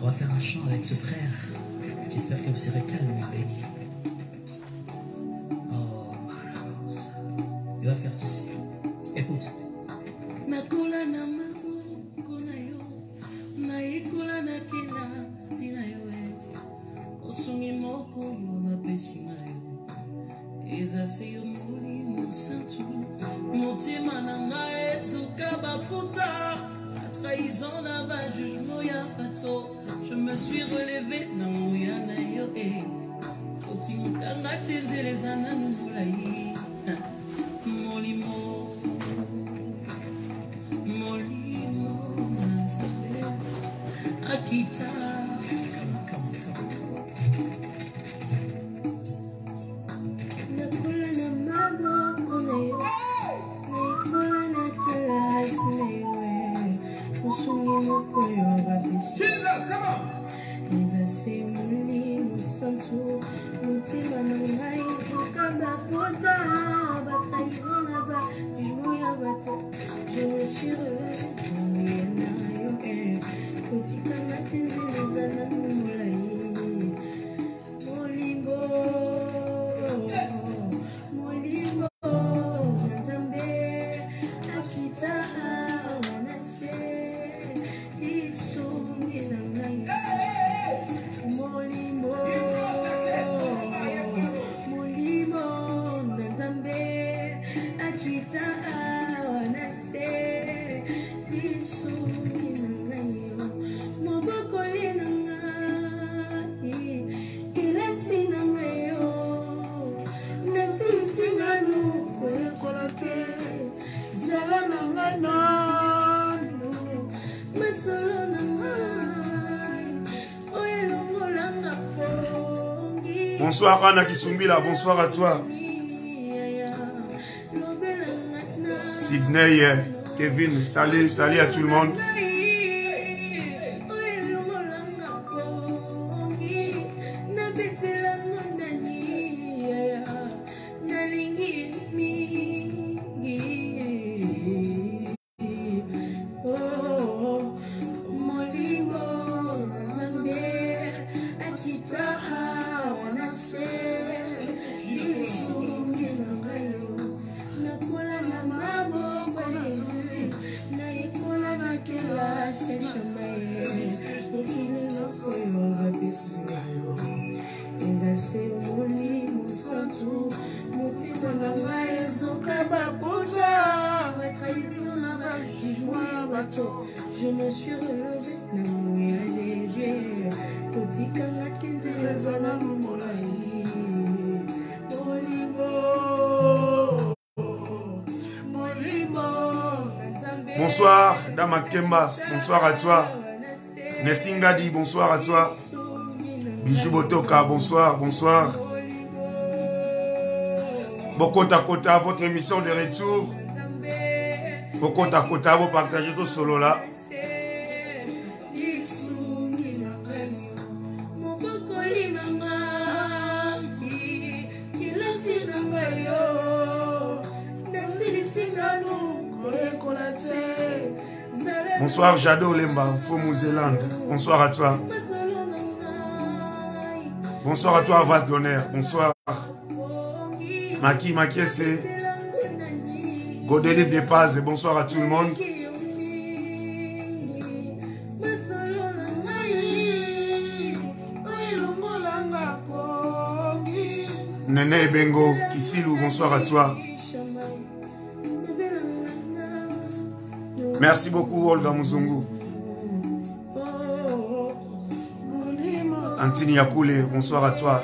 On va faire un chant avec ce frère. J'espère que vous serez calme et béni. Oh, Maraos. Il va faire ceci. Écoute. Nakula na mabuko na yo, naikula na kila sina yo osungi moko yo mapesi na yo, ezasi yo molimo santu, mutima na ngai ezuka baputa, trahison na ba jugement ya pato, je me suis relevé na moya na yo otimukanga tendeleza na nubulai, molimo Akita. Nakula na maboko na yo, naikula na kilasi na yo, usungi moko yo babisi. Ezase molimo santu, mutima na ngai ezuka bapota, batrahison na ba jugement ya bato, je me suis relevé na yo kotika matendeleza na mulai molimbo molimbo nzambe akita wanase isungi na ngai molimbo molimbo nzambe akita wanase isungi na ngai moboko lina ngai kilasi na ngai nasimsinganu koyekola te zala na ngai nanu masolo na ngai oyelongolanga pongi. Bonsoir Anna Kisumbila, bonsoir à toi. Sydney, Kevin, salut, salut à tout le monde. Je me suis relevé na moya Jésus kotikanga kenzeleza na molai Bonsoir Dama Kemba, bonsoir à toi. Nessingadi, bonsoir à toi. Bijou Botoka, bonsoir, bonsoir. Bokota Kota, votre émission de retour. Bokota Kota, vous partagez tout solo là. Bonsoir Jado Lemba, Fomouzelande. Bonsoir à toi. Bonsoir à toi Vas d'honneur. Bonsoir. Maki Makiese. Godeli Bepaz. Bonsoir à tout le monde. Nene Bengo Kisilou. Bonsoir à toi. Merci beaucoup Olga Muzungu. Antini Yakoule, bonsoir à toi.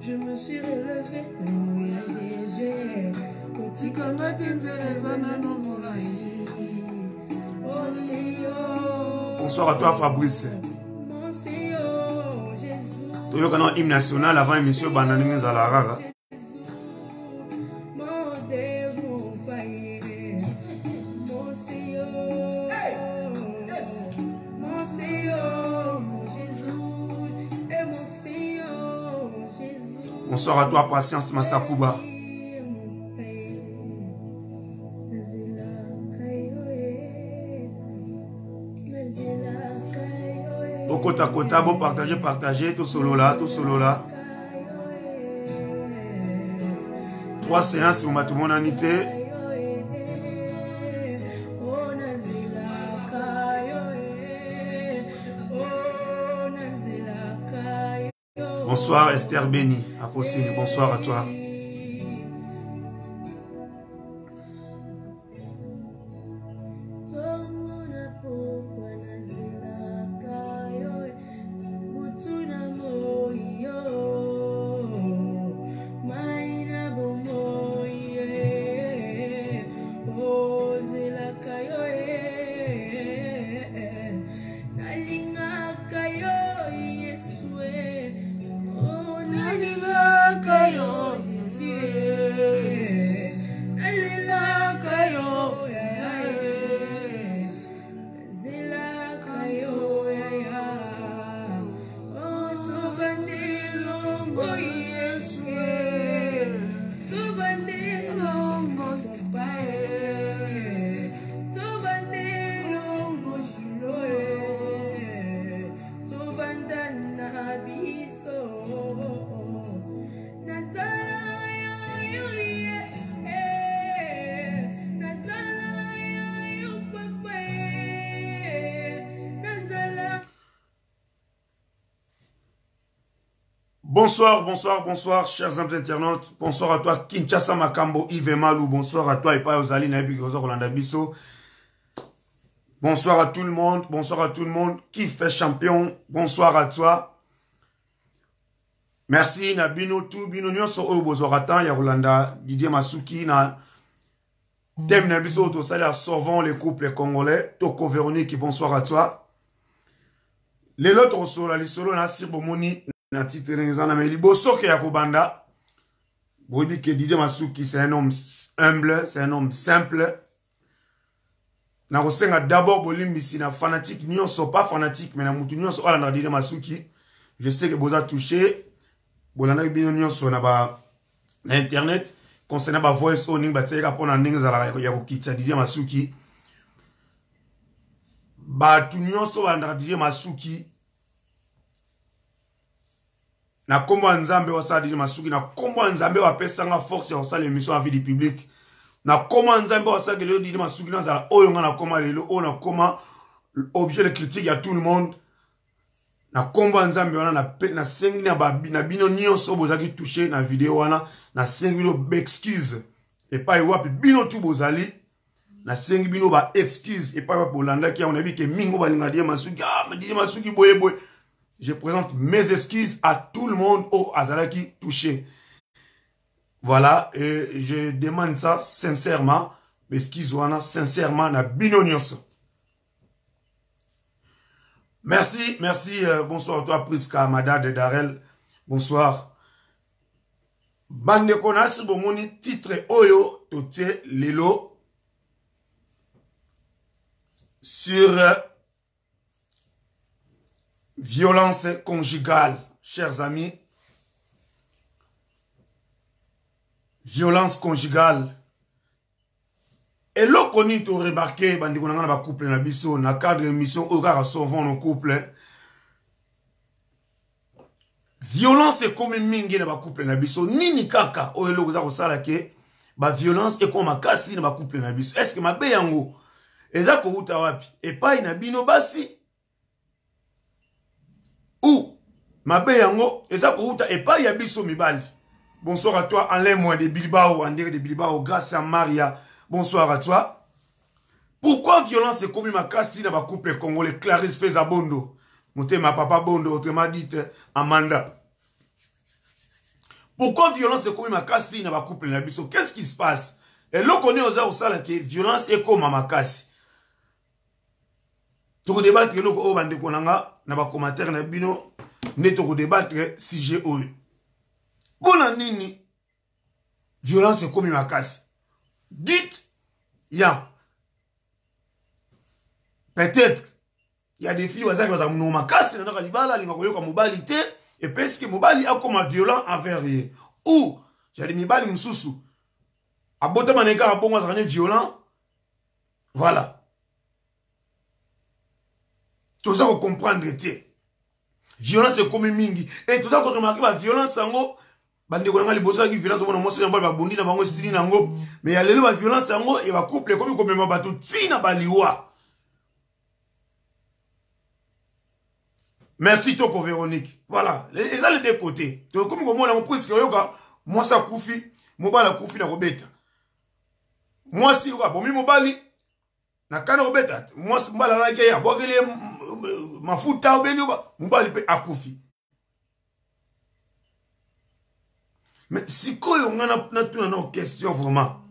Je me suis relevé. Bonsoir à toi Fabrice. Toyo kana hymne national avant émission Bandaningue Zalarara. Bonsoir à toi Patience Massakuba. Kota kota, bon partager, tout solo là. 3 séances pour ma tout le monde en été. Bonsoir Esther Béni, à Fossine, bonsoir à toi. Bonsoir, chers amis internautes. Bonsoir à toi, Kinshasa Makambo, Yves Malou. Bonsoir à toi, Epa Ozali, Nabi Gozo, Rolanda Bisso. Bonsoir à tout le monde. Qui fait champion? Bonsoir à toi. Merci, Nabino, tout, Bino, Nyonso, Obozoratan, Yarolanda, Didier Masuki, na Tem Nabiso, Tosali, Sauvant les couples congolais. Toko Véronique, bonsoir à toi. Les autres solo, les solo, na Sirbomoni. Na titre mais liboso ke yakobanda vous dites que Didier Masuki c'est un homme humble, c'est un homme simple. Na kosenga d'abord bolimbisi na fanatique nyonso pas fanatique mais na mutu nyonso ala na Didier Masuki. Je sais que vous avez touché bolanda bino nyonso na ba na internet concernant ba voice owning ba tseka pona ndenge zala ya kokitsa Didier Masuki. Ba tu nyonso ba na Didier Masuki. Na kombo nzambe wasa Didier Masuki na kombo nzambe wa pesanga force ya wasa l'émission à vie du public na kombo nzambe wasa que le Didier Masuki na za oyo nga na koma lelo o na koma objet de critique ya tout le monde na kombo nzambe wana na sengi na babi na bino nyonso bozaki toucher na vidéo wana na sengi bino excuse et pas wapi bino tout bozali na sengi bino ba excuse et pas bolanda ki on a vu que mingo balinga Didier Masuki mais Didier Masuki boye. Je présente mes excuses à tout le monde au Azalaki touché. Voilà, et je demande ça sincèrement. Excuse sincèrement na binonios. Merci, bonsoir à toi Priska Amada de Darel. Bonsoir. Bande konasi bomoni titre Oyo Tote Lelo sur violence conjugale, chers amis. Violence conjugale. Et là, qu'on a remarqué, bandi qu'on a couple na biso, na cadre émission, au gars sauvant nos couples. Violence est comme mingi na ba couple na biso, nini kaka, o elo goza kosala ke, ba violence est comme makasi na ba couple na biso. Est-ce que ma be yango, eza ko uta wapi? Et pas ina bino basi. Ou, ma be yango, eza ko uta et pas ya biso mibali. Bonsoir à toi, Alain Moin de Bilbao, André de Bilbao, grâce à Maria. Bonsoir à toi. Pourquoi violence est comme makasi na ba couple congolais? Clarisse Fezabondo. Monté ma papa Bondo, autrement dit Amanda. Pourquoi violence est comme makasi na ba couple na biso? Qu'est-ce qui se passe? Et là, on est aux sala que violence est comme makasi. Tu débattre le ko bande konanga na ba commentaire na bino ne tu débattre sujet oyo. Bona nini violence est comme makasi. Dites ya peut-être il y a des filles qui ont makasi na kalibala linga koyoka mobali te et parce que mobali a comme violent envers eux. Ou j'ai des mibali msusu abota maneka abongo za violent. Voilà. Tout ça, vous comprenez, violence est comme mingi. Et tout ça, vous remarquez, la violence, bande ko ngali bosa ki violence bona mosi ba bondi na bango stili nango mais ya lelo ba violence yango e ba couple comme komema bato tina baliwa. Merci Toko Véronique. Voilà, les ça les deux côtés. Donc comme comment on prise que yoka moi ça koufi, mobala koufi na robeta. Moi si yoka bomi mobali na kana robeta, moi mbala la ke ya bokele mafuta obeni yoka mobali pe akufi. Mais si quoi on a une question vraiment.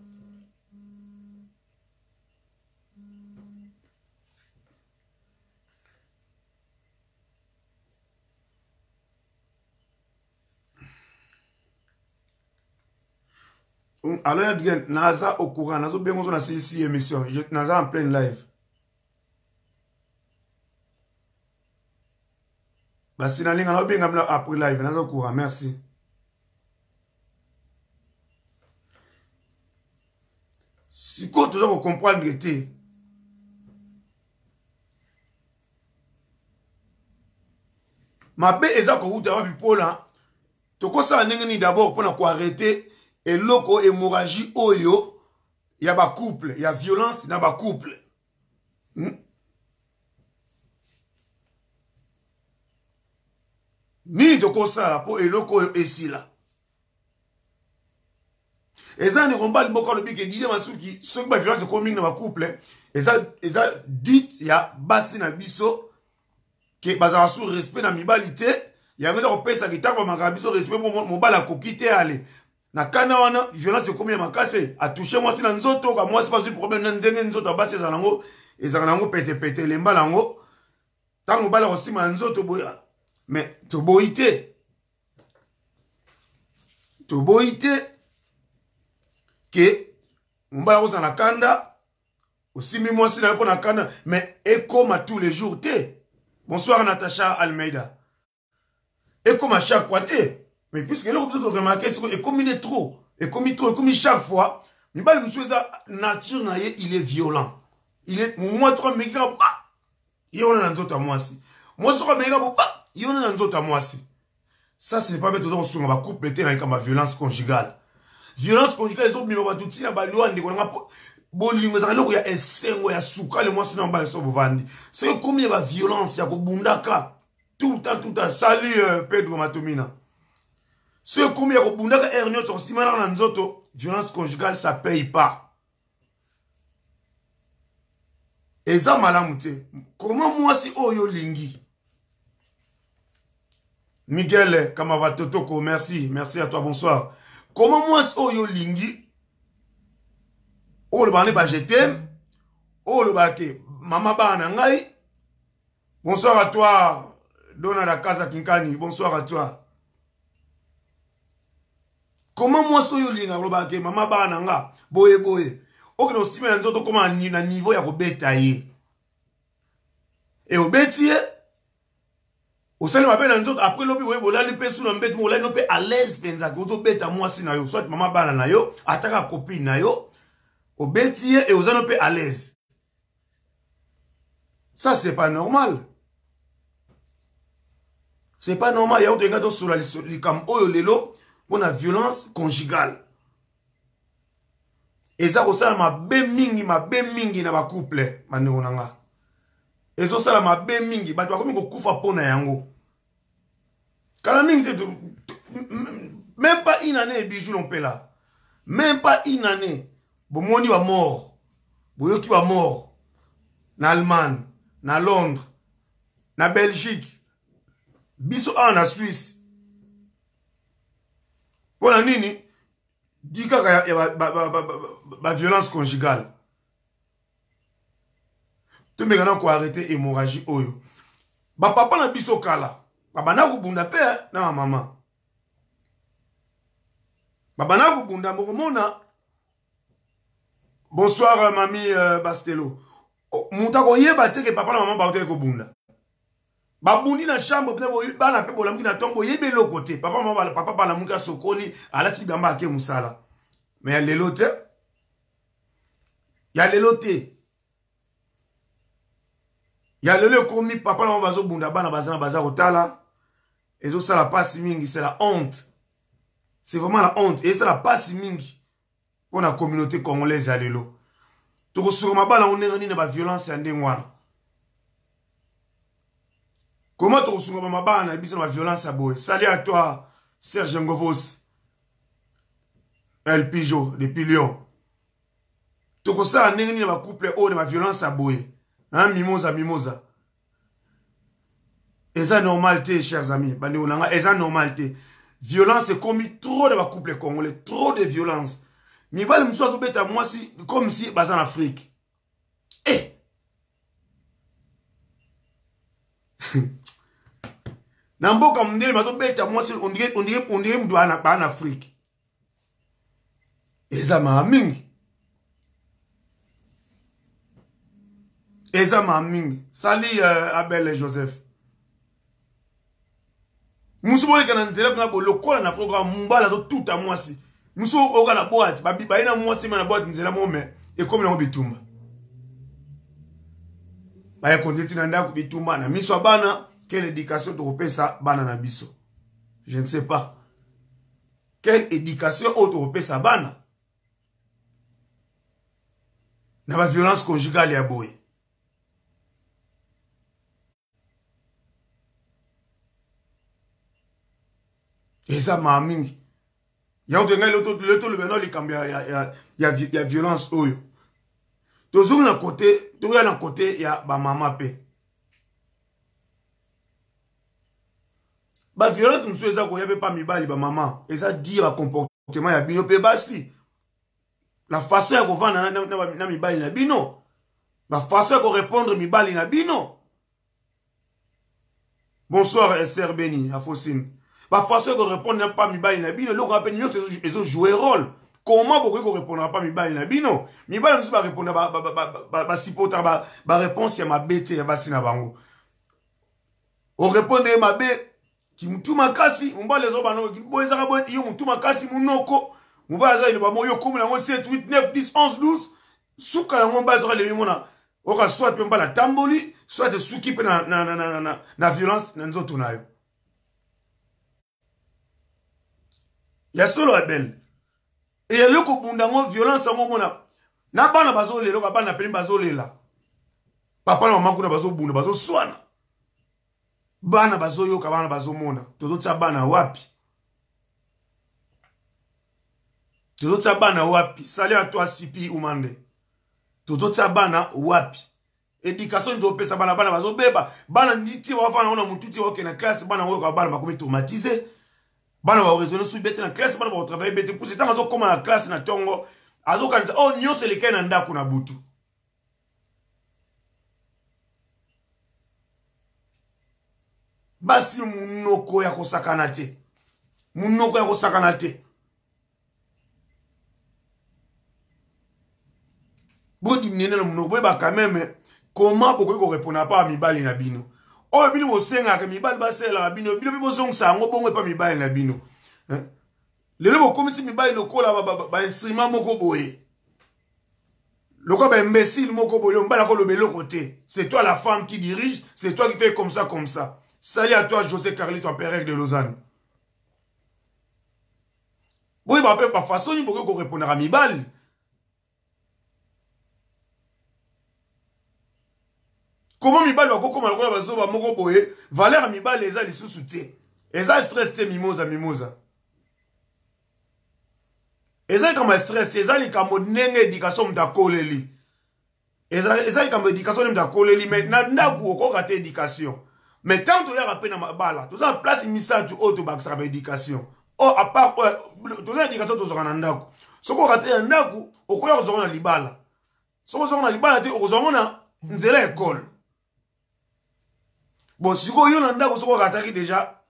Alors, il y a Naza au courant, Naza bien on a ici émission, Naza en plein live. Bah si na linga na bien après live, Naza au courant, merci. Si quoi tu dois comprendre que ma bé eza ko uta wa bipola, to ko sa ndenge d'abord pour na ko arrêter et loko hémorragie oyo ya ba couple, ya violence na ba couple. Ni to ko sa pour eloko esila. Eza ne combat le bi ke dile masuki so ba violence ko mingi na ba couple, eza dit ya basi na biso que bazala sous respect na mibalité ya ngeza ko pesa kitako makabiso respect mo bala ko kite ale. Na kana wana violence comme ya makase a touché moi si na nzoto ka moi c'est pas un problème na ndenge nzoto abasi za nango ezaka nango pete lemba nango tango bala ko sima nzoto boya mais to boité que mbala ko na kanda osimi moi si na po na kanda mais ekoma tous les jours te. Bonsoir Natacha Almeida. Ekoma chaque fois te. Mais puisque là, vous avez remarqué, c'est comme trop. Et comme chaque fois, il nature, il est violent. Il est, moi, trois méga, il y en a un autre à moi aussi. Moi, trois méga, il y en a un autre à moi aussi. Ça, ce n'est pas mettre dans son couple, avec ma violence conjugale. Violence conjugale, les autres, mais on va tout dire, c'est comme il y a violence, il y a bundaka. Tout le temps. Salut, Pedro Matomina. C'est comme il y a bundaka, Ernio, son simana dans nzoto, violence conjugale, ça paye pas. Et ça, malamute. Comment moi, si Oyo Lingi? Miguel Kamavato, merci. Merci à toi, bonsoir. Comment moi, si Oyo Lingi? Oh le bane ba je t'aime. Oh le bake mama bana ngai. Bonsoir à toi Dona da Casa Kinkani. Bonsoir à toi. Comment moi so yo linga le bake mama bana nga boye. Ok no sima nzoto koma na niveau ya ko beta ye. Et au betie au sale ma bena nzoto après lobi we bola li pesu na mbeti mo la no pe à l'aise penza ko to beta moi si na yo soit mama bana na yo ataka copine na yo. Au bêtier et aux anopés à l'aise. Ça, c'est pas normal. C'est pas normal. Il y a un gars sur la liste comme Oyolelo pour la violence conjugale. Et ça, ça, ma bemingi na ba couple. Manonanga. Et ça, ma bemingi. Bah, tu vas comme un koufa pona yango. Kalamingi, même pas une année, bijou l'on peut là. Même pas une année. Bomoni va mort. Boyoki va mort. Na Allemagne, na Londres, na Belgique. Biso na Suisse. Pour la nini, dit qu'il y a violence conjugale. Tu me gana ko arrêter hémorragie oyo. Ba papa na biso kala. Baba na kubunda pe na mama. Baba na kubunda mona. Bonsoir mamie Bastelo. Muta ko yeba te ke papa na maman ba ote ko bunda. Ba bundi na chambre peut ba na pe bolamki na tombo yebe lo côté. Papa maman papa ba na muka sokoli alati bamba ke musala. Mais ya lelo te. Ya lelo te. Ya lelo komi papa na maman bazo bunda bana bazana baza kotala. Et tout ça la passe mingi, c'est la honte. C'est vraiment la honte et c'est la passe mingi. Pour la communauté congolaise ya lelo. Toko sur ma bala on est na ba violence ya ndengwana. Comment tu as ma bana biso na violence à boy. Salut à toi Serge Ngovos. El Pijo depuis Lyon. Tu as ça ndenge ni ba couple o de ma violence à boy. Hein mimosa. Et ça normalité chers amis. Bandi onanga et ça normalité. Violence est commis trop de ba couple congolais, trop de violence. Mi bal mso to beta moi si comme si bas en Afrique. Eh Namboka mndele mato beta moi si on dirait mdu en Afrique. Eza mamingi. Sali Abel et Joseph. Musubo kana nzela na bolo kola na Afrique mbala to tout à moi si. Musu oka na boîte babi ba ina moi si na boîte nzela mome e comme na bitumba. Ba ya konditi na ndako bitumba na miso bana. Quelle éducation tu repères ça, bana na biso? Je ne sais pas. Quelle éducation tu repères ça, bana? Na ba violence conjugale ya boy. Et ça m'a mingi. Ya on tenga le beno li kambia ya violence oyo. Toujours na côté ya ba mama pe. Ba violence mso eza ko yabe pa mibali ba maman eza dit ba comportement ya bino pe basi la façon ya ko vanda na mibali na bino la façon ya ko répondre mibali na bino. Bonsoir Esther Beni Afosine. La façon ya ko répondre pa mibali na bino lo ko appelle nyot ezo jouer rôle. Comment beaucoup ko répondra pas mibali na bino? Mibali mso ba répondre ba sipota ba réponse ya mabete ya basi na bango. O répondre mabe ki mutu makasi mbale zo bana ki boyeza ka boy yo mutu makasi munoko mubaza ile ba moyo komu na 7 8 9 10 11 12 suka na ngomba zo le mimona oka soit pe mbala tamboli soit de suki pe na violence na nzoto nayo ya solo ebel et ya loko bunda ngo violence ngo mona na bana bazo le loka bana pe bazo lela papa na mama kuna bazo bunda bazo swana bana bazo yoka bana bazo mona tozotsa bana wapi salut à toi Sipi Umande tozotsa bana wapi éducation ndo pesa bana bazo beba bana nditi wa fana ona mututi wa na classe bana woka bana bakomi traumatisé bana ba raisonner sur bête na classe bana ba travailler bête pour c'est azo koma na classe na tongo azo kanisa oh nyo c'est lequel na ndako na butu. Basi munoko ya kosakana te. Bodi mnene na munoko ba quand même comment beaucoup ko répondre pas à mibali na bino. Oh bino bo senga ka mibali ba sela bino bino bo zongsa ngo bongo pa mibali na bino. Hein? Lelo bo komisi mibali lokola ba instrument moko boye. Loko ba imbécile moko boye mbala ko lobelo côté. C'est toi la femme qui dirige, c'est toi qui fais comme ça. Salut à toi, José Carlito, empereur de Lausanne. Oui, bah, pas façon, il faut qu'on réponde à Mibal. Comment Mibal va comment le bazo va moko boye, valeur Mibal les a les sous-soutés. Et ça stress mimosa. Et ça comme stress, et ça les comme nenge éducation mta koleli. Et ça comme éducation mta koleli mais na ku ko rater éducation. Mais tant que tu as rappelé dans ma balle, tu as place message du autre bac sur l'éducation. oh à part tous les indicateurs tous en andako ce qu'on raté andako au quoi aux na libala ce qu'on na libala te aux na nzela école bon si ko yo na ndako ce qu'on raté déjà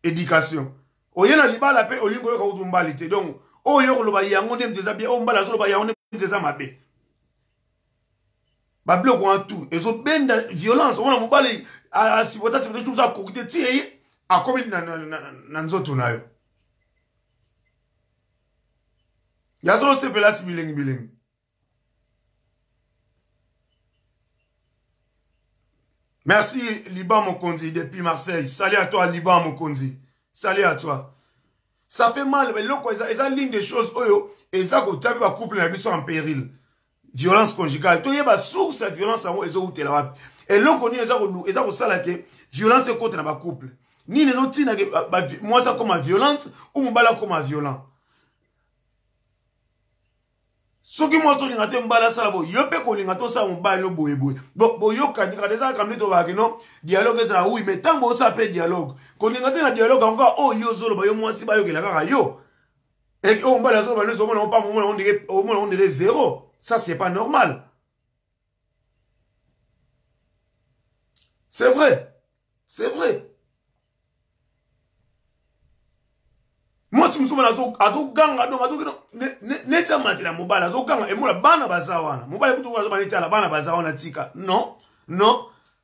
éducation oyena libala pe olingo yo ka utumbali donc oyo ko loba yango ndem teza bien o mbala zo loba yango ndem teza mabe ba bloc en tout et autres benda violence on a mobali a sibota c'est tout ça kokite ti a comme na nzoto nayo ya solo se pela sibiling merci Liban Mokonzi depuis Marseille. Salut à toi Liban Mokonzi. Salut à toi. Ça fait mal mais loko eza ligne des choses oyo et ça ko tape ba couple na biso en péril. Violence conjugale. To yeba source de violence en ezo utela wapi. Et loko ni eza ko sala ke violence contre na ba couple. Ni les autres na moi ça comme violente ou mbala comme violent. Soki moi so lingate mbala sala bo yope ko lingato sa mbala no boye bo yoka ni kadeza kamne to ba no dialogue ça oui mais tant bo ça peut dialogue ko lingate na dialogue encore oh yo zolo ba yo moi si ba yo ke la kaka yo et on mbala so ba no so mo pas on dirait zéro ça c'est pas normal c'est vrai moi si musuma azo ganga donc azo ne tama tela mobala azo ganga et mola bana bazawana mobala kutu azo bana tela bana bazawana tika non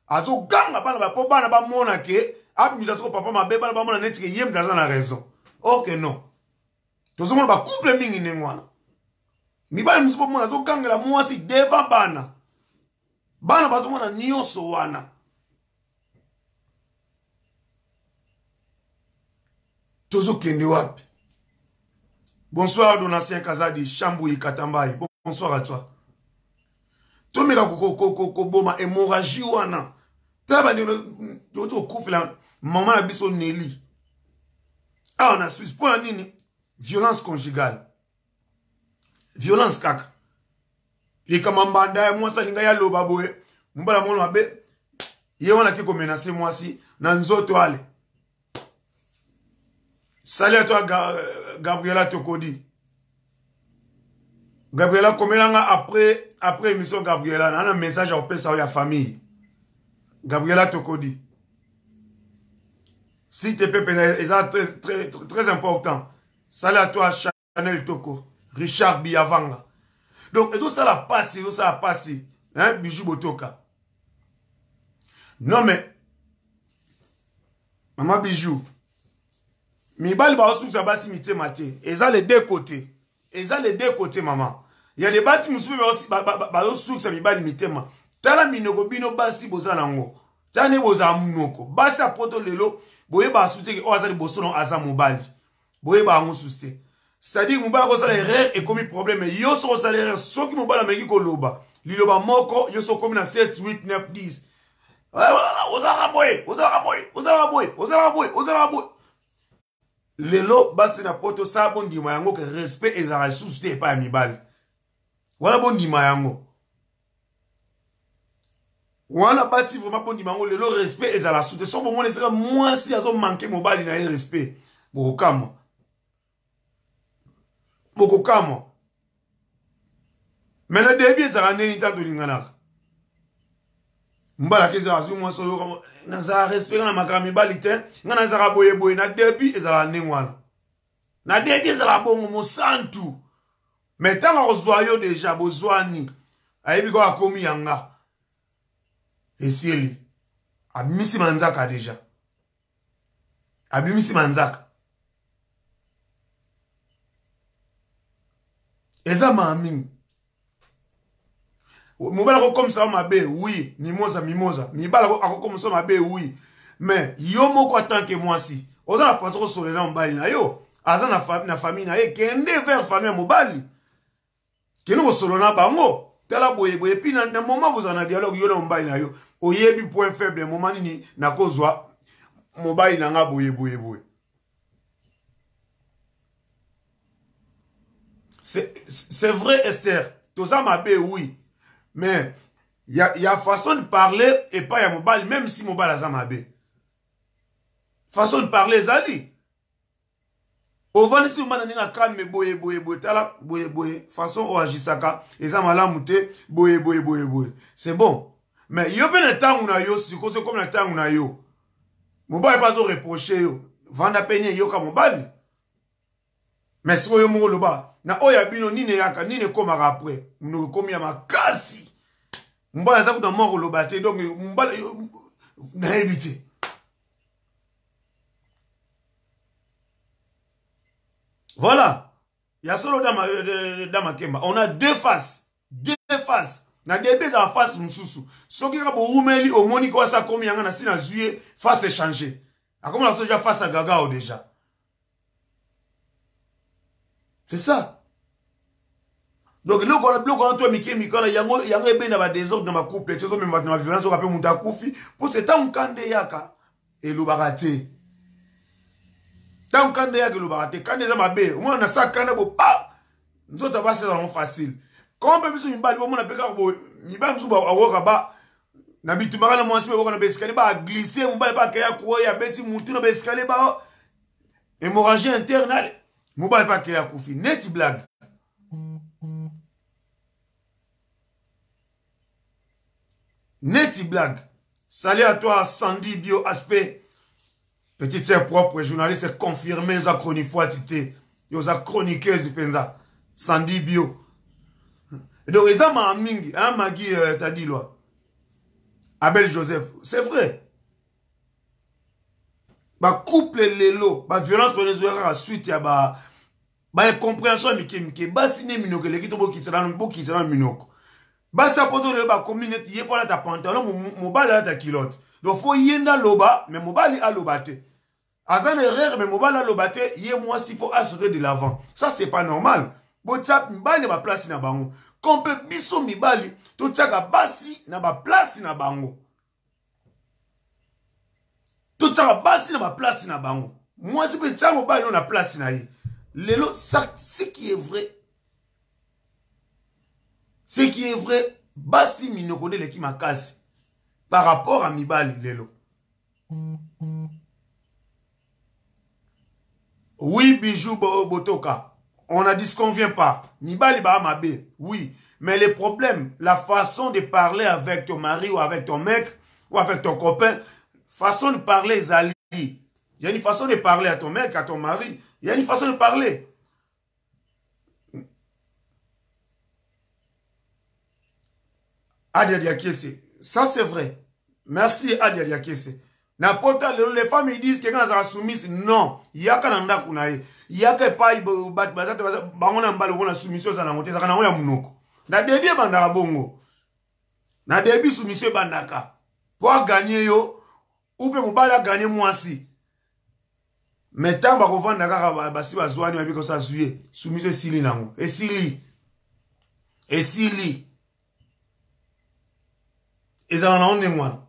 azo ganga bana ba po bana ba mona ke abimisa so papa mabe bana ba mona netike yem daza na raison OK non to so mona ba couple mingi nengwana mi ba musupo mona azo ganga la mwasi devant bana bazo mona nyonso wana Tozo kende wapi. Bonsoir Donatien Kazadi, Chamboui Katambaye. Bonsoir à toi. Tomeka koko boma hémorragie wana. Taba ni to kufela maman na biso Nelly. Ah on a Suisse point nini violence conjugale. Violence kaka. Les kamambanda moi ça linga ya loba boye. Mbala mono mabe. Ye wana ki ko menacer moi si na nzoto ale. Salut à toi, Gabriela Tokodi. Gabriela, après émission Gabriela, on a un message à faire à la famille. Gabriela Tokodi. Si tu peux, c'est très important. Salut à toi, Chanel Toko. Richard Biavanga. Donc, et tout ça a passé. Hein, Bijou Botoka. Non, mais, Maman Bijou. Mibali ba osu ça basi mité maté. Et ça les deux côtés. Maman. Il y a des bâtiments ba osu ça mibali mité ma. Tala minoko bino basi boza nango. Tane boza munoko. Basi apoto lelo boye ba soute ke o azali bosono aza mobali. Boye ba ngo souste. C'est-à-dire mobali ko sala erreur et commis problème yo so sala erreur soki mobali meki ko loba. Liloba moko yo so komi na 7 8 9 10. Ozara boy. Lelo basi na poto sa bondi mayango que respect ezara souste pa mibali. Wala bondi mayango. Wala basi vraiment bondi mayango lelo respect ezara souste. So bon ezara moi si azo manquer mobali na respect. Bokamo. Mais le début ezara neni ta to lingana. Mbala keza azu moi so naza respect na makami balite ngana zara boye na début ezala nengwana na début ezala bongo mo santu mais tanga kozwayo déjà bozwani ayebi ko akomi yanga esili abimisi manzaka déjà eza mami Mobala ko comme ça mabe oui mimosa mibala ko comme ça mabe oui mais yo moko tant que moi si oza na paso solela mbali na yo aza na famille na ye kende vers famille mobali keno ko solona bango tala boye puis na moment vous en a dialogue yo na mbali na yo oyebi point faible moment nini na kozwa mobali na nga boye c'est vrai Esther toza mabe oui. Mais il y a façon de parler et pas y a mobile, même si mobile a zamabe. Façon de parler, Zali. ovandi si umana ninga kalme boye boye boye tala boye boye façon o agisaka eza malamu te boye boye boye boye c'est bon mais yo pe na tangu na yo siko c'est comme na tangu na yo mobali pas zo reprocher yo vanda penye yo ka mobali mais siko yo moko loba na oya bino nine yaka nine komaka après munoko komi ya makasi mobali aza kuta moko loba te donc mobali na éviter. Voilà. Il y a solo dans ma kemba. On a deux faces. Deux faces. Na début dans la face msusu. Ce qui est pour oumeli au moni quoi ça comme yanga na si na juillet face changer. A comme la déjà face à gaga déjà. C'est ça. Donc là quand toi Mickey Mikola yango ebe na ba désordre dans ma couple, tu sais même na violence on appelle muta kufi pour c'est tant kande yaka et lo barate. Tant kande yaka lo barate kande za mabe. Moi na sa kande bo pa. Nous autres ba c'est facile. Quand on peut biso mibali bo mona peka bo mibali msuba awoka ba na bitumaka na mwasi bo na beskale ba glisser mobali ba kaya ko ya beti mutu na beskale ba hémorragie interne mobali ba kaya kufi net blague. Neti blague. Salut à toi, Sandy Bio Aspect. Petite sœur propre, journaliste confirmé, aux chronique fois tité. Aux chroniqueuse penza. Sandy Bio. Et donc, ils ont ma mingi, hein, Magui, t'as dit, là. Abel Joseph. C'est vrai. Bah, couple l'élo, bah, violence sur les oreilles, suite, ya bah, incompréhension, Mike, bah, siné minoko, les kito bo kitana minoko. Basa poto le ba community ye fola ta pantalon mobali ta kilote. Donc faut yenda loba mais mobali a lobate. Azan erreur mais mobali a lobate ye moi si faut assurer de l'avant. Ça c'est pas normal. Botap mibali ba place na bango. Qu'on peut biso mibali to tsaka basi na ba place na bango. To tsaka basi na ba place na bango. Moi si peut tsaka mobali na place na ye. Lelo ça ce qui est vrai. Ce qui est vrai, basi minokone le ki makasi par rapport à mibali lelo. Oui, bijou botoka. On a dit ce qu'on vient pas. Mibali ba mabe. Oui. Mais le problème, la façon de parler avec ton mari ou avec ton mec ou avec ton copain, façon de parler, Zali. Il y a une façon de parler à ton mec, à ton mari. Il y a une façon de parler. Adia Diakese. Ça, c'est vrai. Merci, Adia Diakese. N'importe les femmes, ils disent que quand elles sont soumises, non. Il y a qu'un anda kunaye. Il y a que pas, bangon mbalo bona soumission za na moté, ça kana oya munoko. Na début bandaka bongo. Na début soumission bandaka. Pour gagner yo, ou peut mobala gagner mwasi. Mais tant ba kovanda kaka basi bazwani ba biko sa suye. Soumission sili nango. Et sili. Ils en ont un mois.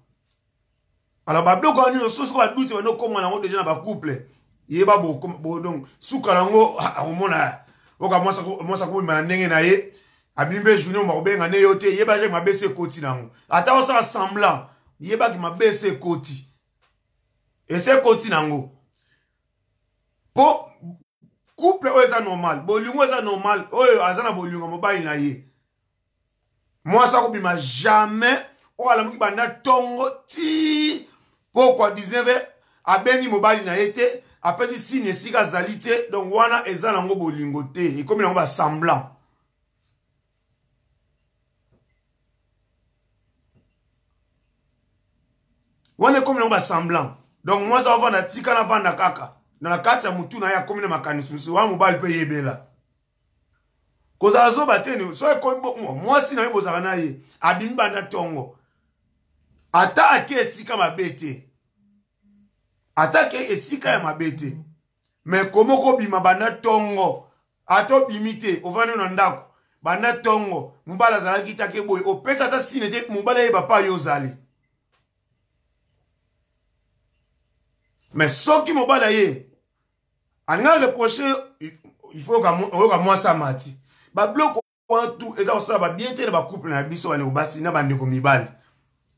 Alors, bah, quand on a ce qu'on a dit, c'est que comme on a déjà dans couple, il y a beaucoup donc sous kalango, on a, moi ça comme ma n'engue naïe, à bimbe journée on m'a bien gagné yote, il y a pas j'ai ma baissé côté nango. Attends ça semblant, il y a pas qui m'a baissé côté. Et c'est côté nango. Pour couple c'est normal, bolungo c'est normal, azana bolungo mobile naïe. Moi ça comme m'a jamais o ala muki banda tongo ti pourquoi disait a bengi mobali na été après signe sika zalité donc wana ezana ngo bolingo te et comme on va semblant wana comme on va semblant donc moi ça va na tika na vanda kaka na la kati ya mutu na ya comme na makanisi so wa mobali pe yebela koza zo bateni so ko moi si na yebo zakana ye abini banda tongo Attaque esika mabete. Attaque esika ya mabete. Mais comment ko bima bana tongo. Ato bimite ovani na ndako. Bana tongo. Mubala zalaki take boy. O pesa ta sinete mubala yeba pa yozali. Mais soki mubala ye. Anga reprocher il faut ka moi ça mati. Ba bloc tout et dans ça ba bien te ba couple na biso na obasi na bandeko mibali.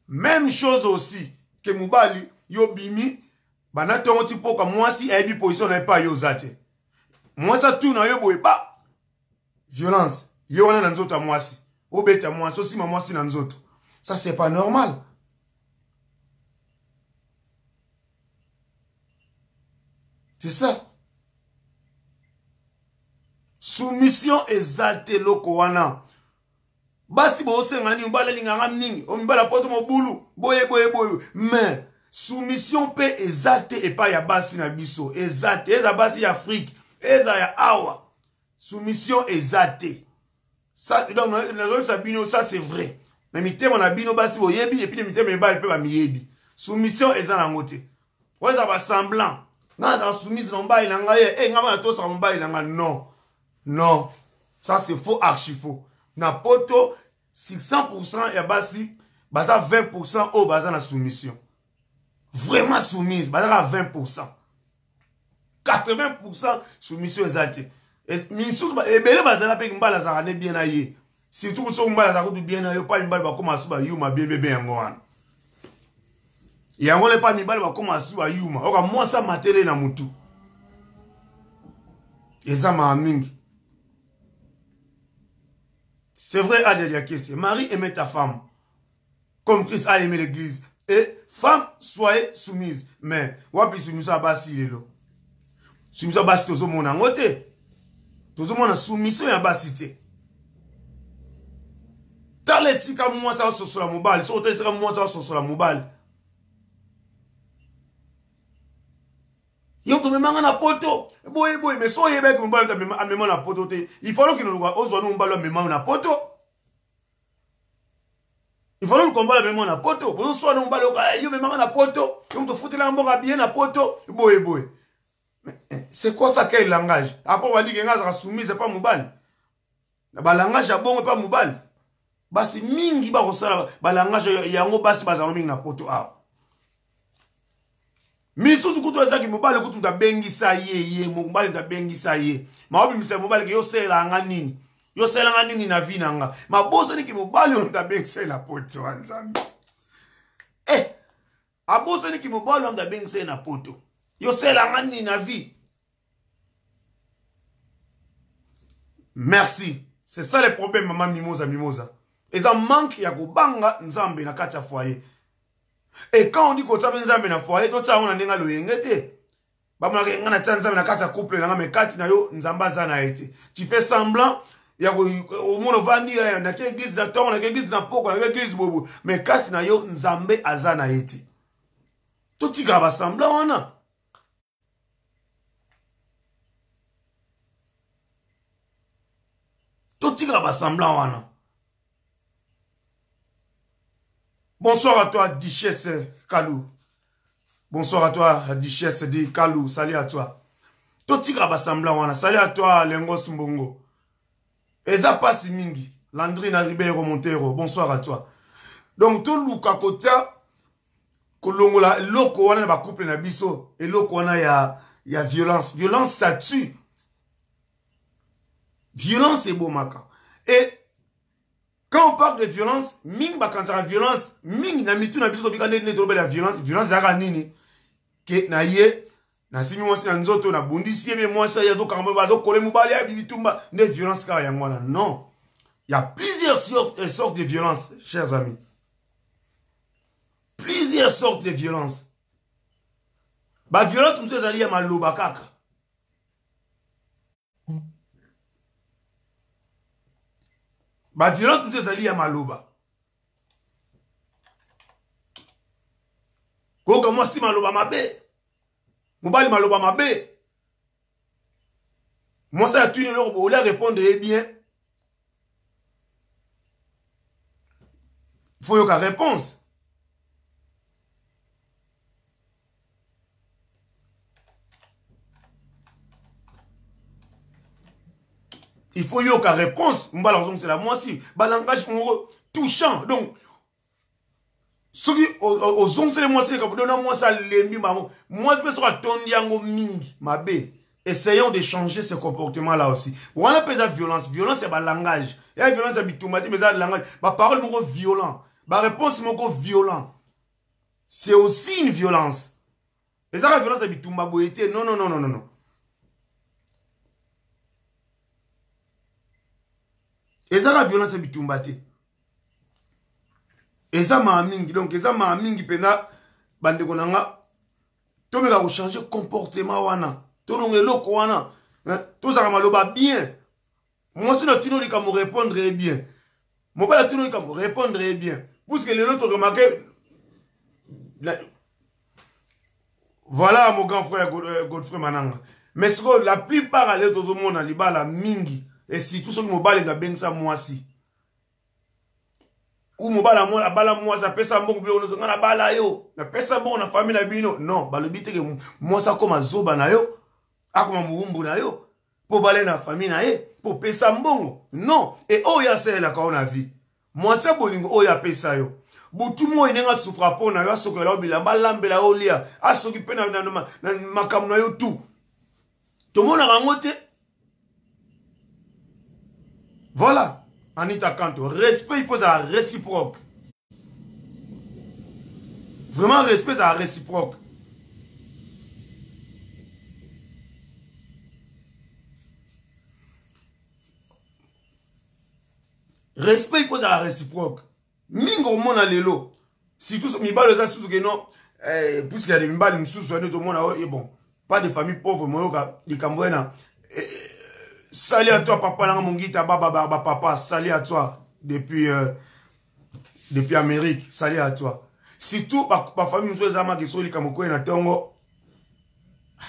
Même chose aussi que Moubali, yo bimi, bana tongo tipo comme moi si ebi position n'est pas yo zate. Moi ça tout na yo boye ba violence. Yo wana na nzoto mwasi. Obeta mwasi aussi ma mwasi na nzoto. Ça c'est pas normal. C'est ça. Soumission exaltée loko wana. Basi bo sengani mbala linganga mningi. O mbala poto mobulu. Boye. Mais soumission pe exaltée et pas ya basi na biso. Exaltée. Eza basi ya Afrique. Eza ya awa. Soumission exaltée. Ça, donc, ça c'est vrai. Mais mité mon abino basi bo yebi et puis mité me ba pe ba miyebi. Soumission exaltée ngote. Ouais ça va semblant. Nga za soumise na mba ilanga ye. Eh nga ba to sa mba ilanga non. Non. Ça c'est faux, archi faux. Na poto 600% ya basi baza 20% au baza na soumission. Vraiment soumise, baza 20%. 80% soumission exaltée. Et minsuku ba ebele bazala pe mbala za ne bien na ye. Surtout so mbala za ko bien na yo pa mbala ba koma suba yuma bien bebe yango wana. Yango le pa mbala ba koma suba yuma. Oka moi ça matele na mutu. Eza ma mingi. C'est vrai, Adélia Kessé. Marie aimait ta femme. Comme Christ a aimé l'église. Et femme, soyez soumise. Mais, wapi soumise à basi lelo. Soumise à basi tozo mona ngote. Tozo mona soumission ya basi te. Tale sika mwa sa so la mobile. So tale sika mwa sa so la mobile. Yon to memanga na poto. Boy, mais so yebe ko mbala ta memanga na poto te. Il faut que nous ozo no mbala memanga na poto. Il faut que nous combat memanga na poto. Pour so no mbala ka yo memanga na poto. Yon to foutre la mbonga bien na poto. Boy. C'est quoi ça quel langage? Après on va dire que nga za soumise c'est pas mobile. Ba langage ya bongo pas mobile. Basi mingi ba kosala ba langage yango basi bazalo mingi na poto a. Misu tukutu ezaki mobile kutu mta bengi sa ye mobile mta bengi sa ye maobi mise mobile ke yo sela nga nini na vie nanga maboso ni ki mobile mta bengi sa na poto wanzambi aboso ni ki mobile mta bengi sa na poto yo sela nga nini na vie. Merci, c'est ça le problème maman mimosa et ça manque ya kobanga nzambe na kati ya foyer. Et quand on dit qu'on t'a nzambe na foyer, tout ça on a nenga lo yengete. Ba mona ke ngana tsa nzambe na kati ya couple na me kati na yo nzamba za na été. Tu fais semblant ya ko au monde vandi na ke église na tonga na ke église na poko na ke église bobo, mais kati na yo nzambe aza na été. Tout tika ba semblant wana. Tout tika ba semblant wana. Bonsoir à toi, Duchesse Kalou. Bonsoir à toi, Duchesse de Kalou. Salut à toi. Toti graba sambla wana. Salut à toi, Lengos Mbongo. Eza Pasi Mingi. Landrine Ribeiro Montero. Bonsoir à toi. Donc, tout le kakota, kolongola, loko wana ba couple na biso. Et loko wana ya violence. Violence, ça tue. Violence, c'est beau, maka. Et quand on parle de violence, ming ba quand ça violence, ming na mitu na biso bika ne drobe la violence zaka nini ke na ye na simi mwasi na nzoto na bundisi ebe mwasi ya zo kamba ba zo kole mubali ya bibitumba ne violence ka ya ngwana. Non, il y a plusieurs sortes de violence, chers amis. Plusieurs sortes de violence. Ba violence mso zali ya maloba kaka. Ba violence mse zali ya maloba. Koka mwasi maloba mabe. Mobali maloba mabe. Mwasi a tué l'or pour répondre bien. Il faut y avoir réponse. Il faut y avoir réponse. C'est la moi si. Langage touchant. Donc, ceux qui aux 11 mois, c'est comme donner moi ça l'emi maman. Moi, je peux sur tondiango mingi mabe. Essayons de changer ce comportement là aussi. On appelle ça violence. Violence c'est langage. Il y a violence habitumati mais ça langage. Ma parole mon violent. Ma réponse mon violent. C'est aussi une violence. Et ça la violence habitumba boité. Non. eza la violence bitumba te eza ma mingi donc eza ma mingi pena bande konanga to meka ko changer comportement wana to longe loko wana to za maloba bien moi si na tino lika mo répondre bien mon père tino lika mo répondre bien parce que les autres remarqué voilà mon grand frère Godfrey Mananga mais la plupart à l'autre au monde libala mingi et si tout ce qui mobile ga bensa moi si ou mobala moi la bala moi ça pesa mbongo bi on na bala yo na pesa mbongo na famille na bino non ba le bité que moi ça comme zoba na yo akoma muumbu na yo pour bala na famille na ye pour pesa mbongo non et oh ya c'est la quand on a vu moi ça bolingo oh ya pesa yo butu mo inenga souffra po na yo sokela bilamba lambela olia asoki pe na makam na yo tout tout le monde a rangoté. Voilà. Anita Kanto. Respect, il faut ça réciproque. Vraiment, respect, ça réciproque. Respect, il faut ça réciproque. Mingo mon a lelo. Si tout mi bal ça sous que non puisqu'il y a des mbal sous tout le monde et bon. Pas de famille pauvre, moi, di Cambouena. Salut à toi, papa, Mongita, papa, salut à toi, depuis Amérique, salut à toi. Si tout, ma famille, nous sommes qui sont les Kamoukouen à Tongo,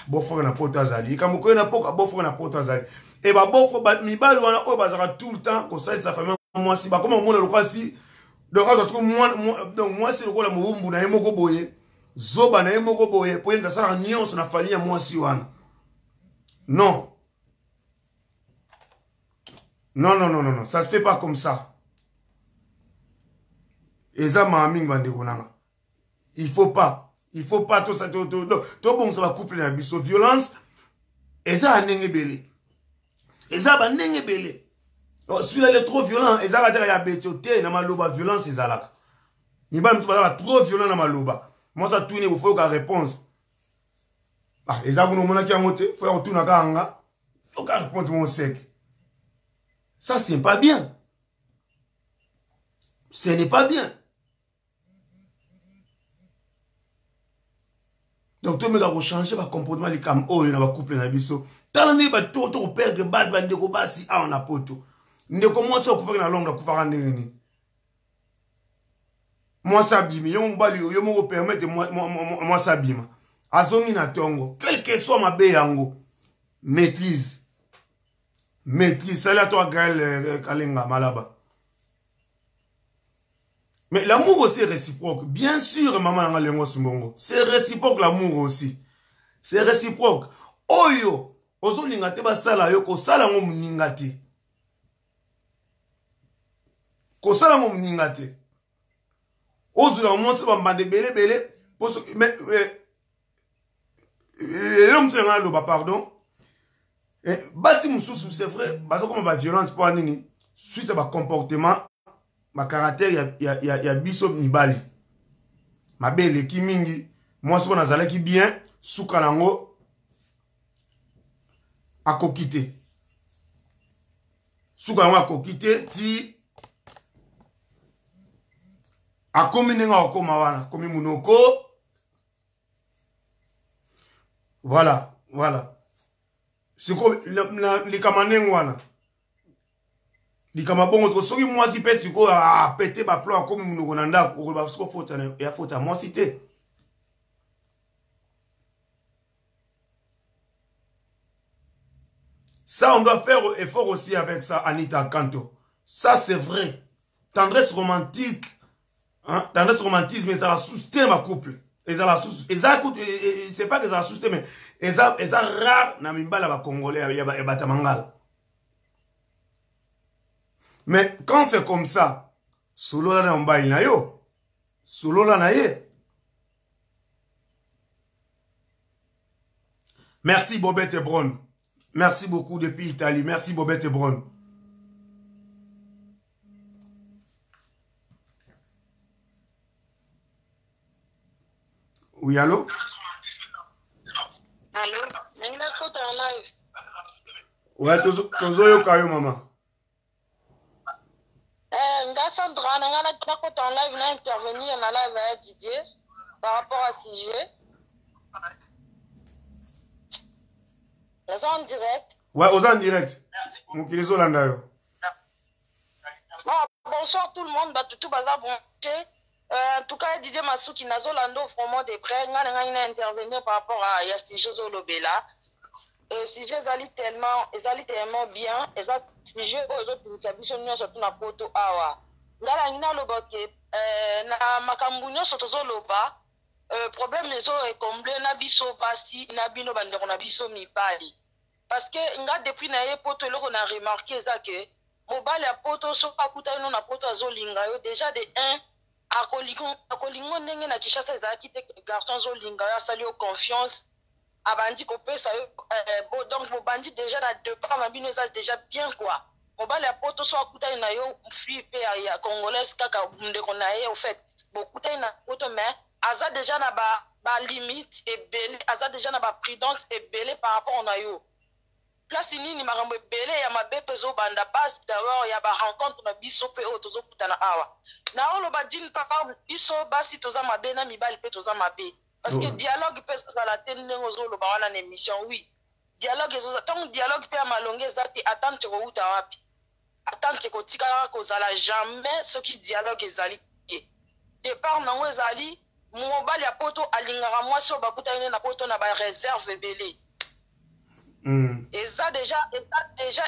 bon frère na potazali. Les Kamoukouen na poka, bon frère na potazali. Et bah, bon frère, mi bal, on a bazara tout le temps, qu'on salit sa famille, moi, si, bah, comment on a le quoi si, donc, moi, c'est le quoi la moumbu na emoko boye. Zoba na emoko boye pour yenda sala nyonso na famille moi si wana. Non. Non, ça se fait pas comme ça. Eza ma mingi bande konanga. Il faut pas tout ça tout bon ça va couper na biso violence. Eza anenge belé. Eza ba nenge belé. Celui-là il est trop violent, eza ka tera ya betioté na maloba violence ezalaka. Ni ba mtu ba trop violent na maloba. Moi, ça tourne, il faut qu'à réponse. Ah, les gens qui ont monté, il faut retourner à Ganga. Il faut qu'à répondre mon sec. Ça, c'est pas bien. Ce n'est pas bien. Donc, tout le monde va changer le comportement des cam. Oh, il y a un couple dans le biseau. Tant que vous avez tout père de base, vous avez un basi, ah, on a pas tout. Vous avez commencé à faire dans la langue, vous avez fait moi s'abîme, yo me permettre moi s'abîme. Azongi na tongo, quel que soit ma beyango, maîtrise. Salut à toi Gaël Kalenga Malaba. Mais l'amour aussi est réciproque. Bien sûr, maman nga lengo simbongo. C'est réciproque l'amour aussi. C'est réciproque. Oyo, ozo lingate ba sala yo ko sala ngo mningate. Ko sala ngo mningate. Ozula mo se bambande belé mais l'homme se ngalo ba pardon. Basi mususu c'est vrai, baso comme ba violence pour nini. Suite ba comportement, ma caractère ya biso mibali. Ma belle ki mingi, moi c'est bon azala ki bien, suka nango akokite. Suka nango akokite ti akomi nenga okoma wana komi munoko. Voilà c'est comme les kamaneng wana likama bongo to soki mwasi pe siko a pété ba plan komi munoko na ndako ko ba siko faute ya faute à moi cité. Ça on doit faire effort aussi avec ça Anita Kanto. Ça c'est vrai. Tendresse romantique. Hein? Tendresse romantisme, ça va soutenir ma couple. C'est pas que ça va soutenir, mais ça rare na mimbala ba congolais ya batamangal. Mais quand c'est comme ça, solo la na mbayi na yo, solo la na ye. Merci Bobette Ebron. Merci beaucoup depuis Italie. Merci Bobette Ebron. Oui, allô? Allô? Nina kota live. Ouais, tozo yo kayo, maman. comprendre, on a en live, intervenir en live avec Didier par rapport à sujet. Ils sont en direct. Ouais, aux en direct. Mon qui les Hollandais. Bonsoir tout le monde, tout bazar bon. En tout cas, Didier Masuki Nazolando vraiment de près, on a intervenir par rapport à Yastinjo Zolobela. Et si je zali tellement bien, et ça si je aux autres établissements nous surtout na poto awa. Ngala ngina loboke na makambunyo surtout Zoloba. Problème les autres est comblé na biso basi na bino bandeko na biso mibali. Parce que nga depuis na ye poto loko na remarqué ça que mobile ya poto so akuta ino na poto azolinga yo déjà de 1 akolingo ndenge na Kinshasa ezalaki te garçon zolinga yo asali yo confiance abandi kopesa yo donc mobandi déjà na deux part na bino eza déjà bien quoi mobile ya poto so akuta na yo fille pe ya congolaise kaka ndeko na ye au fait bokuta na poto mais aza déjà na ba limite ebele aza déjà na ba prudence ebele par rapport na yo place nini makambo ebele ya mabe pezo banda base d'abord ya ba rencontre na biso pe o tozo kutana awa na olo ba d'une part biso basi toza mabe na mibali pe toza mabe parce que dialogue pe za la tene ngozo lo ba wana na émission oui dialogue ezo tant dialogue pe malonge zati attente ko uta wapi attente ko tikala ko zala jamais ce qui dialogue ezali départ na ngo ezali mobali ya poto alingara mwasi o bakuta na poto na ba réserve ebele. Et ça déjà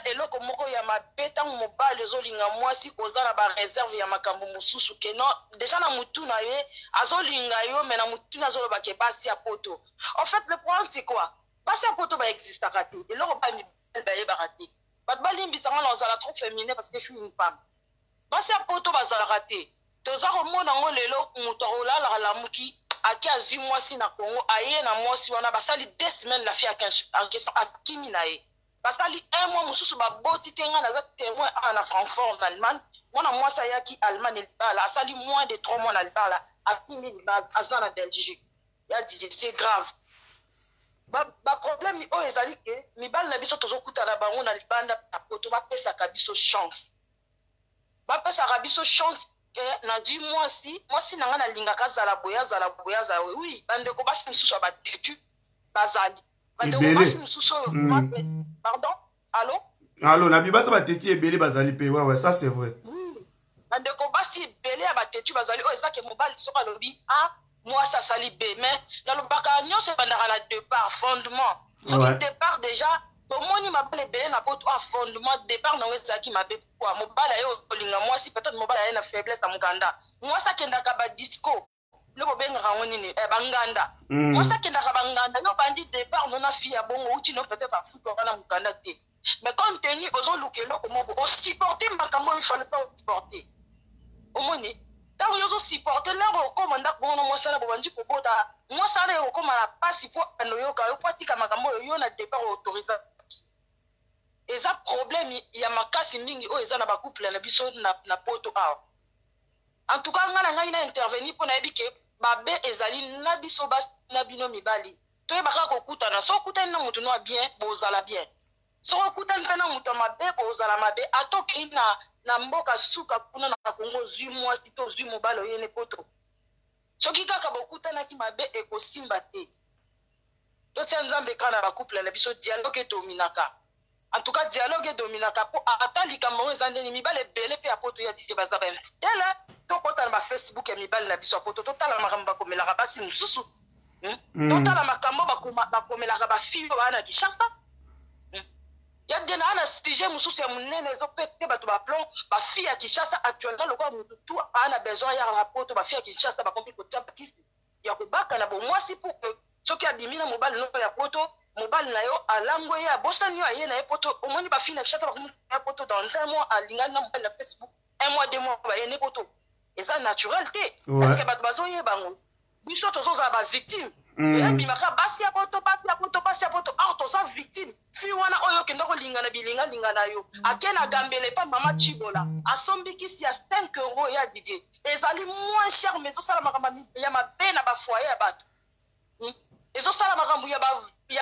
eloko moko ya mabe tango mobali ezolinga mwasi koza na ba réserve ya makambo mususu ke non déjà na mutu na ye azolinga yo mais na mutu na zolo bake basi ya poto. En fait le problème c'est quoi? Basi ya poto ba existe kati eloko ba mi ba ye barati. Bat balimbi sanga na ozala trop féminin parce que je suis une femme. Basi ya poto bazala raté. Toza ko mona ngo lelo mutu olala la muki aki azwi mwasi na Congo aye na mwasi wana basali 2 semaines la fille en question akimi na ye basali 1 mois mususu baboti tenga na za témoin en Francfort en Allemagne mwana mwasi ayaki Allemagne libala asali moins de 3 mois na libala akimi libala aza na Belgique ya DJ c'est grave ba problème o ezali ke mibali na biso tozokuta na bango na libanda na poto bapesaka biso chance na di mwasi nanga na lingaka zala boya oui bande ko basi msusu abatetu bazali bande ko basi msusu pardon allô na bibaza bateti ebele bazali pe ouais ça c'est vrai bande ko basi ebele abatetu bazali o ezake mobali soka lobi mwasi asali be mais na lobaka nyonso bandaka na départ fondement soki départ déjà omoni mabale ebele na poto a fondement départ na ezalaki mabe kwa mobala yo olinga mwasi peut-être mobala ye na faiblesse na muganda mwasi akendaka ba disco lobo bengaka ngo nini banganda mwasi akendaka banganda yo bandi départ nona fille ya bongo uti no peut-être afuka wana muganda te mais compte tenu ozoluka eloko moko osupporter makambo il fallait pas supporter omoni ntango yozo supporter lero okoma ndako bongo mwasi na bobandi kobota mwasi na okoma na pasi po anoyoka yo po atika makambo yo na départ autorisé. Eza problème ya makasi mingi o eza na ba couple na biso na poto awa. En tout cas ngala ngai na intervenir pour na ebike babe ezali na biso bas na bino mibali. To e baka ko kutana so kutana na mutu no bien bozala bien. So kutana pena mutu mabe bozala mabe atoki na mboka suka kuna na Congo zui moi tito zui mobalo yene poto. So kikaka bokutana ki mabe ekosimba te. To tsanzambe kana ba couple na biso dialogue dominaka. En tout cas dialogue dominaka po atali kamo ezandeni mibale bele pe apoto ya dite bazaba tela to kota na Facebook ya mibale na biso apoto to tala makamba komelaka basi mususu to tala makambo bakomelaka ba fille wana Kinshasa ya dena ana sujet mususu ya munene zo pe bato ba plan ba fille ya Kinshasa actuellement lokwa mutu tout ana besoin ya rapport ba fille ya Kinshasa ba kompi ko tapa kisi ya kubaka na bo mwasi pour que soki adimina mobile no ya poto mobile na yo alango ya bosani ya na poto omoni ba fina kishata ba poto dans 1 mois alingana na mobile na Facebook 1 mois 2 mois ba yene poto eza naturel te parce que bat bazo ye bango biso tozo za ba victime ya bimaka basi ya poto to victime fi wana oyo kendo ko lingana bilinga yo akena gambele pa mama Chibola asombi kisi ya 5 € ya DJ ezali moins cher mais zo sala makamba ya mabena ba foyer ya bato ezo sala makambo ya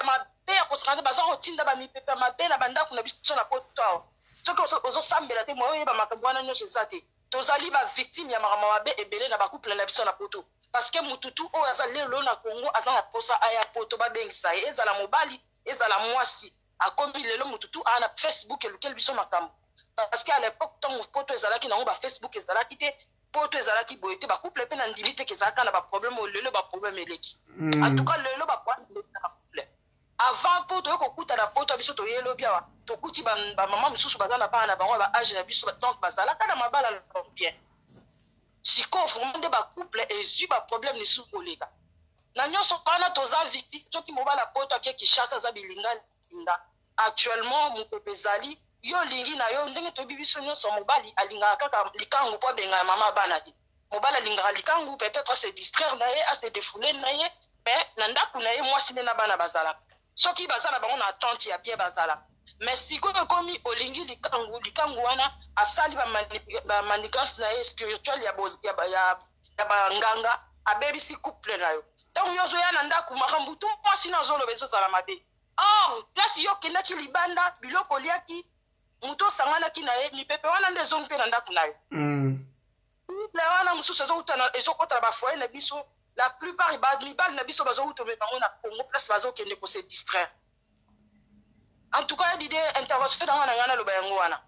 mabe ya kosakana baza kotinda bamipepe mabe na bandako na biso na poto awa soki ozosambela te moyo oyeba makambo wana nyonso eza te tozali ba victime ya makambo mabe ebele na bakouple na biso na poto parce que mututu oyo aza lelo na Congo aza na posa aya poto babengisa ye ezala mobali ezala mwasi akomi lelo mututu a na Facebook elukeli biso makambo parce que à l'époque tant poto ezalaki nango ba Facebook ezalaki te poto ezalaki boye te bakouple pe na ndimi te kezalaka na ba problème lelo ba problème eleki en tout cas lelo ba problème na couple avant poto yo kokuta na poto biso to yelo bia tokuti ba mama mususu bazana bana na bango ba âge na biso donc bazalaka na mabala bien siko vraiment de ba couple ezu ba problème ni sous koleka na nyonso kana toza victime soki mobala poto akeki chassa za bilinga actuellement mopepe ezali yo lingi na yo ndenge toyebi biso nyonso mobali alingaka kaka likangu po abenga mama bana te mobali alingaka likangu peut-être se distraire na ye se défouler na ye mais na ndako na ye mwasi nde na bana bazalaka soki bazala bango na attente ya bien bazala mais sikoyo ekomi olingi likangu wana asali bamanigance na ye spirituel ya banganga abebisi couple na yo ntango yo ozoya na ndako makambo tu mwasi na ozoloba ezozala mabe or place yo okendaki libanda biloko oliaki moto osanganaki na ye mipepe wana nde ezongi mpe na ndako na yo couple wana mosusu ezokota na bafoye na biso la plupart mibali na biso bazokutome bango na Congo place bazokende ko se distraire en tout cas dide intervention na ngana loba yango wana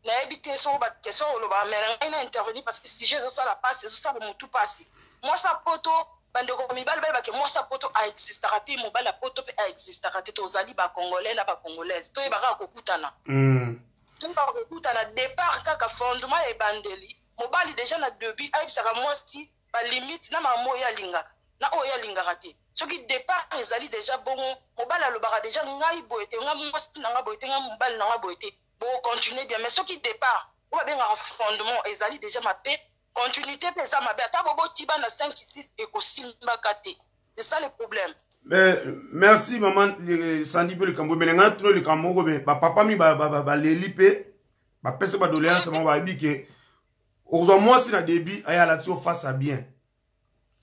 na ebité so ba question loba mais na intervenir parce que si je ça la passe ça ba mutu passe moi ça poto bandeko mibali ba ke moi ça poto a existera te mobile poto pe a existera te tozali ba congolais na ba congolaise to yebaka kokutana to ba kokutana départ kaka fondement e bandeli mobali déjà na début aibisaka moi si ba limite na mamo ya lingaka na oya lingaka te soki départ ezali déjà bongo mobali alobaka déjà ngai boyete nga mwasi na nga boyete nga mobali na nga boyete bo continuer bien mais soki départ o babenga fondement ezali déjà mabe continuité pe za mabe ata bobo tiba na 5 6 ekosimba kate c'est ça le problème. Mais merci maman Sandy Bele Kambo mais ngana tuno le Kambo mais papa mi ba leli pe ba pese ba doléance mo ba bi ke ozo moi si na début aya l'action face à bien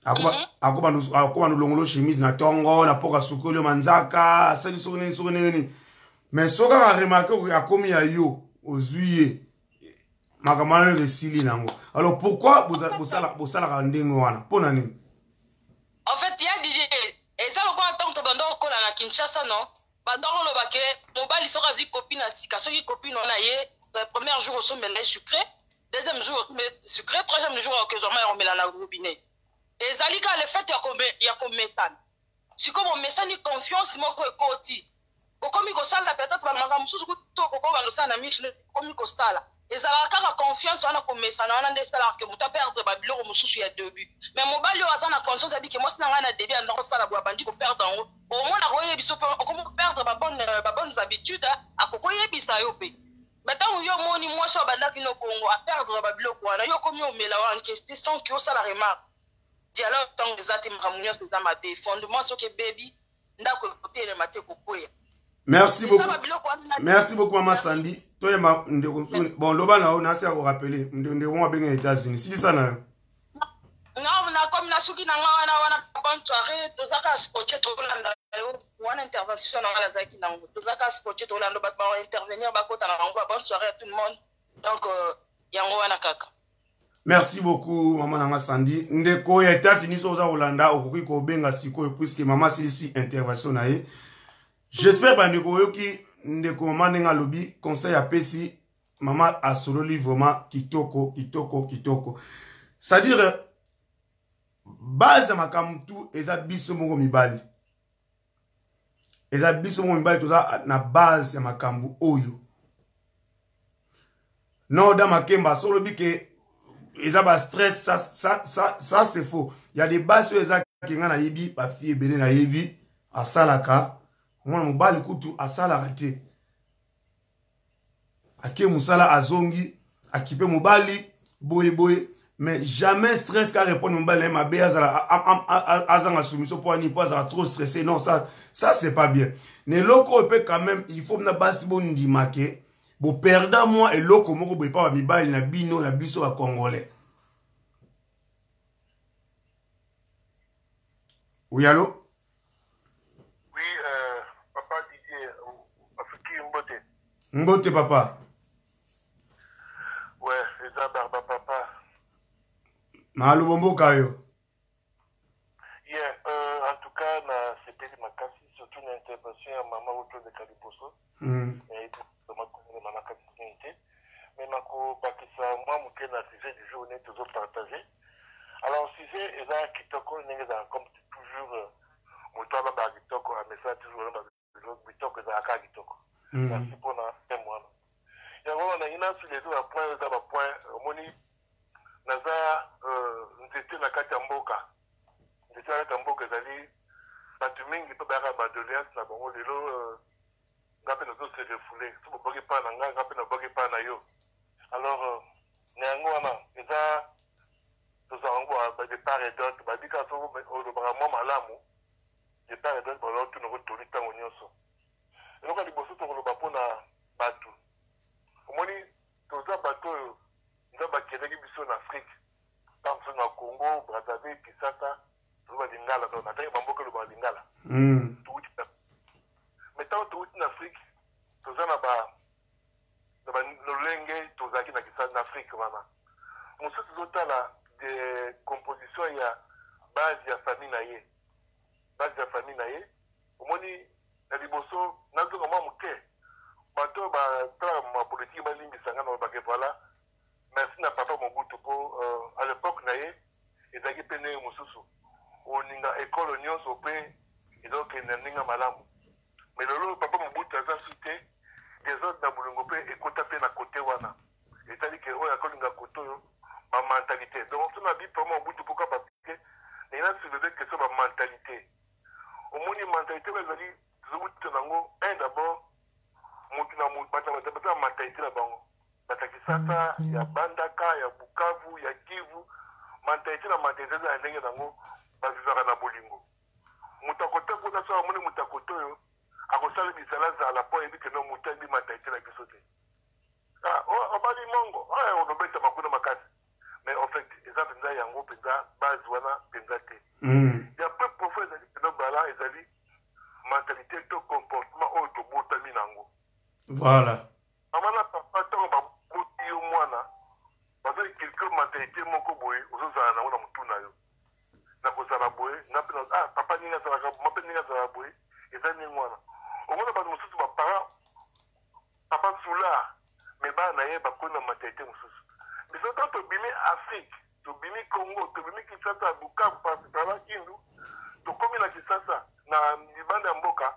akoba no longolo chemise na tongo na poka sukolo manzaka asali sokone mais soka ka remarquer akomi ya yo ozuye makamana le sili nango alors pourquoi bosala ndenge wana pona nini en fait ya DJ eza lokwa tanto bando kola na Kinshasa non bando loba ke mobali soka zi copine na sika soki copine na ye premier jour au sommet sucré deuxième jour sucré troisième jour que zoma romela na robinet ezalika le fait ya kometana sikomo mesani confiance moko ekoti okomi kosala peut-être bamanga mususu kutoko ko balosana na miche komi kostala ezala kaka confiance wana komesana wana nde sala ke muta perdre ba biloko mususu ya début mais mobali oza na conscience abi ke moi sina ngana début anda kosala bwa bandi ko perdre ngo au moins na koye biso pe okomo perdre ba bonnes habitudes akokoye bisa yo pe maintenant yo moni moi so bandaki no Congo a perdre ba biloko wana yo komi omela wa enquêter sans que osala remarque dialogue tant ezati mramunyo c'est dans ma bé fondement so ke baby ndako côté le maté kokoya. Merci beaucoup. Merci beaucoup maman Sandy. Toi bon loba na on a assez à vous rappeler on bien aux États-Unis. Si ça na non na comme na suki na wana bonne soirée tozaka scotché to landa yo wana intervention na la zaki na tozaka scotché to landa ba intervenir ba kota na ngo bonne soirée à tout le monde donc yango wana kaka. Merci beaucoup maman nanga Sandy ndeko ya États-Unis so za Holanda okoki ko benga siko puisque maman si intervention na ye. J'espère que ndeko yoki ndeko maman nenga lobi conseil à pesi maman a sololi vraiment kitoko. C'est-à-dire base ya makamtu eza biso moko mibali. Eza biso moko mibali toza na base ya makambu oyo. Non dans makemba solobi ke eza ba stress ça c'est faux. Il y a des bases eza kinga na yebi ba fille bene na yebi asalaka mwana mobali kutu asalaka te. Ake musala azongi akipe mobali boye mais jamais stress ka répondre mobali ma be azanga soumission pour ni pas trop stressé non ça c'est pas bien. Ne loko peut quand même il faut na basi bon ndimake bo perdant moi et loko moko boye pas mibali na bino ya biso ba congolais. Oui allô? Oui papa Didier Afriki Mbote. Mbote papa. Ouais, eza barba papa. Malubombo kayo. Yeah, en tout cas, na sepeli makasi, surtout na intervention ya mama autour de Kaliboso. Mais nako bakisa moi muke na sujet du jour, on est toujours partagé. Alors, sujet eza kitoko ndenge za comme toujours moto ba kitoko a message toujours ba kitoko za ka kitoko. Merci pour na témoin. Ya ngona ina sur les deux points za ba point moni naza nzete na kati ya mboka. Nzete na kati ya mboka ezali batu mingi pe baka ba doléance na bango lelo ngape nazo se refoulé. So boki pa na nga ngape na boki pa na yo. Alors nyango wana eza tozango ba de part et d'autre ba dika so o ba mo malamu de part et d'autre ba lo tuno ko toli tango nyonso. Eloko liboso to ko ba pona batu. Omoni toza bato nda ba keleki biso na Afrique. Tanso na Congo, Brazzaville, Kinshasa, toza lingala to na tayi bamboka lo ba lingala. Mais tant que en Afrique, toza na ba lolenge tozaki na Kinshasa na Afrique wana. Mosusu tozotala de composition ya base ya famille na ye. Base ya famille na ye. Omoni na liboso nazoka mwa muke. Bato ba tra ma politique ba limbisanga na ba ke voilà. Merci na papa Mobutu po à l'époque na ye ezaki pene mosusu. Oninga école nyonso pe ezoke na ninga malamu. Mais lolo papa Mobutu aza cité des autres na bulongo pe ekota pe na côté wana. C'est-à-dire que oya kolinga koto ma mentalité. Donc on a dit papa Mobutu pourquoi parce que il a soulevé que c'est ma mentalité. Au moins une mentalité va dire zout nango un d'abord mutu na mutu bata mentalité la bango. Bata Kisasa ya Bandaka ya Bukavu ya Kivu mentalité na mentalité za ndenge nango bazizaka na bolingo. Mutakoto kuna so amoni mutakoto yo akosala bisala za la po ebi que no mutabi mentalité la bisote. Ah o bali mongo on obeta makuna makasi. Mais en fait eza penza yango penza base wana penza te. Ya peu profond ezali que no bala ezali mentalité to comportement o to botami nango. Voilà. Amana papa to ba boti yo mwana. Parce que quelque mentalité moko boye ozozala na wana mutuna yo. Na kozala boye na pena papa ninga za ka mape ninga za boye ezali mwana. Omona ba mususu ba parents papa sula mais ba na ye ba kona mentalité mususu. Mais ça to bimi Afrique, to bimi Congo, to bimi Kinshasa, Bukavu, par Kindu, to komi na Kinshasa na libanda mboka,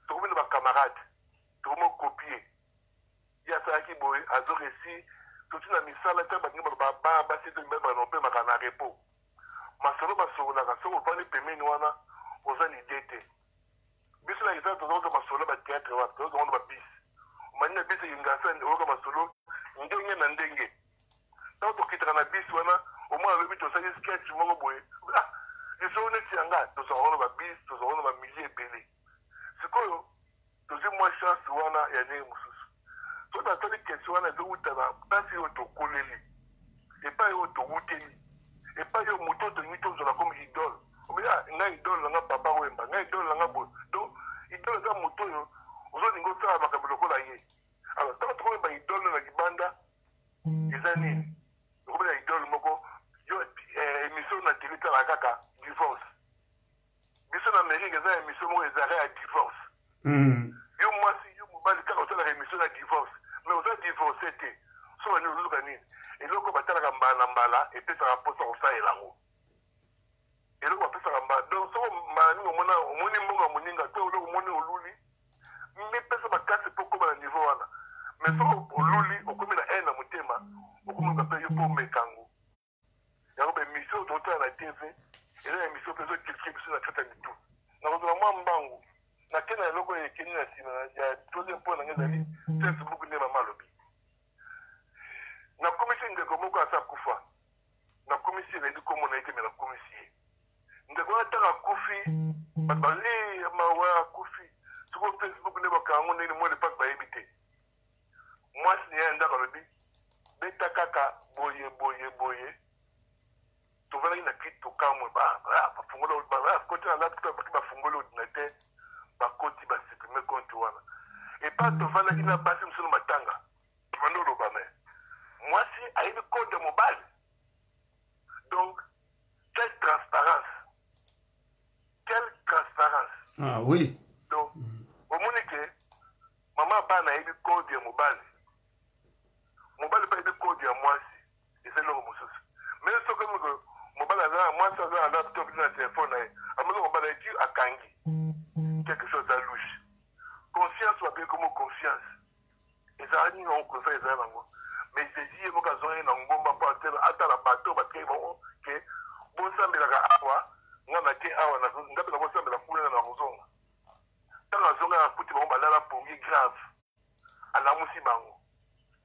to komi na ba camarades, to mo copier. Ya sa ki boy azo resi to tina misala ta ba ngi ba se to mbeba no pe makana repo. Masolo basolo na kaso ko pani pemeni wana ozani dete. Biso na isa to zo masolo ba théâtre wa to zo ba bis. Manya bis ingasa o masolo ndenge na ndenge. Donc to kitaka na bis wana au moins le but osali sketch mo boye. Ah, ils sont neti anga to zo ba bis to zo ba millier belé. Sikoyo to zi moi chance wana ya ne mususu. So na tali question wana zo utana pasi yo to koleli. Et pas yo to uteli. Et pas yo moto to mito zo na comme idole. Mais nga idole nga papa wemba, nga idole nga bo. Donc idole za moto yo ozo ningo sa makabelo ko la ye. Alors tant to ba idole na libanda ezani. Comme la idole moko yo émission na télé la kaka divorce. Biso na Amérique za émission mo ezare à divorce. Yo moi si yo mobali kaka to la émission na divorce. Mais oza divorcer te. So ni ozo gani. Et loko batala kambala mbala et puis ça rapporte au ça elango. Et loko pesa kamba. Donc so mani omona omoni mbonga moninga to loko moni oluli. Mais pesa bakasi poko ba niveau wana. Mais so oluli okomi na ena mutema. Okomi ka pe yo po mekango. Ya ko be mission to ta na TV. Et la mission peso quelqu'un qui na kata ni tout. Na ko mwa mbangu. Na kena loko yekeni na sina ya troisième point na ngazali. Facebook ne mama lobi. Na commission ndeko moko asa kufa. Na commission ndi ko mona ite me na commission. Ndeko ataka kufi, babali mawa kufi. Tuko Facebook ne bakango ni mo le pas ba ebite. Moi si ya ndaka lobi. Beta kaka boye. To vala ina kitu kamwe ba fungola ba koti na laptop ba fungola ordinateur ba koti ba supprimer compte wana. Et pas to vala ina basi msunu matanga. Mandolo ba me. Moi si aïe Ah oui. Donc, au moins que maman bana ebi code ya mobali. Mobali pas ebi code ya mwasi. Et c'est l'homme mosusu. Mais ce que mobali a moi ça a un laptop na téléphone aí. Amalo mobali a dit akangi. Quelque chose à louche. Conscience ou bien comme confiance. Et ça a dit on conseille ça nango. Mais c'est dit mo ka zonye na ngomba pa ata la bateau ba ke bon que bon sambela ka awa ngana ke awa na ngabe na bon sambela kula na rozonga. Tant la zonga akuti bon balala pongi grave. Ala musibango.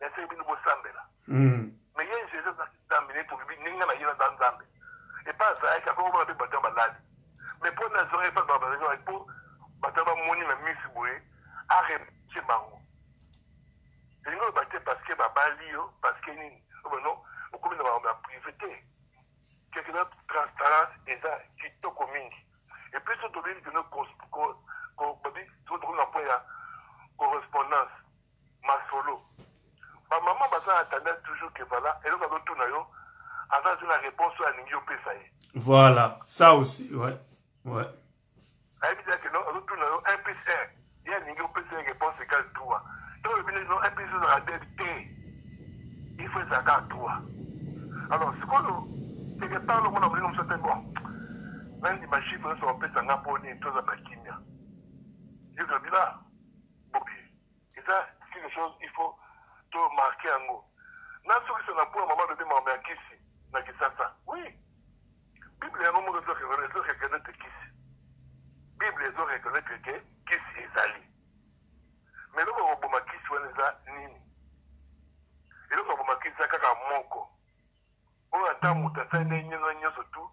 Mais c'est bien bon sambela. Mais il y a une chose d'amener pour vivre ninga na yina dans Zambé. Et pas ça ka ko ba be bateau balali. Mais pour na zonga pas ba ba pour bateau ba moni na misiboué arrêt bango. Parce que parce que non, au commun de la privé, quelque chose de transparence et ça, qui est commune. Et puis, surtout, que nous correspondance, ma solo. Ma maman, attendait toujours que voilà, et nous avons tout avant la réponse à l'Union PSAE. Voilà, ça aussi, ouais. Ouais. Elle dit que nous avons tout 1 plus 1. Il y a l'Union PSAE réponse égale 3. Il faut ça à toi. Alors, ce qu'on quelque part, le monde a voulu nous dire bon, l'un des machines sont un peu sangaponé et tout ça par Kimia. Je dis là, et ça, c'est quelque chose, il faut tout marquer en haut. N'a ce que c'est pour un moment de demander à Kissi, n'a que ça. Oui. Bible est un moment de reconnaître Kissi. Bible est un reconnaître que Kissi est allé. Mais nous avons beaucoup de questions nini. Et nous avons beaucoup de questions moko. On attend que ça ne soit surtout.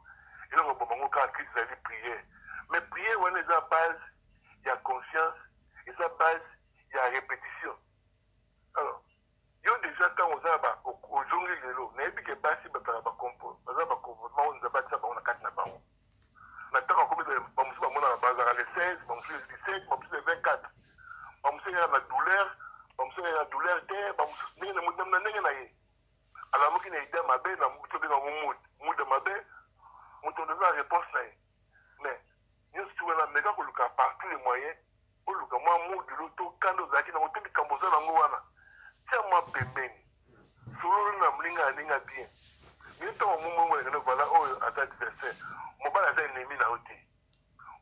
Et nous avons beaucoup de questions de prière. Mais prière, on est à base, il y a conscience. Et sa base, il y a répétition. Alors, il y a déjà tant aux arbres, au jungle de l'eau. Mais il y a des bases qui sont comportement. On a pas ça, on a 4 nabarons. Maintenant, on a les 16, on a les 17, on a les 24. Bamuse ya na douleur, bamuse ya douleur te, bamuse ninga na muda na ninga na ye. Alors moi qui n'ai idée ma belle, na muto de mood de ma belle, muto de la réponse là. Mais nous si on a méga ko luka partout les moyens, ko luka moi mood de l'auto kando zaki na muto de kamboza na ngwana. Tiens moi pembeni. Solo na mlinga ninga bien. Mais tant au moment où on voilà oh à adversaire. Mon bal a un ennemi na côté.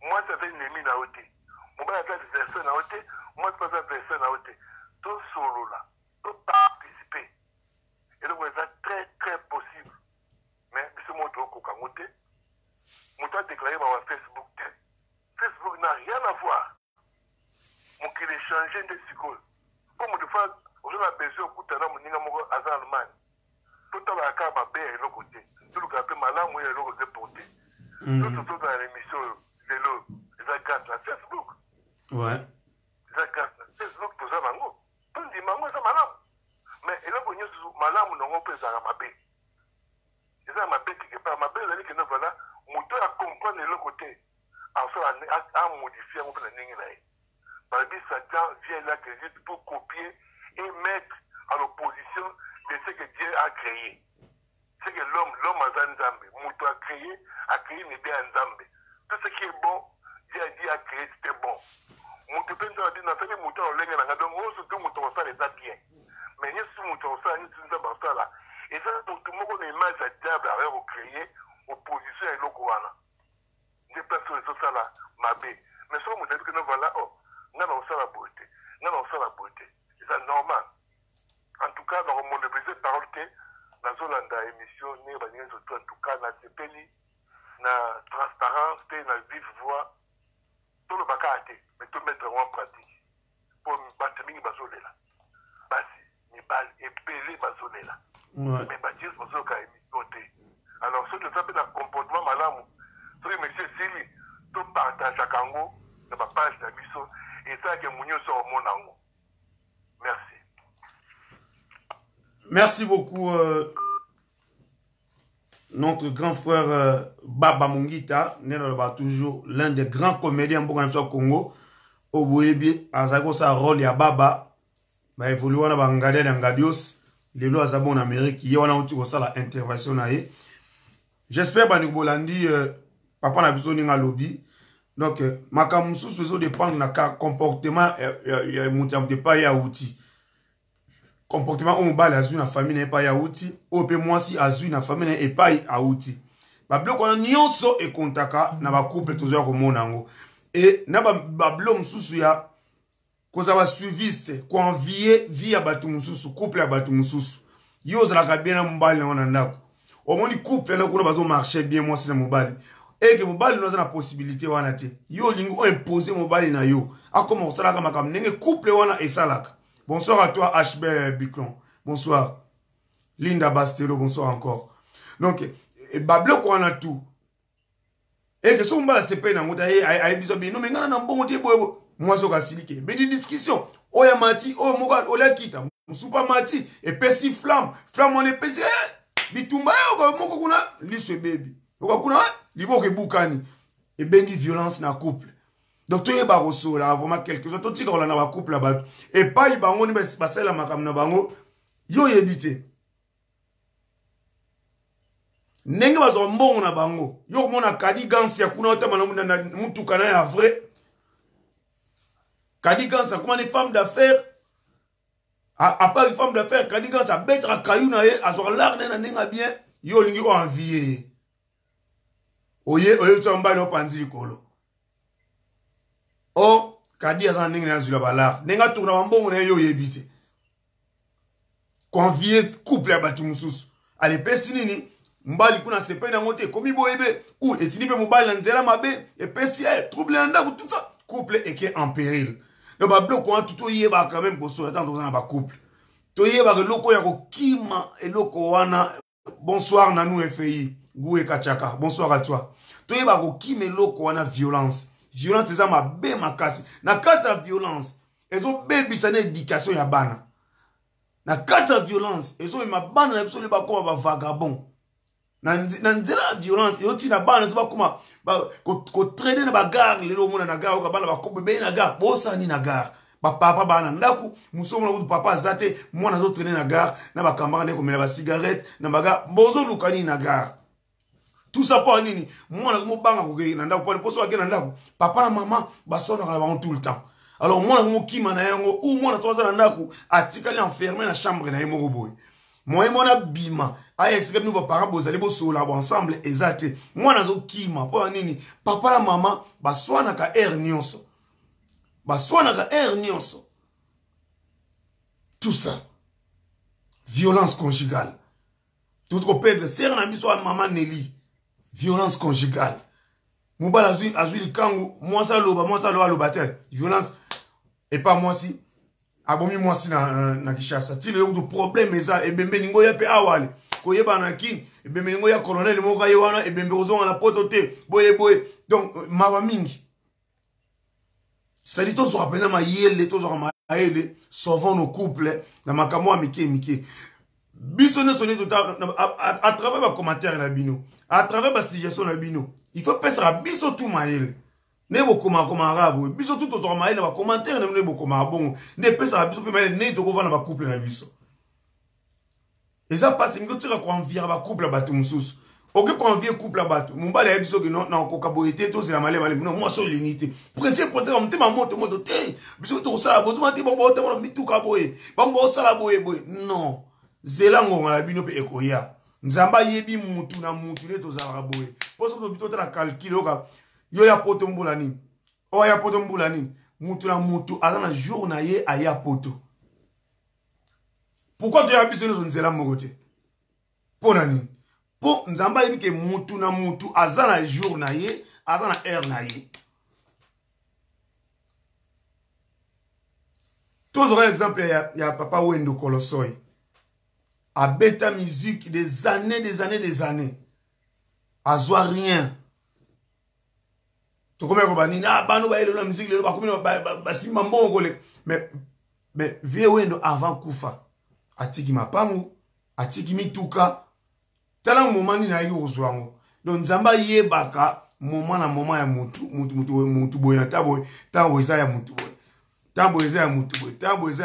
Moi ça fait un ennemi na côté. Mon bal a adversaire na côté. Moi, je pense à personne à côté. Tout solo là, tout participer. Et donc, c'est très, très possible. Mais, c'est mon truc au Kamoté. Mon temps déclaré par Facebook. Facebook n'a rien à voir. Mon qu'il est changé de psychologue. Comme de fois, on a besoin de couper mon ninga mon en Allemagne. Tout à l'heure, à ma belle et l'autre côté. Tout le cas, malin, moi, et l'autre côté porté. Tout surtout dans l'émission de l'eau. Les agats, la Facebook. Ouais. Facebook pour ça mango. Tout dit mango ça malam. Mais il a connu malam non on peut ça ma paix. C'est ça ma paix qui pas ma paix là que nous voilà, moto à comprendre de l'autre côté. Enfin à modifier mon plan ningi là. Par exemple Satan vient là que juste pour copier et mettre à l'opposition de ce que Dieu a créé. C'est que l'homme a Nzambe, moto a créé mais bien Nzambe. Tout ce qui est bon, Dieu a dit a créé c'était bon. Mutu penda dit na fele mutu olenga na ngado ngoso tu mutu osala eza bien. Mais yesu mutu osala ni tunza basala. Et ça tout moko na image ya diable a recréer opposition à eloko wana. Des personnes so sala mabe. Mais so mutu que no voilà oh ngana osala beauté. Ngana osala beauté. C'est normal. En tout cas dans le monde de parole que dans Zolanda émission ne ba nyenzo en tout cas na sepeli na transparence et na vive voix. Tout le bakate, mais tout mettre en pratique. Pour me battre, je vais là. Basi, je vais épelé là. Mais bâtir, je vais noter. Alors, ce que ça fait un comportement malade, ce que monsieur Sili, tout partage à Kango, dans ma page d'Abisso, et ça que mon sur mon ango. Merci. Merci beaucoup, notre grand frère Baba Mungita, toujours l'un des grands comédiens pour le Congo. Au Boébi, à sa rôle, il y a Baba, il évolue à Bangade, Ngadios, les lois à en Amérique, il y a une intervention. J'espère que Bolandi, papa n'a besoin d'un lobby. Donc, makambo mosusu ezo dépendre na comportement ya mutu ya pas ya outil. Comportement o mobali azwi na famille na epai ya outil, o pe mwasi azwi na famille na epai ya outil. Ba biloko wana nyonso ekontaka na ba couple tozoya komona ngo. Et na ba biloko mosusu ya koza ba suiviste, ko envier vie ya batu mosusu, couple ya batu mosusu. Yo ozalaka bien na mobali na wana ndako. Omoni couple na kuna bazo marcher bien mwasi na mobali. Et que mobali no za na possibilité wana te. Yo lingi o imposer mobali na yo. Akoma osalaka makambo ndenge couple wana esalaka. Bonsoir à toi HB Biclon. Bonsoir. Linda Bastelo, bonsoir encore. Donc bablo ko wana tout. Et que son mbala sepe na ngota ay biso bien. Non mais ngana na mbongo te boyebo. Moi so ka silike. Mais di discussion. Oya mati, o moka ola kita. Musupa mati et pesi flamme. Flamme on est pesi. Bitumba yo moko kuna liso baby. Kuna liboke bukani. Et bendi violence na couple. Donc tu es barosso là vraiment quelque chose. Tout tika na ba couple là-bas. Et pas y bango ni basela la makam na bango. Yo yebite. Nenge bazo mbongo na bango. Yo mona kadi gansi ya kuna otama na mutu kana ya vrai. Kadi gansi comme les femmes d'affaires. À part les femmes d'affaires, kadi gansi a betra kayou na ye azor l'arne na nenga bien. Yo lingi ko envier. Oye tsamba no panzi kolo. Oh, kadi azan ndenge na zula balar. Nenga tourna mbongo na yo yebite. Convier couple ya batu mususu. Ale pesi nini? Mbali kuna sepe na ngote komi boyebe ou etini pe mobali na nzela mabe et pesi trouble anda tout ça. Couple est qui est en péril. Donc ba bloko an tout yeba quand même bosso attendre dans ba couple. To yeba ke loko ya ko kima et loko wana. Bonsoir Nanou FI. Goué Kachaka. Bonsoir à toi. To yeba ko kime loko wana violence. Violence eza mabe makasi. Na kata violence, ezo baby sana éducation ya bana. Na kata violence, ezo ma bana na biso le bakoma ba vagabond. Na nzela violence, ezo tina bana ezo bakoma ko traîner na bagarre lelo mona na gare ka bana bakobe be na gare, bosa ni na gare. Ba papa bana ndaku, musomo na papa zate, mwana zo traîner na gare, na ba kamara ne ko mena ba cigarette, na baga bozo lukani na gare. Tout ça pour nini moi na mo banga ko ke na ndako pour poso ke na ndako papa na maman basona ka ba tout le temps alors moi na mo kima na yango ou moi na toza na ndako atikali enfermé na chambre na yemo boy moi na bima aya sika nous ba parents bozali bo sola ensemble ezate moi na zo kima pour nini papa na maman baswana ka nyonso baswana ka nyonso tout ça violence conjugale tout ko perdre sert na biso maman Nelly. Violence conjugale. Moubal azui likangu, moi ça loba tel. Violence. Et pas moi si. Abomi moi si na Kishasa. Tile le problème eza et bembe ningo ya pe awale. Koyeba na kin et bembe ningo ya colonel moka yewana et bembe ozo na potote. Boye. Donc mawa mingi. Ça dit tous rapena ma yele, tous ma yele, sauvons nos couples na makamo mike. Biso ne sonne tout à travers ma commentaire na bino, à travers ma suggestion na bino. Il faut penser à biso tout maïl. Ne bo koma arabe, biso tout aux maïl na commentaire ne bo koma bon. Ne penser à biso pe maïl ne to ko va na couple na biso. Et ça passe ngo tira ko envier ba couple ba tout mususu. OK ko envier couple ba tout. Mumba la biso que non ko kaboité to c'est la malé non moi so l'unité. Pressé pour te monter ma moto te. Biso to ça la besoin te bon te mi tout kaboé. Bon ça la boy. Non. Zelango na bino pe ekoya nzamba yebi mutu na mutu le tozala boye poso to bito ta calcul oka yo ya poto mbula nini o ya poto mbula nini mutu na mutu azana jour na ye aya poto pourquoi tu as besoin de nzela mogote pona nini po nzamba yebi ke mutu na mutu azana jour na ye azana heure na ye tous aurait exemple ya papa Wendo Kolosoi à bêta musique des années. À zoa rien. Tu comprends comment ni ah bano ba la musique le ba comme ba si mambo ngole mais vieux Wendo avant kufa atiki mapangu atiki mituka tala moment ni na yo zwango donc nzamba yebaka moment na moment ya mutu boy na tabo eza ya mutu boy tabo eza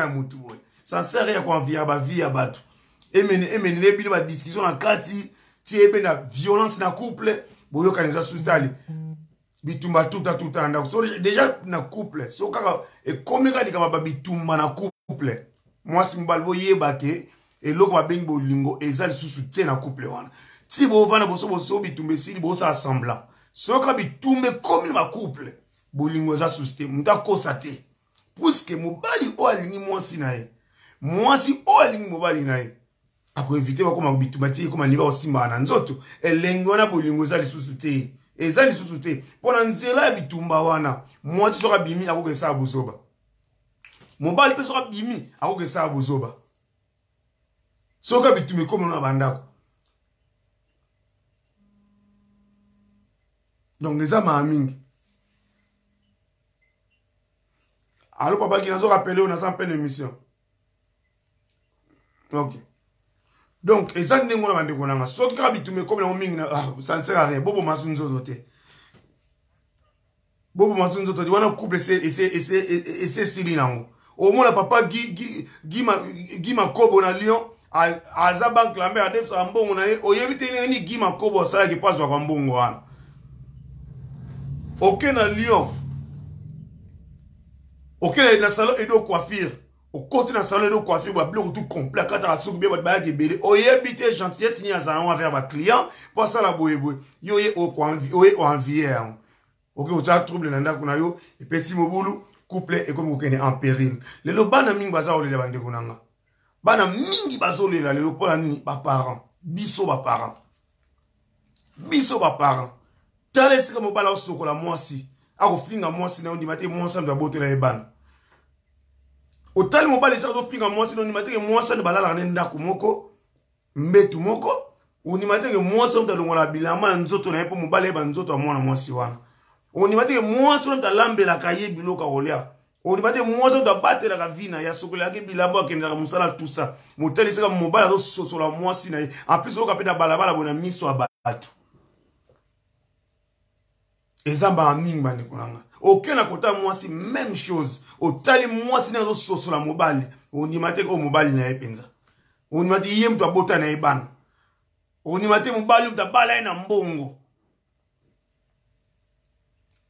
ya mutu boy ça sert à quoi envier ba vie ya batu et les bino ba discussion na kati ti ebe na violence na couple boyo kanisa sustali bitumba tuta ndako. So déjà na couple, so kaka e komeka dikama ba bitumba na couple. Moi si mobali bo yeba ke eloko ba bengi bolingo eza lisusu te na couple wana. Ti bo vana boso bitumbe sili bo sa assembla. So ka bitumbe komi ma couple. Bolingo eza susite muta kosa te. Puisque mobali o alingi mwasi na ye. Mwasi o alingi mobali na ye. Ako evite ba koma bitumba ti koma niba osimba na nzoto. Elengi wana bolingo eza lisusu te. Eza lisusu te. Pona nzela ya bitumba wana, mwasi soka bimi ako kesa bozoba. Mobali pe soka bimi ako kesa bozoba. Soka bitumbe komi na bandako. Donc les âmes mingi. Allô papa qui nous a rappelé on a sans peine l'émission. OK. Donc les âmes n'engona bande konanga. So ki kabitume comme na mingi na ça ne sert à rien. Bobo matunzo zote. Bobo matunzo zote wana couple c'est Sili nango. Au moins papa Guy Makobo na Lyon aza bank lambe a def sa mbongo na ye oyebite ni Guy Makobo sala ki passe kwa mbongo wana. Ok na Lyon. Ok na salon edo coiffure. Au côté na salon edo coiffure ba bleu tout complet kata la souki ba ba ke belé. Oyebite gentillesse ni azana envers ba client pour ça la boyeboy. Yo ye o envier. Ok o ta trouble na ndako na yo et pesi mobulu couple et comme okene en péril. Le bana mingi baza ole bande konanga. Bana mingi bazole la le pola nini ba parents. Biso ba parents. Biso ba parents. Tale sika mobala osokola mwasi. Ako finga mwasi na ndi mate mwasi ndo bote la ebana. Otali mobala sika to finga mwasi no ndi mate mwasi ndo balala na ndako moko mbetu moko. Oni mate mwasi ndo longola bilama nzoto na epo mobala eba nzoto ya mwana mwasi wana. Oni mate mwasi ndo lambela kaye biloka olea. Oni mate mwasi ndo batela ka vina ya sokola ke bilamba akendela musala tout ça. Motali sika mobala zo sosola mwasi na ye. En plus oka pena balabala bona miso abatu. Ezamba aming bande konanga. Aucun à côté mwasi même chose. Otali mwasi na zo sosola mobali. Oni mate ko mobali na epenza. Oni mate yem to bota na ebana. Oni mate mobali mtabala na mbongo.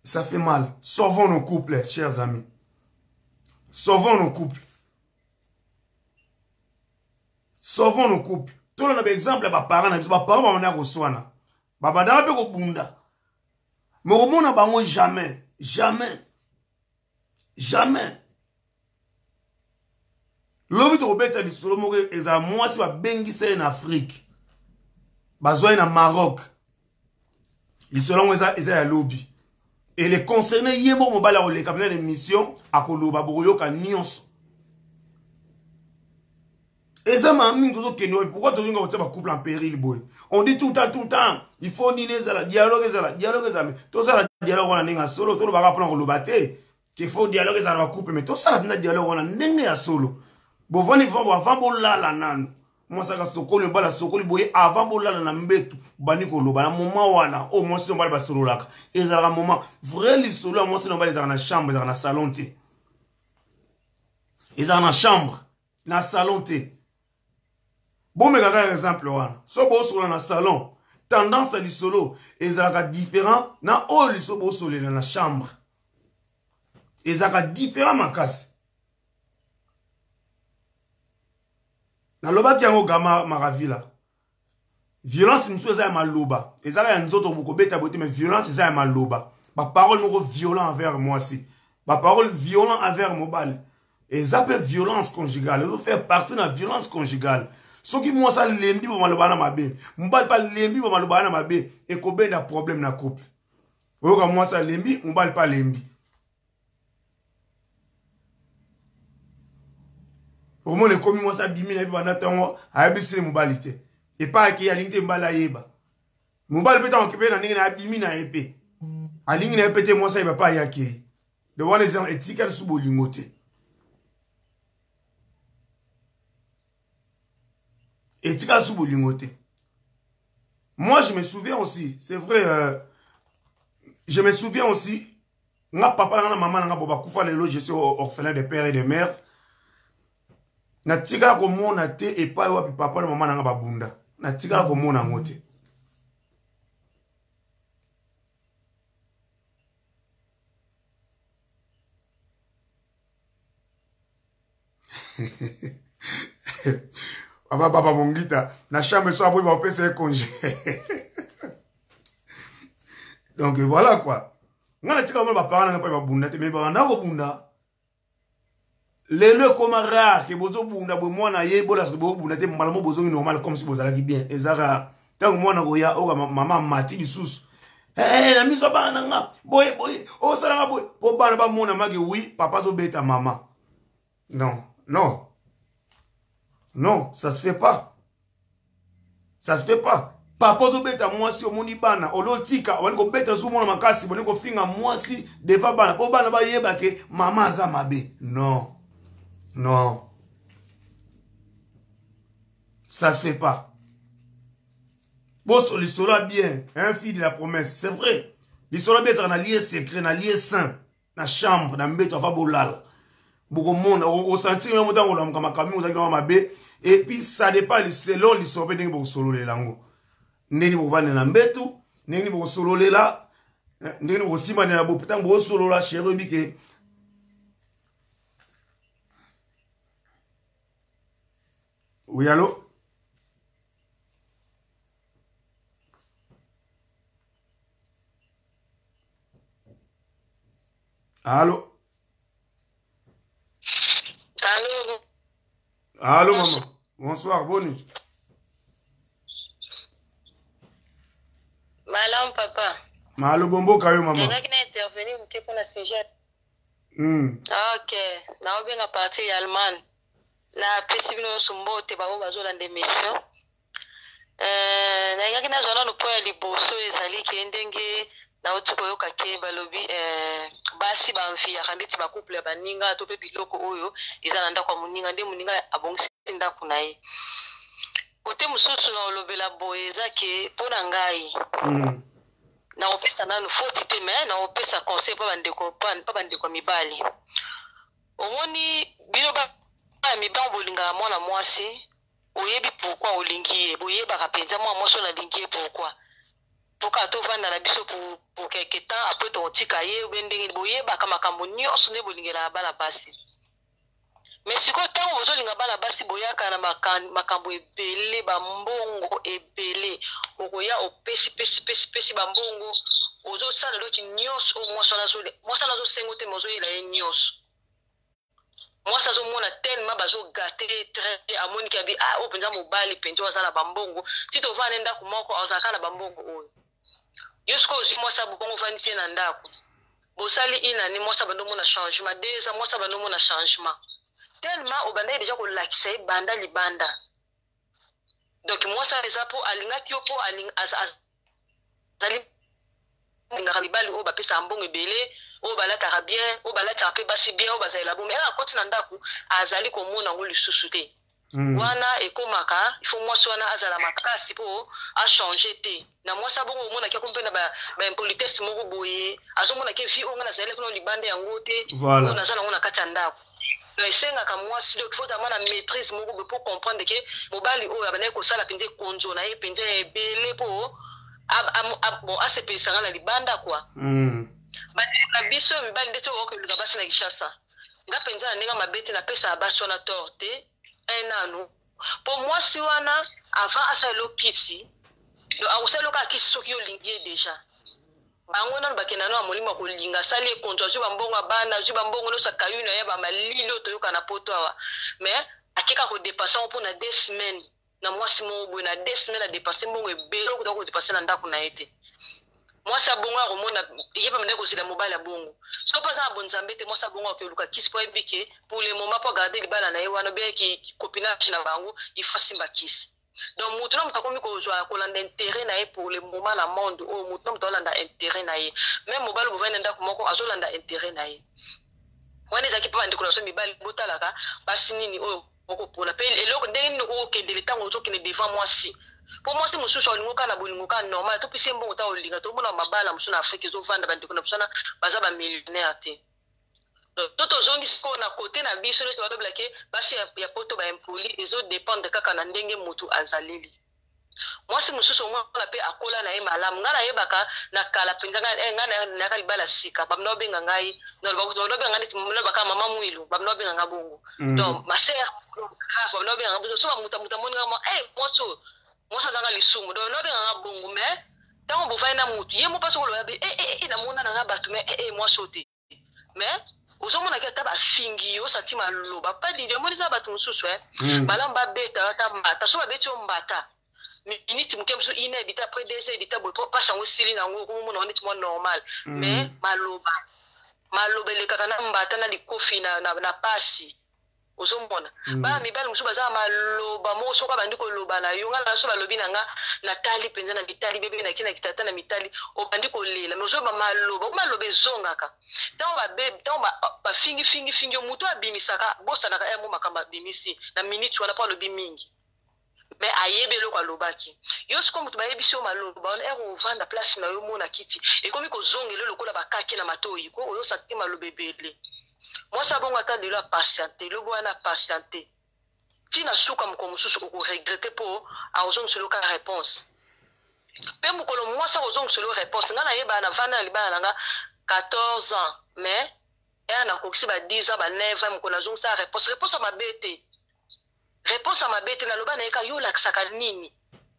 Ça fait mal. Sauvons nos couples, chers amis. Sauvons nos couples. Sauvons nos couples. Tout le monde a exemple ba parents ba parents ba na ko swana. Ba banda pe ko bunda. Mais au monde n'a jamais, jamais, jamais. L'objet de Robert dit solo moke eza moi si ba bengi en Afrique. Bazoy na Maroc. Li solo eza ya lobby. Et les concernés yemo mobala o le cabinet de mission akoloba boyoka nyonso. Et ça m'a mis pourquoi tu dis que couple en péril boy. On dit tout le temps, il faut niner ça, dialogue ça, tout ça la dialogue on a ninga solo, tout le baga prendre le baté, qu'il faut dialogue ça va couple, mais tout ça la dialogue on a ninga solo. Bon vani avant bola la nan. Moi ça ka sokoli bala sokoli boy avant bola la mbetu, bani ko loba na moment wana, au moins si on va ba solo là. Et ça un moment vrai li solo, moi si on va les dans la chambre, dans la salon té. Ils dans la chambre, na salon té. Bon, mais regarde exemple, so bo solo na salon, tendance à l'isolo, et ça différent, na o l'isolo solo dans la chambre. Et ça différent ma casse. Na loba ki yango gama maravila. Violence nous soit ma loba. Et ça y a nous autres beaucoup bête beauté, mais violence c'est ma loba. Ma parole nous violent envers moi aussi. Ma parole violent envers mon bal. Et ça peut violence conjugale. Ils fait partie de la violence conjugale. Ce qui moi ça lembi pour malobana mabe. Mbal pas lembi pour malobana mabe et ko ben da problème na couple. Oyoka moi ça lembi, mbal pas lembi. Au moins les commis moi ça bimi na bana tango ayebisi mbalite. Et pas ki alingte mbala yeba. Mbal peut occuper na ninga na bimi na épée. Alingi na épée moi ça il va pas yaki. De voir les gens éthiques sous bolingote. Et tika sous bolingote. Moi, je me souviens aussi, c'est vrai, je me souviens aussi, nga papa na maman na boba kufa lelo, je suis orphelin de père et de mère. Na tika ko mona te et pas wapi papa na maman na babunda. Na tika ko mona ngote. Papa Mongita, na chambre soit pour va passer un congé. Donc voilà quoi. On a dit que ma parents n'ont pas bunda, mais on a bunda. Le comme rare que bozo bunda bo moi na ye bola so bo bunda te malamo bozo normal comme si bozala ki bien. Ezara tant moi na goya o maman mati du sous. La mise au bas nga boy o sala nga boy po bana ba mona magi oui papa zo beta maman. Non, ça se fait pas. Ça se fait pas. Papa zo beta moi si o moni bana o lotika o ko beta zo mona makasi boni ko finga moi si deva bana po bana ba yeba ke maman za mabe. Non. Ça se fait pas. Bon, l'histoire bien, un fils de la promesse, c'est vrai. L'histoire bien, c'est un lieu secret, un lieu saint, la chambre, dans le béton, enfin, bolal. Beaucoup de monde, au senti, même temps, on a comme un camion, on a ma baie, et puis ça dépend, selon l'histoire bien, on solo les langues. N'est-ce pas, on a un béton, n'est-ce pas, on solo les là, n'est-ce pas, aussi, on a un beau, putain, on solo là, chez Rubique. Oui, allô? Allô? Allô, maman. Bonsoir, bonne. Malam, papa. Allô, bombo, kayo, maman. Il y a qui n'a intervenu un petit peu dans le sujet. Ok. Na obi nga parti Allemagne. Na pesi bino sumbo te ba bazo la démission. Na ngaki na zona no po ya liboso ezali ke ndenge na otuko yoka ke balobi basi ba mfia kanditi ba couple ba ninga to pe biloko oyo izana nda kwa muninga nde muninga abongisi nda kunaye. Kote mususu na olobela boye zake pona ngai. Na opesa nanu foti te me na opesa conseil pa bandeko mibali. Omoni bino ba mibali bolinga mwana mwasi oyebi pourquoi olingi ye boyeba kapenza mwa moso na lingi ye pourquoi. Pourquoi to vanda na biso pour quelque temps après ton tika ye bendenge boyeba kama makambo nyonso ne bolingela bana basi. Mais siko tango bozolinga bana basi boyaka na makambo ebele ba mbongo ebele okoya opesi ba mbongo ozo sala loki nyonso o mwasa nazo sengo te mozo ila ye nyonso. Mwasa zo mona tellement bazo gâter très amoni ki abi o penza mobali penza wasala ba mbongo tito vana ndako moko azaka na ba mbongo oyo. Yosko ozi mwasa bongo vani tie na ndako. Bosali ina ni mwasa bando mona changement déjà mwasa bando mona changement. Tellement au banda déjà ko lakisa banda libanda. Donc mwasa déjà po alinga kyopo alinga azali ngaka mibali o bapesa mbongo ebele o balata bien o balata pe basi bien o bazala bo mais akoti na ndako azali komona ngo lisusu te. Wana ekomaka il faut mwasi wana azala makasi po a changer te na mwasi bongo omona ke kompena ba impolitesse moko boye azomona ke vi onga na zale kono libanda yango te voilà. On azala ngona kati ya ndako na esenga ka mwasi donc faut amana maîtrise moko pour comprendre que mobali o abana ko sala penze konjo na ye penze ebele po bon asepelisa na libanda kwa na biso mibali ndeto okoluka basi na Kishasa nga penza na nga mabete na pesa baso na torte un an pour moi si wana avant asa lopisi do akuselo ka kisoki yo lingie déjà bango na bakena no amolima ko linga sali konto zo bambongo bana zo bambongo no sakayuna ya ba malilo to yoka na poto awa mais akeka ko dépasser pour na 2 semaines na mwasi mo na 2 semaines a dépasser mbongo ebelo ko dépasser na ndako na ete mwasi abongo akomona yepa mende ko sila mobile ya bongo so pas a bon zambete mwasi abongo ko luka kisi po ebike pour le moment pour garder libala na ye wana be ki copinage na bango il faut simba kisi donc mutu na mutakomi ko joa ko landa intérêt na ye pour le moment la monde o mutu na mutolanda intérêt na ye même mobile bo venda ndako moko azolanda intérêt na ye wani zaki pa ndiko na so mibali botalaka basi nini o oko pona pe eloko ndenge noko kendele tango zo kine devant moi si pour moi c'est mususu olingo kana bolingo kana normal to pisi mbongo ta olinga to bona mabala musu na Afrique zo vanda bandiko na busana baza ba millionnaire te toto zongi siko na côté na biso to babela ke basi ya poto ba impoli ezo dépendre kaka na ndenge mutu azaleli mwasi mosusu omona pe akola na ye malamu nga nayebaka na kala mpenza nga nayaka libala sika bamina obenga ngai bamina obenga neti nalobaka mama mwilu bamina obenga nga bongo donc masere bamina obenga nga bongo so bamutamuta moninga mwa mwasi azanga lisumu donc naobenga nga bongo mais ntango bovai na mutu ye mo mpasi koloba be namona na nga bato mais mwasi o te mais ozomonaki ata bafingi yo santi maloba padili omonisa bato mosusu balamu babeta ata mbata so babeti yo mbata miniti moke mosusu ine edita après 2 edita boye po pasi yango sili nango komomona neti mwa normal mais maloba elekaka na mbata na likofi na pasi ozomona bana mibali mosusu baza maloba moko soki abandi koloba na yo nga na so balobi na nga natali mpenza na mitali bebe naki na kitata na mitali obandi kolela mais ozoba maloba ezongaka ntango bafingifingi motu abimisaka bosanaka mo makambo abimisi na miniti wana mpo alobi mingi mais ayebi eloko alobaki yo siko motu bayebisi yo maloba wana ovanda place na yo mona kiti ekomi kozongela lokola bakaki na matoyi ko oyosaki maloba ebele mwasi abongo ata lelo apatiente lobo wana apatiente ntina suka mokolo mosusu okoregrete mpo akozongisa eloka réponse mpe mokolo mwasi akozongisa elo réponse nga nayeba na vanda na libala na nga 14 ans mais ere nakokisi ba 10 ans ba 9 ans mokolo azongisa réponse ya mabe te naloba na ye ka yo olakisaka nini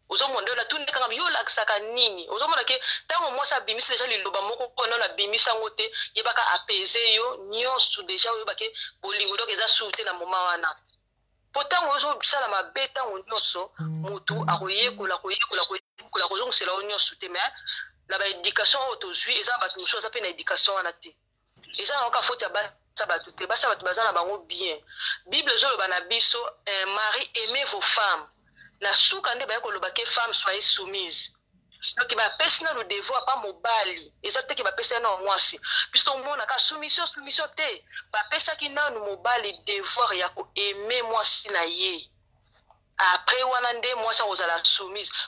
ozomona ola tunekanga yo olakisaka nini ozomona ke ntango mwasi abimisi deja liloba moko mpona abimisi yango te yebaka apese yo nyonso deja oyebake bolingo donc eza suu te na moma wana mpo ntango ozosala mabe ntango nyonso motu akoyekola kozongisela yo nyonso te mais na baéducation oyo tozwi eza bato mosusu aza mpe na éducation wana te eza nayoka foti ya bato te basa bato baza na bango bien bible ezoloba na biso mari aimez vos femmes na suka nde baye koloba ke femme soyez soumise donc bapesi nano devoir pa mobali eza teke bapesi na mwasi puisque omonaka soumission te bapesaki nano mobali devoir ya koaime mwasi na ye après wana nde mwasi akozala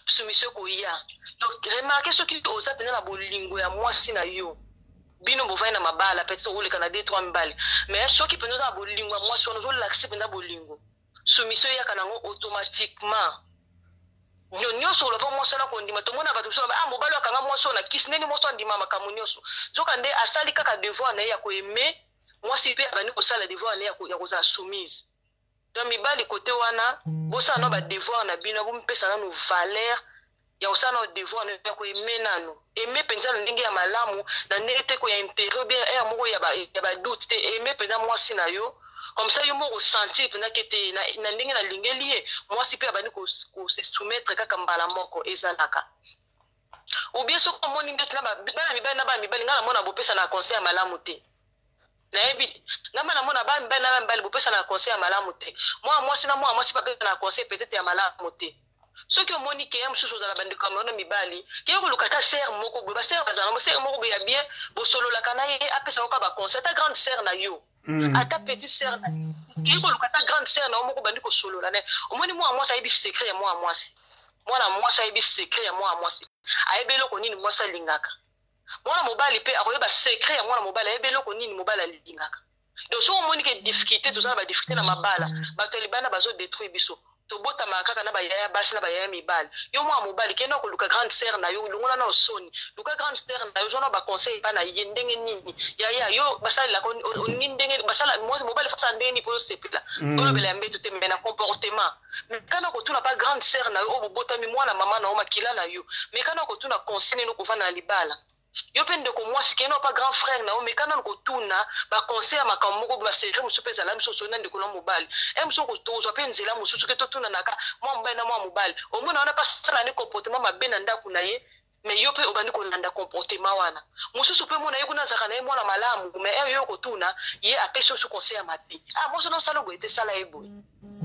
soumission koya donc remarke soki oza pene na bolingo ya mwasi na yo bino bovai na mabala peut-être oleka na 2-3 mibali mais soki pene oza na bolingo ya mwasi wana ozolakise pene bolingo soumission eyaka nango automatiquement nyonso oloba mwasi wana kondima tomona bato mosusu mobali akanga mwasi wana kisi ndeni mwasi andima makambo nyonso zoka nde asali kaka devoir na ye ya koaime mwasi mpe abandi kosala devoir na ye ya kozala soumise donc mibali kote wana bosala nano badevoir na bino bompesa nano valeur ya kosala nano devoir na ya koaime nano aime mpenza na ndenge ya malamu na ndenge te koya intérêt bien ere moko ya badoute te aime mpenza mwasi na yo comme ça yo moko kosentir mpenza kete na ndenge nalingeli ye mwasi mpe abandi kosoumettre kaka mbala moko ezalaka obie soki omoni ndeti bana mibali nga namona bopesa na conseil ya malamu te nayebi ngamba namona bana mibali bopesa na conseil ya malamu te mwa mwasi na mwa mwasi bapesa na conseil peut-être ya malamu te soki omoni ke ya mosusu ozala bandeko ya mono mibali keye koluka ta sere moko boye basere bazala sere moko boye ya bien bosololaka na ye apesa koka baconseil ata grande sere na yo ata petite sere na yo keye koluka ata grande sere na yo moko bandi kosolola naye omoni mwana mwasi ayebi secret ya mwana mwasi ayebi secret ya mwana mwasi ayebi eloko nini mwasi alingaka mwana mobali mpe akoyeba secret ya mwana mobali ayebi eloko nini mobali alingaka donc soki omoni ke difficulté tozala badifficulté na mabala bato ya libanda bazodétruire biso tobotamaka kaka na bayaya basi na bayaya mibali yo mwana mobali kenda koluka grande sere na yo longola na osoni luka grande sere na yo zona baconseil epa na ye ndenge nini yaya yo basalelaka oningi ndenge basala mobali fasala ndenge nini mpo yosepela tolobela ya mbeto te me na comportement mekana kotuna pa grande sere na yo oyo bobotami mwana mama na yo makila na yo mekana kotuna conseil nini okovanda na libala yo mpe ndeko mwasi keno pa grand frère na yo mekana kotuna baconseil ya makambo moko basekre mosusu mpe ezala miso osoli na ndeko na mobali mosusu tozwa mpe nzela mosusu ke totunanaka mwa mobali na mwa mobali omona wana pasala ne comportement mabe na ndako na ye me yo mpe obandi kolanda comportement wana mosusu mpe mona ye kuna azalaka na ye mwana malamu me ere yo kotuna ye apesi oso conseil ya mabe moso na osala boye te sala ye boye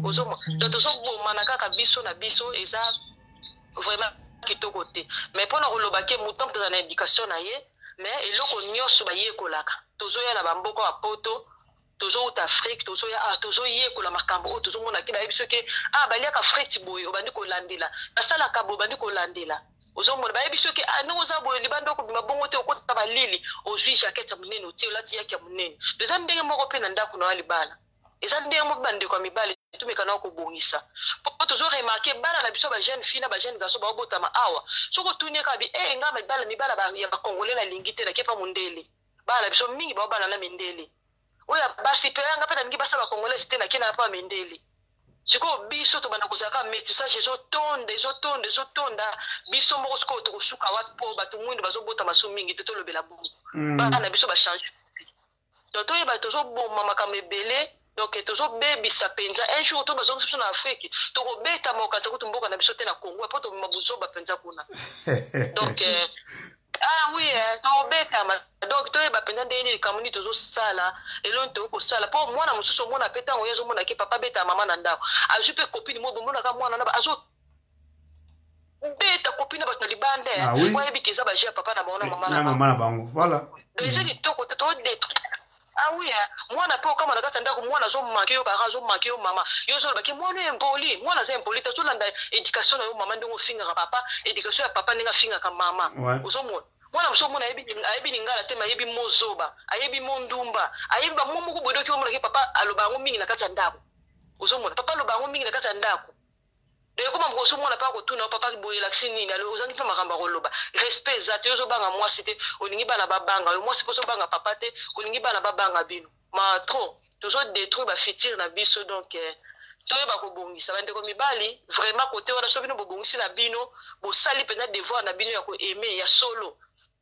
ozomona donc tozobomana kaka biso na biso eza vraiment kitoko te mais mpona koloba ke moto mpe na éducation na ye mais eloko nyonso bayekolaka tozoya na bamboka ya poto tozouta afrique tozoyekola makambo oyo tozomona ke bayebi soki baliaka freti boye obandi kolandela basalaka boye obandi kolandela ozomona bayebi soki ndenge oza boye libanda okobima bongo te okota balili ozwi jakete ya monene otie olati yaki ya monene eza ndenge moko mpe na ndako na wa libala eza ndenge moko bandeko ya mibali tumekana kobongisa po toujours remarquer bana na biso ba jeune fille na ba jeune garçon ba botama awa soko tunie ka bi nga mibala ba ya ba congolais na lingite na kepa mundele bana biso mingi ba bana na mindele oya basi pe nga pe na ngi basa ba congolais c'était na kena pa mindele siko biso to bana kozaka métissage ezotonda biso moko siko to kosuka wat po bato mwindo bazobota maso mingi te to lobela bongo bana biso ba changer donc to yeba toujours bomba makambo ebele donc toujours bebisa penza un jour to bazonga biso na Afrique to kobeta mokanza kutu mboka na biso te na Congo po to mabuzo ba penza kuna donc oui to beta donc to yeba penza ndeni kamuni to sala elon to ko sala po mwana mususu mwana peta ngo yezo mwana ke papa beta mama na ndako azu pe copine mo bomona ka mwana na azo beta copine ba libande po yebi keza ba jia papa na bona mama na bango voilà donc c'est to ko to détruire oui mwana po kama nakata ndako mwana zo manke yo parents zo manke yo mama yo zo baki mwana empoli mwana za empoli to landa education na yo mama ndongo finga ka papa education ya papa ninga finga ka mama uzomona mwana mso mwana ayebi lingala te mayebi mozoba ayebi mondumba ayebi ba mumu ko bodoki o mwana ke papa aloba ngo mingi nakata ndako uzomona papa aloba ngo mingi nakata ndako de koma mkoso mwana pa ko tuna papa ki boye laksini na lo uzangi pa makamba ko loba respect za te yo banga mwasi te oningi bana babanga yo mwasi poso banga papa te oningi bana babanga bino ma trop toujours détruire ba futur na biso donc to ba ko bongisa bande ko mibali vraiment côté wana so bino bobongisi na bino bo sali pena devoir na bino ya ko aimer ya solo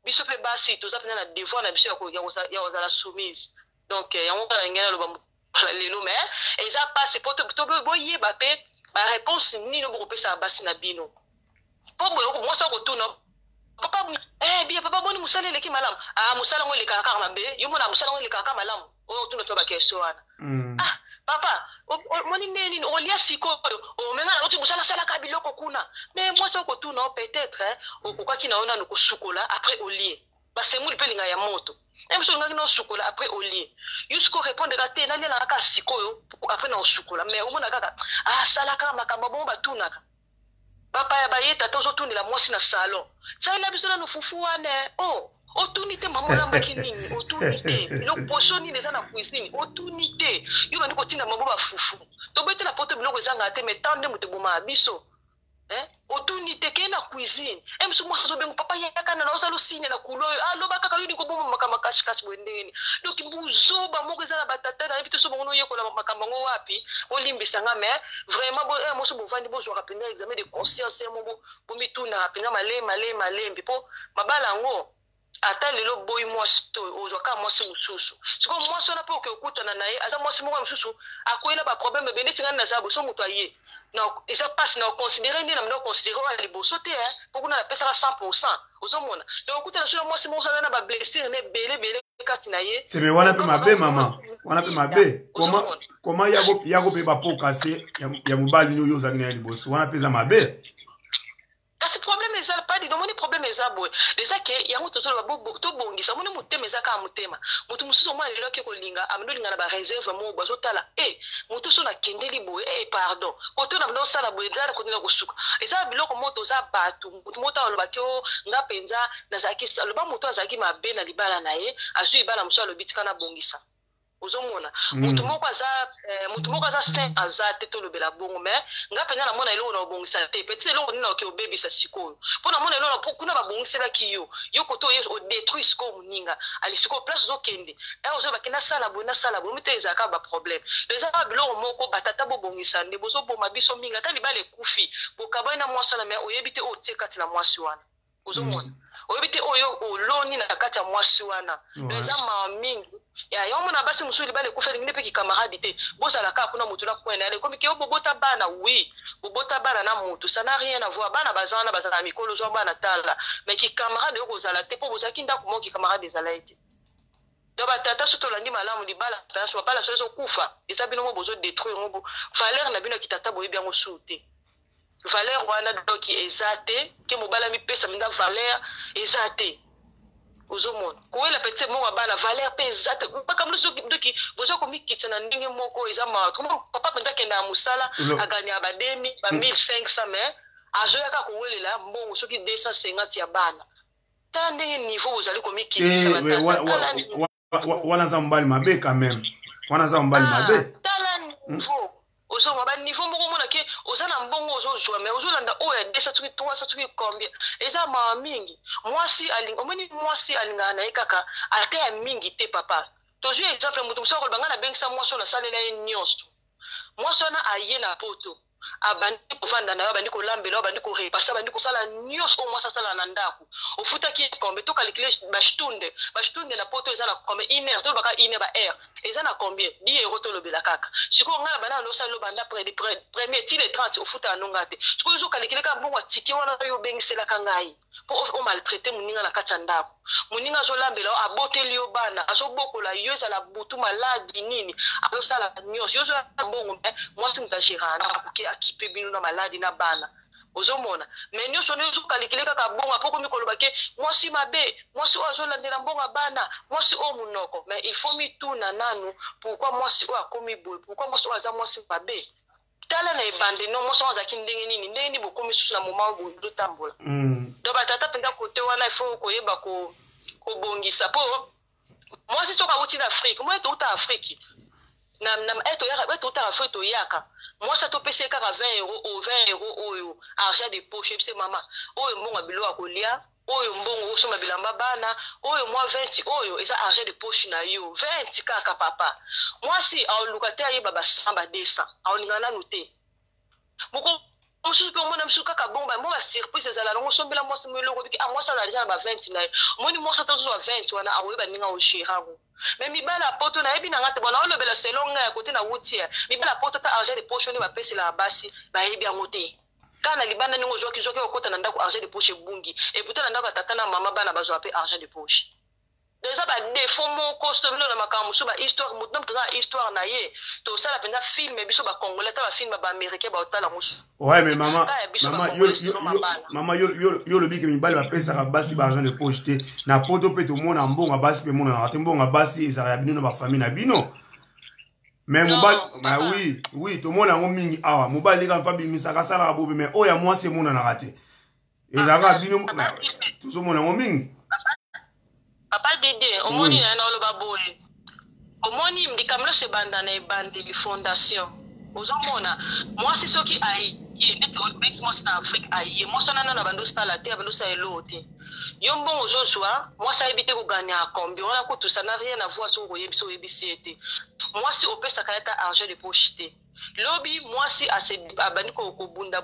biso pe basi to za pena na devoir na biso ya ko la soumise donc yango ba ngena lo ba lelo mais et ça passe pour to boye ba pe ba réponse ni no boko pesa basi na bino po boye ko mosa ko tuna papa bien papa boni musala leki malam musala ngo leka ka mabe yo mona musala ngo leka ka malam o tuna to ba keso wana papa moni neni o lia siko o menga na musala sala ka biloko kuna mais mosa ko tuna peut-être o ko kaki naona no ko sukola après au lit parce que moi pe linga ya moto même so ngaki no sukola après au lit yusko répondre ka te na lela ka sikoyo après na sukola mais o mona kaka sala ka makamba bomba tunaka papa ya bayeta tozo tunila mwasi na salon ça ila biso na no fufu wane otunite mamola makinini otunite lo posoni les na cuisine otunite yo bandi ko tinda mambo ba fufu to bete na porte biloko ezanga te mais tande mutu boma biso otunite ke na cuisine emso mo sazo bengo papa yaka na osalo sine na kulo aloba kaka yudi ko boma makama kashi bwendeni donc buzo ba moko ezala batata na bito so bongo yekola makamba ngo wapi olimbisa nga mais vraiment mo so bovandi bo zo rapena examen de conscience mo bo mituna rapena male mpo mabala ngo ata lelo boy mwasi to ozwaka mwasi mususu siko mwasi na po ke okutana naye aza mwasi moko mususu akoyela ba problème beneti ngana za bo so muto aye non ça passe na considérer ni na mno considérer wa liboso te pour kuna na pesa 100% ozomona donc okutana so mwasi moko na ba blessure ne bele kati na ye tebe wana pe mabe mama wana pe mabe comment yago pe ba pokase ya mobali no yoza na liboso wana pe za mabe. Kasi problème ezala pas dit moni problème ezabo déjà que yango tozola ba to bongisa moni mutema ezaka mutema mutu mususu mwana lelo ke kolinga amendo linga na ba réserve mo bazotala mutu so na kendeli boye pardon koto na ndo sala boye dala kotina kosuka eza biloko moto za batu mutu moto aloba ke nga penza na zaki aloba mutu azaki mabe na libala na ye azu ibala muso alobitika na bongisa ozomona mutu moko aza saint azate to lobela bongo mais nga pena na mona eloko na obongisa te petit eloko nina oke obebisa sikoyo pona mona eloko kuna babongisela kiyo yoko to o détruire siko muninga ali siko place zokende ozo bakena sala bo mite ezaka ba problème déjà biloko moko batata bo bongisa nde bozo boma biso minga tali bale kufi bokaba na mwasi na mais oyebite o tie kati na mwasi wana ozomona oyebite oyo oloni na kati ya mwasi wana déjà ma mingi ya yo mona basi musuli bale kufeli ngine pe ki camarade te bozala ka kuna mutu na kwenda ale komi ke bobota bana oui bobota bana na mutu ça n'a rien à voir bana bazana mikolo zo bana tala mais ki camarade yo kozala te po bozaki ndako mo ki camarade ezala ete do batata soto landi malamu di bala so bala so kufa eza bino mo bozo détruire mo valeur na bino kitata boye bien osute valeur wana doki ezate ke mobala mi pesa minda valeur ezate ozomona koela petit mo bana valeur pe ezate mpaka mluzo doki bozo komikitsa na ndenge moko eza ma papa penza kenda musala aganya ba 2000 ba 1500 mais azoyaka kowelela mbongo soki 250 ya bana ta ndenge niveau bozali komikitsa wana za mbali mabe quand même wana za mbali mabe tala niveau ozonga ba niveau moko mona ke ozana mbongo ozozwa mais ozolanda oya 2 3 combien eza ma mingi mwasi alinga omoni mwasi alinga na ekaka ate ya mingi te papa tozwi exemple mutu musoko bangana bengisa mwasi na salela ye nyonso mwasi na aye na poto abandi kovanda na yo abandi kolambela abandi korepasa abandi kosala nyonso mwasi asala na ndako ofutaki combien to calculer bashitunde na poto eza na combien 1 heure to baka 1 heure ba heure eza na combien 10 euros to lobela kaka siko ngala bana losa lobanda premier ti le 30 ofuta anonga te siko zo calculer ka bongo tiki wana yo bengisela kangai po o maltraiter muninga na kati ndako muninga zo lambela aboteli yo bana azobokola yo za la butu maladi nini azosala nyonso yo zo mbongo mwasi mutashirana kuke akipe bino na maladi na bana ozomona mais nyonso ne zo calculer kaka bongo poko mikoloba ke mwasi mabe mwasi ozolandela mbongo bana mwasi o munoko mais il faut mituna nanu pourquoi mwasi o akomi boy pourquoi mwasi o aza mwasi mabe tala na ebande no mwasi oza kindenge nini bokomi susu na moment bo do tambola do batata penda kote wana il faut koyeba ko bongisa po mwasi soka uti na Afrique moi to uta Afrique na eto yaka eto uta Afrique to yaka mwasi to pese kaka 20 euros oyo argent de poche pese mama oyo mbongo bilo akolia oyo mbongo osoma bilamba bana oyo mwa 20 oyo eza argent de poche na yo 20 kaka papa mwasi aoluka te ayeba ba samba 200 aolingana note moko mususu pe mona mususu kaka bomba mo ba surprise ezala longo sombela mwasi mweloko biki mwasi ala déjà ba 20 na yo moni mwasi to zo 20 wana awoyeba ninga o shirago mais mibala poto na yebi na ngate bona olobela selonga ya kote na wutia mibala poto ta argent de poche ni ba pese la basi ba yebi angote kana libanda ningo zoki okota na ndako argent de poche bungi et pourtant na ndako tata na mama bana bazwa pe argent de poche déjà ba défaut mon costo bino na makamu so ba histoire mutu na histoire na ye to sala penda film biso ba congolais ta ba film ba américain ba otala musu ouais mais maman yo le biki mibali ba pesa ka basi ba argent de poche te na poto pe to mona mbonga basi pe mona na mbonga basi ezala ya bino na ba famille na bino mais mobile bah oui tout le monde a un mingi ah mobile les gars fabi misaka sala ka bobe mais oh ya moi c'est mon na raté et ça bino tout le monde a un mingi papa Dédé omoni na loba boye omoni mdikamlo se banda na bande de fondation ozomona moi c'est ce qui aille net all banks moi na Afrique aille moi ça na bando stala te bando sa elote yombo ozozwa moi ça éviter ko gagner à combien on a ko tout ça n'a rien à voir sur ko yebso yebisiete moi si opesa kayata argent de poche te lobby moi si assez abani ko bunda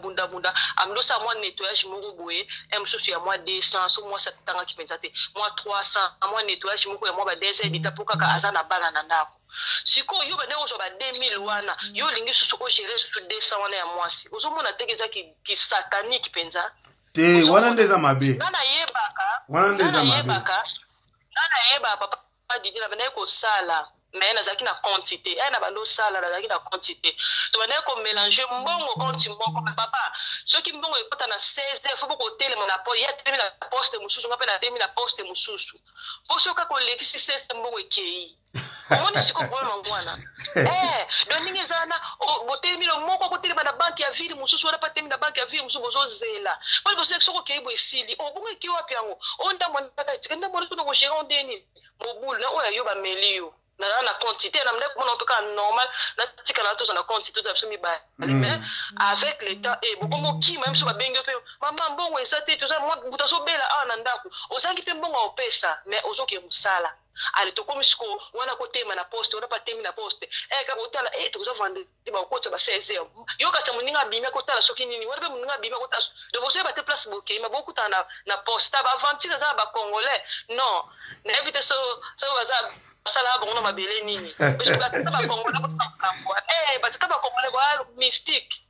amlosa moi nettoyage moko boye emsusu ya moi 200 so moi ça tanga kipenza te moi 300 moi nettoyage moko ya moi ba 2 dita poka ka azana bana na ndako siko yo ba neo zo ba 2000 wana yo lingi susu ko gérer sur 200 wana ya moi si ozomona tekeza ki satanique penza te wana ndeza mabe nana yebaka wana ndeza mabe nana yeba papa Didi na bana ko sala mais nazaki na quantité na bando sala nazaki na quantité to bana ko mélanger mbongo konti mbongo papa soki mbongo ekota na 16 faut ko telema na po ya telema na poste mususu ngape na telema na poste mususu po soka ko lekisi 16 mbongo ekei omoni siko problème ngwana doningi zana botelemi lo moko ko telema na banque ya ville mususu wala pa telema na banque ya ville mususu bozo zela po bozo soko keibo esili bongo eki wapi yango onda monaka tikenda mona tuna ko gérer ndeni mobulu na oya yo ba melio na quantité na mdeko mona peka normal na tika na toza na quantité to absolument ba mais avec l'état et beaucoup mo ki même so ba bengo pe mama mbongo esate to za mo butaso bela na ndako ozangi pe mbongo opesa mais ozoke musala ale to comme siko wana ko tema na poste wana pa temi na poste ka botala to zo vendre ba ko to ba 16 yo ka tamuninga bimia ko tala soki nini wana pe muninga bimia ko tala de bosse ba te place boké ma beaucoup na poste ba vendre za ba congolais non na éviter so baza sala bongo mabele nini je ba ba congolais ba ta ba congolais ba mystique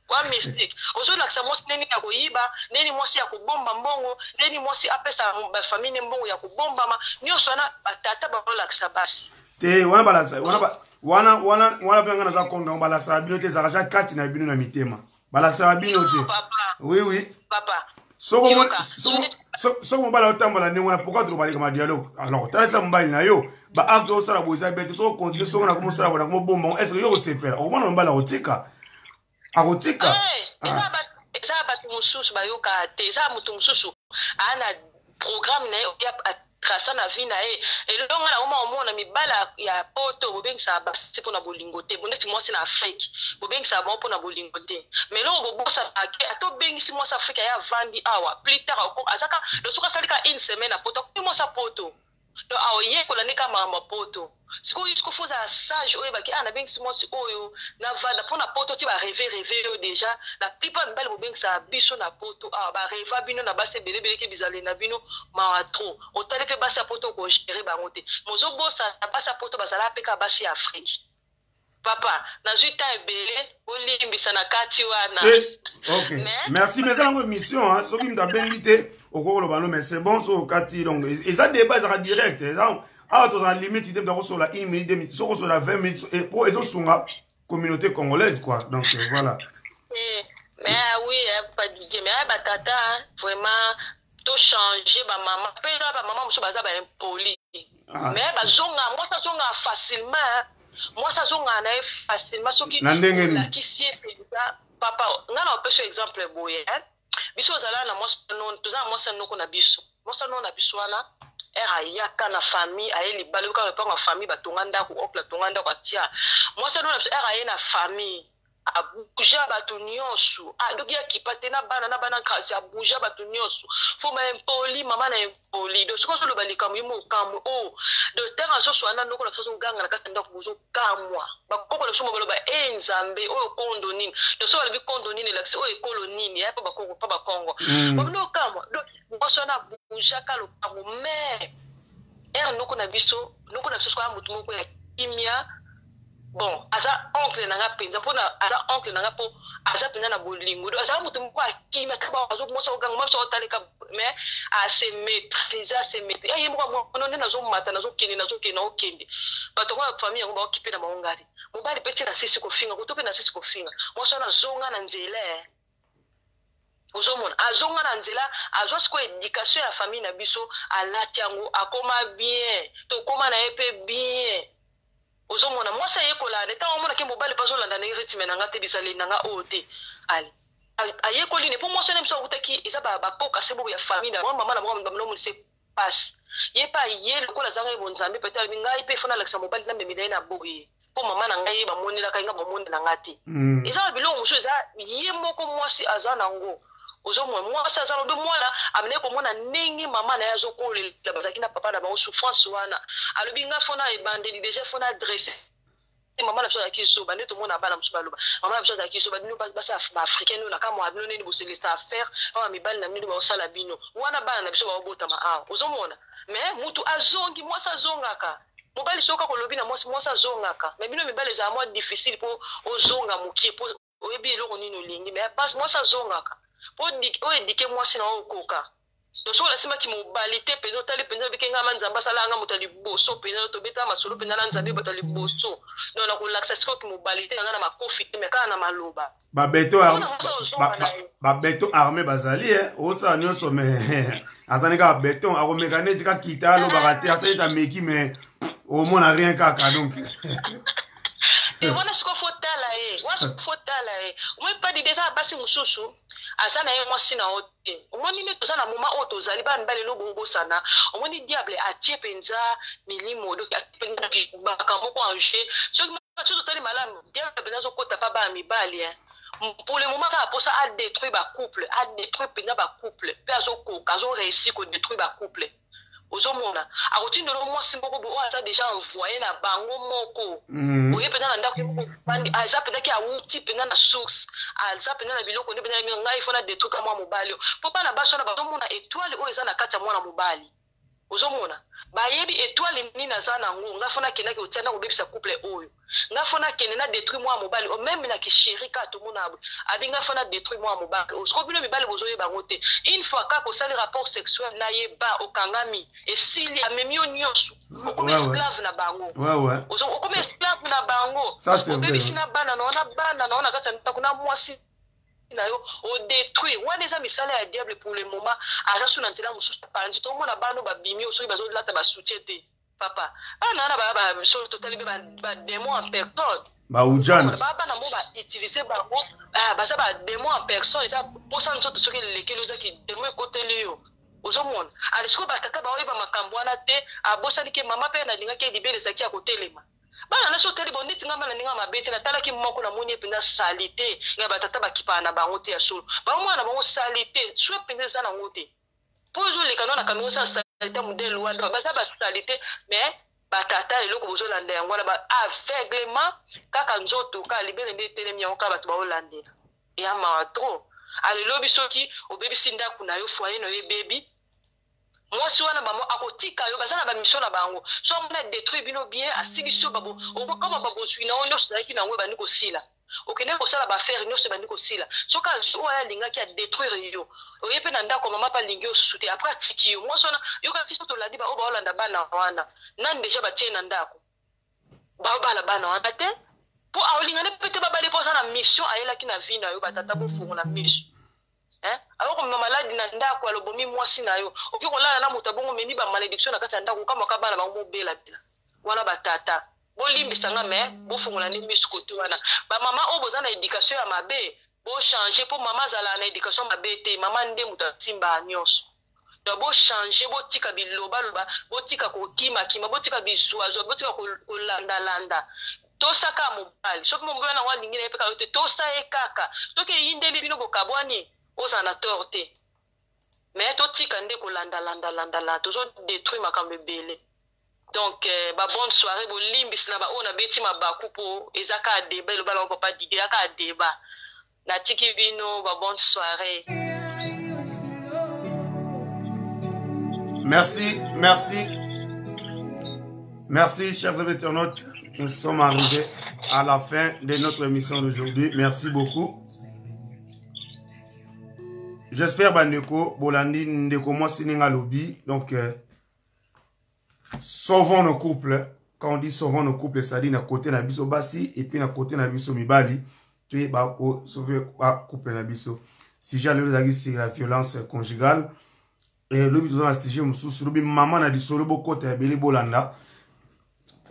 ozo la sa mos neni ya koyiba neni mosi ya kubomba mbongo neni mosi apesa ba famille mbongo ya kubomba ma nyoso na batata ba la basi te wana balaksa wana pe ngana za konda balaksa bino te za kati na bino na mitema balaksa bino te oui papa soko mobali otambola ndenge wana pourquoi tokobaleka ma dialogue alors talisa mobali na yo ba acte osala boza bete soko continue soko na komosala bona komobomba est-ce que yo kosepela okomona mobali akotika eza bato mosusu bayoka te eza moto mosusu ana programme na ye ya grâce na vie na e elonga na oma omona mibala ya poto bobengisa basi pona bolingo te boneti mwasi na Afrique bobengisa bon pona bolingo te mais lo bobosa ake ato bengisi mwasi Afrique ya vandi awa plus tard azaka le soka salika une semaine à poto ko mwasi poto do aoye ko lanika mama poto siko yuko foza sage oye baki ana bengisi mwasi oyo na vanda pona poto ti ba rêver déjà la plupart mbali bobengisa biso na poto ba rêva bino na base belebele ke bizale na bino ma trop otale pe base poto ko gérer bango te mozo bosa na base poto bazala pe ka base Afrique papa na zuita ebele olimbisa na kati wana OK merci mais ça mission hein soki mta bengite okolo bano mais c'est bon so kati donc et ça débat ça direct ah tu as limite tu dois sur la 1 minute 2 minutes sur la 20 minutes et pour et sunga communauté congolaise quoi donc voilà mais oui pas dit mais batata vraiment to changer ba maman pe ba maman muso baza ba impoli mais ba zonga moi ça zonga facilement moi ça zonga na facilement soki la kisie papa ngana opesho exemple boye biso zala na moi non toza moi ça noko na biso moi ça non na biso wana era yaka na famille aye libalo ka pa na famille batonga ndako opla tonga ndako atia moi ça non na biso era na famille abuja batu nyonso doki ya kipate na bana kasi abuja batu nyonso fo ma impoli mama na impoli do siko solo balika mu kamu do terrain so swana ndoko na so ganga na kasa ndako buzo kamwa bakoko le somo baloba enzambe kondo nini do so balobi kondo nini la so ekolo nini ya pa bakoko pa bakongo bono kamwa do boso na buja ka lo kamu me ndoko na biso kwa mutu moko ya kimia bon aza oncle nanga penza pona aza oncle nanga po aza penza na bolingo do aza mutu moko akima kaba azo mosa oganga mosa otaleka mais a se maîtriser ye moko mono na zo mata na zo kende okende bato kwa famille yango ba okipe na maongari mobali peti na sisi ko finga kutope na sisi ko finga mosa na zonga na nzela ozomona azonga na nzela azwa siko éducation ya famille na biso alati yango akoma bien to koma na epe bien ozomona mwasa yekola neta omona ke mobali pazo landa na rythme na ngate bizali na nga ote ali ayekoli ne po mwasa na mso utaki eza ba poka sebo ya famille na mama na mama no se passe ye pa ye lokola zanga ibonzambe peut-être ngai pe fona laksa mobali na memina na boye po mama na ngai ba moni la kainga ba moni na ngate eza bilongo muso eza ye moko mwasi azana ngo ozomwa mwasi azana do mwana amene ko mona ningi mama na yazo kolela bazaki na papa na ba souffrance wana alobi nga fona ebandeli déjà fona adresser mama na biso kiso bande to mona bana muso baloba mama na biso za kiso bino basa africaine na kama abino nini bo selesta affaire pa mibali na mini ba osala bino wana bana na biso ba obota ma ozomona mais mutu azongi mwasi azongaka mobali soka ko lobi na mwasi azongaka mais bino mibali za moi difficile po ozonga mukie po oyebi eloko nini olingi mais pas mwasi azongaka po dike mwasi na okoka to so la sima ki mobali te peno tali peno bikenga manzamba sala nga mutali boso peno to beta masolo peno na nzabe botali boso no na ko laksa siko ki mobali te nga na makofi te meka na maloba ba beto armé bazali osa nyonso me azanika beton ako mécanique ka kitalo bakate asali ta meki mais au moins n'a rien kaka donc et voilà ce qu'il faut là moi pas de déjà basi mususu asana ye mwasi na ote omoni ne tozana moma oto zali ba mbale lo bobo sana omoni diable atie penza milimo do penza baka moko anje so to tali malamu diable penza zo kota pa ba mibali pour le moment ça a posé à détruire ba couple penza ba couple pe azo ko kazo réussir ko détruire ba couple ozomona akotinda lo mwasi moko bo aza déjà envoyé na bango moko oye pena na ndako bandi aza pena ki awuti pena na source aza pena na biloko ndi pena ngai fona détruire ka mwa mobali po pa na baso na bazomona étoile oyo eza na kati ya mwana mobali ozomona bayebi étoile nini aza nango ngai fona kenda ki otia na kobebisa couple oyo ngai fona kende na détruire mwa mobali o même na kisheri ka to mona abi ngai fona détruire mwa mobali oskobino mibali bozoye bango te une fois ka ko sali rapport sexuel na yeba okangami esili amemio nyonso okomi esclave na bango okomi esclave na bango obebisi na bana naona kati ya ndako na mwasi na yo o détruire wana eza misala ya diable pour le moment aza su na nzela mosusu panzi tomona bano babimi osoki bazolata basoutien te papa ana ba so totali ba démon en personne ba ujana bana mo ba utiliser bango baza ba démon en personne eza posa nzoto soki lekelo doki démon côté lio ozomona alisiko batata baoyeba makambo wana te abosani ke mama pe na linga ke libelezaki ya kotelema bana naso teli boniti ngamba na ninga mabete na talaki moko na moni ependa salite ya batata bakipa na bango te ya solo bamwana bango salite swe pende za na ngote pozo le kanona kamio sa salite modelo wanda baza ba salite mais batata eloko bozolanda yango wana ba aveuglement kaka nzoto ka libele nde telemi yango ka bato baolandela ya mawa trop alelobi soki obebisi ndako na yo foyer na yo bebi mwasi wana bamo akotika yo bazana ba mission na bango so mona détruire bino bien asili so babo okoma babo swina onyo saki na ngwe bani ko sila okene ko sala ba faire nyonso bani ko sila so ka so ya linga ki a détruire yo oyepe na ndako mama pa lingi osute après atiki yo mwasi wana yo ka tiso to ladi ba oba olanda bana wana nan déjà ba tie na ndako ba bana wana te po aolinga ne pete babale po sana mission ayela ki na vie na yo batata bo fungo na mission alors comme malade na ndako alobomi mwasi na yo oki kolala na muta bongo meni ba malédiction na kati ya ndako kama kabana bango bela wana batata bolimbisanga me bo fungo na ni mission koto wana ba mama oboza na éducation ya mabe bo changer po mama zala na éducation mabe te mama nde muta timba nyonso donc bo changer bo tika biloba loba bo tika ko kima bo tika bizwazo bo tika ko landa tosaka mobali soki mobali na wali ngine epeka yote tosa ekaka toke yindeli bino bokabwani ozana torte mais totika nde ko landa tozo détruire makambe belé donc ba bonne soirée bolimbisi na ba ona beti mabaku po ezaka débat lo bala papa didi aka débat na tiki bino ba bonne soirée. Merci chers internautes. Nous sommes arrivés à la fin de notre émission d'aujourd'hui. Merci beaucoup. J'espère Bandeko, Bolandi, Ndeko, moi, Sininga Lobby. Donc, sauvons nos couples. Quand on dit sauvons nos couples, ça dit na côté na biso basi et puis na côté na biso mibali. Tu es bako sauver couple na biso. Si j'ai le c'est la violence conjugale. Et le but de la stige mususu lobi maman na di solo boko ta beli bolanda.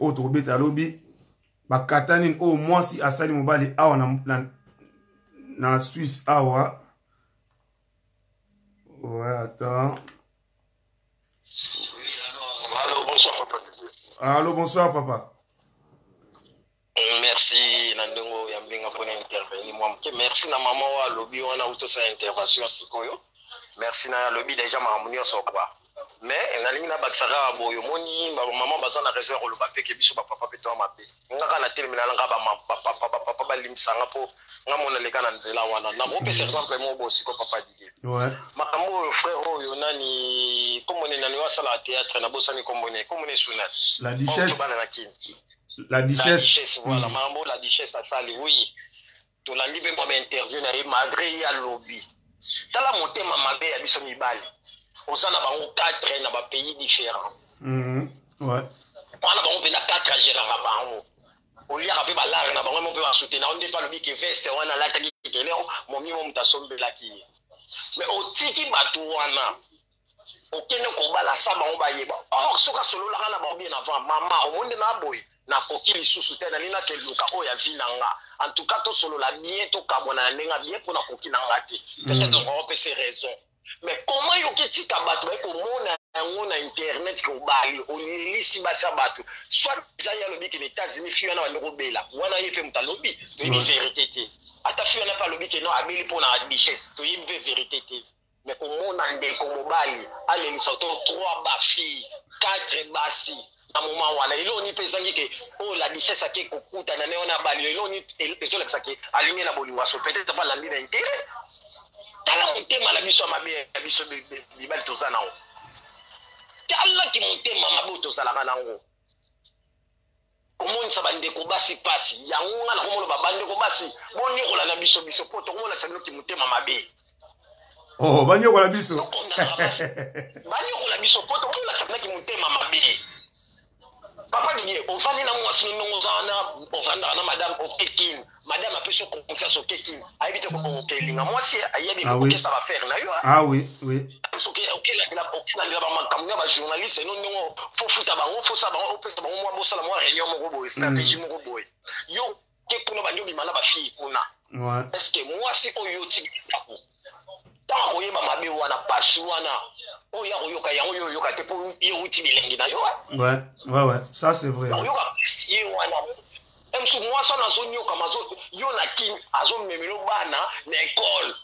Autre bête à lobby, bakatani au moins si asali mobali awa na Suisse awa. Ouais, attends. Allô, bonsoir papa. Allô, bonsoir papa. Merci Nandongo Yambinga pour intervenir. Merci na maman wa lobby wana auto sa intervention sikoyo. Merci na lobby déjà ma harmonie so quoi. Mais nalingi na bakisaka boyo moni maman baza na réserve lo bapé ke biso papa peto mape ngaka na terminal nga ba papa balimsanga po ngamona leka na nzela wana na mo pesa exemple mo bosi ko papa dige ouais makambo frère oyo nani comme on est nani wa sala théâtre na bosani comme suna la duchesse voilà maman la duchesse ça sali oui to la libe mo interview na malgré ya lobby tala motema mabe ya biso mibali osana bango 4 na ba pays différents ouais wana bango pe na 4 à gérer bango olia ka pe ba la na bango mo pe ba soutenir on n'est pas le big veste wana la ta kileo mo mi mo mutasombela ki mais otiki batu wana okene ko bala sa bango ba yeba or soka solo la na ba bien avant mama o monde na boy na kokili susu te na lina ke luka o ya vinanga en tout cas to solo la bien to kabona nenga bien pour na kokina ngati peut-être on peut ces raisons. Mais comment yokiti kabatu ko mona yango na internet ko bali olisi basa batu soit zaya lobi ke les États-Unis fiona na ndoko bela wana yepe mutalobi to yi vérité te ata fiona pa lobi ke no abeli pour na richesse to yi vérité te mais ko mona ndeko mobali ale ni soto 3 ba filles 4 basi na moment wana ilo ni pesangi ke oh la richesse ake kokuta na neona bali ilo ni ezo la sake aligné na boli waso peut-être pas la mine intérêt tala motema na biso mabe ya biso bibali tozana ngo tala ki motema mabe tozalaka nango komonisa bandeko basi pasi yango nga na komona babandeko basi bonyokola na biso po tokomona tsabino ki motema mabe oh banyokola biso banyokola biso po tokomona tsabino ki motema mabe papa ndiye ofani na mwasi nongo zana ofanda na madame okekin madame a peso confiance au kekin ayibite ko okelinga mwasi ayebi ko kesa ba faire na yo ah oui so ke okela ba makamnya ba journaliste nongo fo futa bango fo sa bango opesa bango mwa bosala mwa réunion moko boy stratégie moko boy yo ke puno ba ndobi mana ba fille kuna ouais est-ce que mwasi oyo tikako tant oyeba mabe wana pasi wana Oh, ya oyoka yango yo yoka te po yo uti bilengi na yo. Ouais, ça c'est vrai. Oyoka ye wana. Emsu moi ça na zo nyoka mazo yo na kim azo memelo bana na école.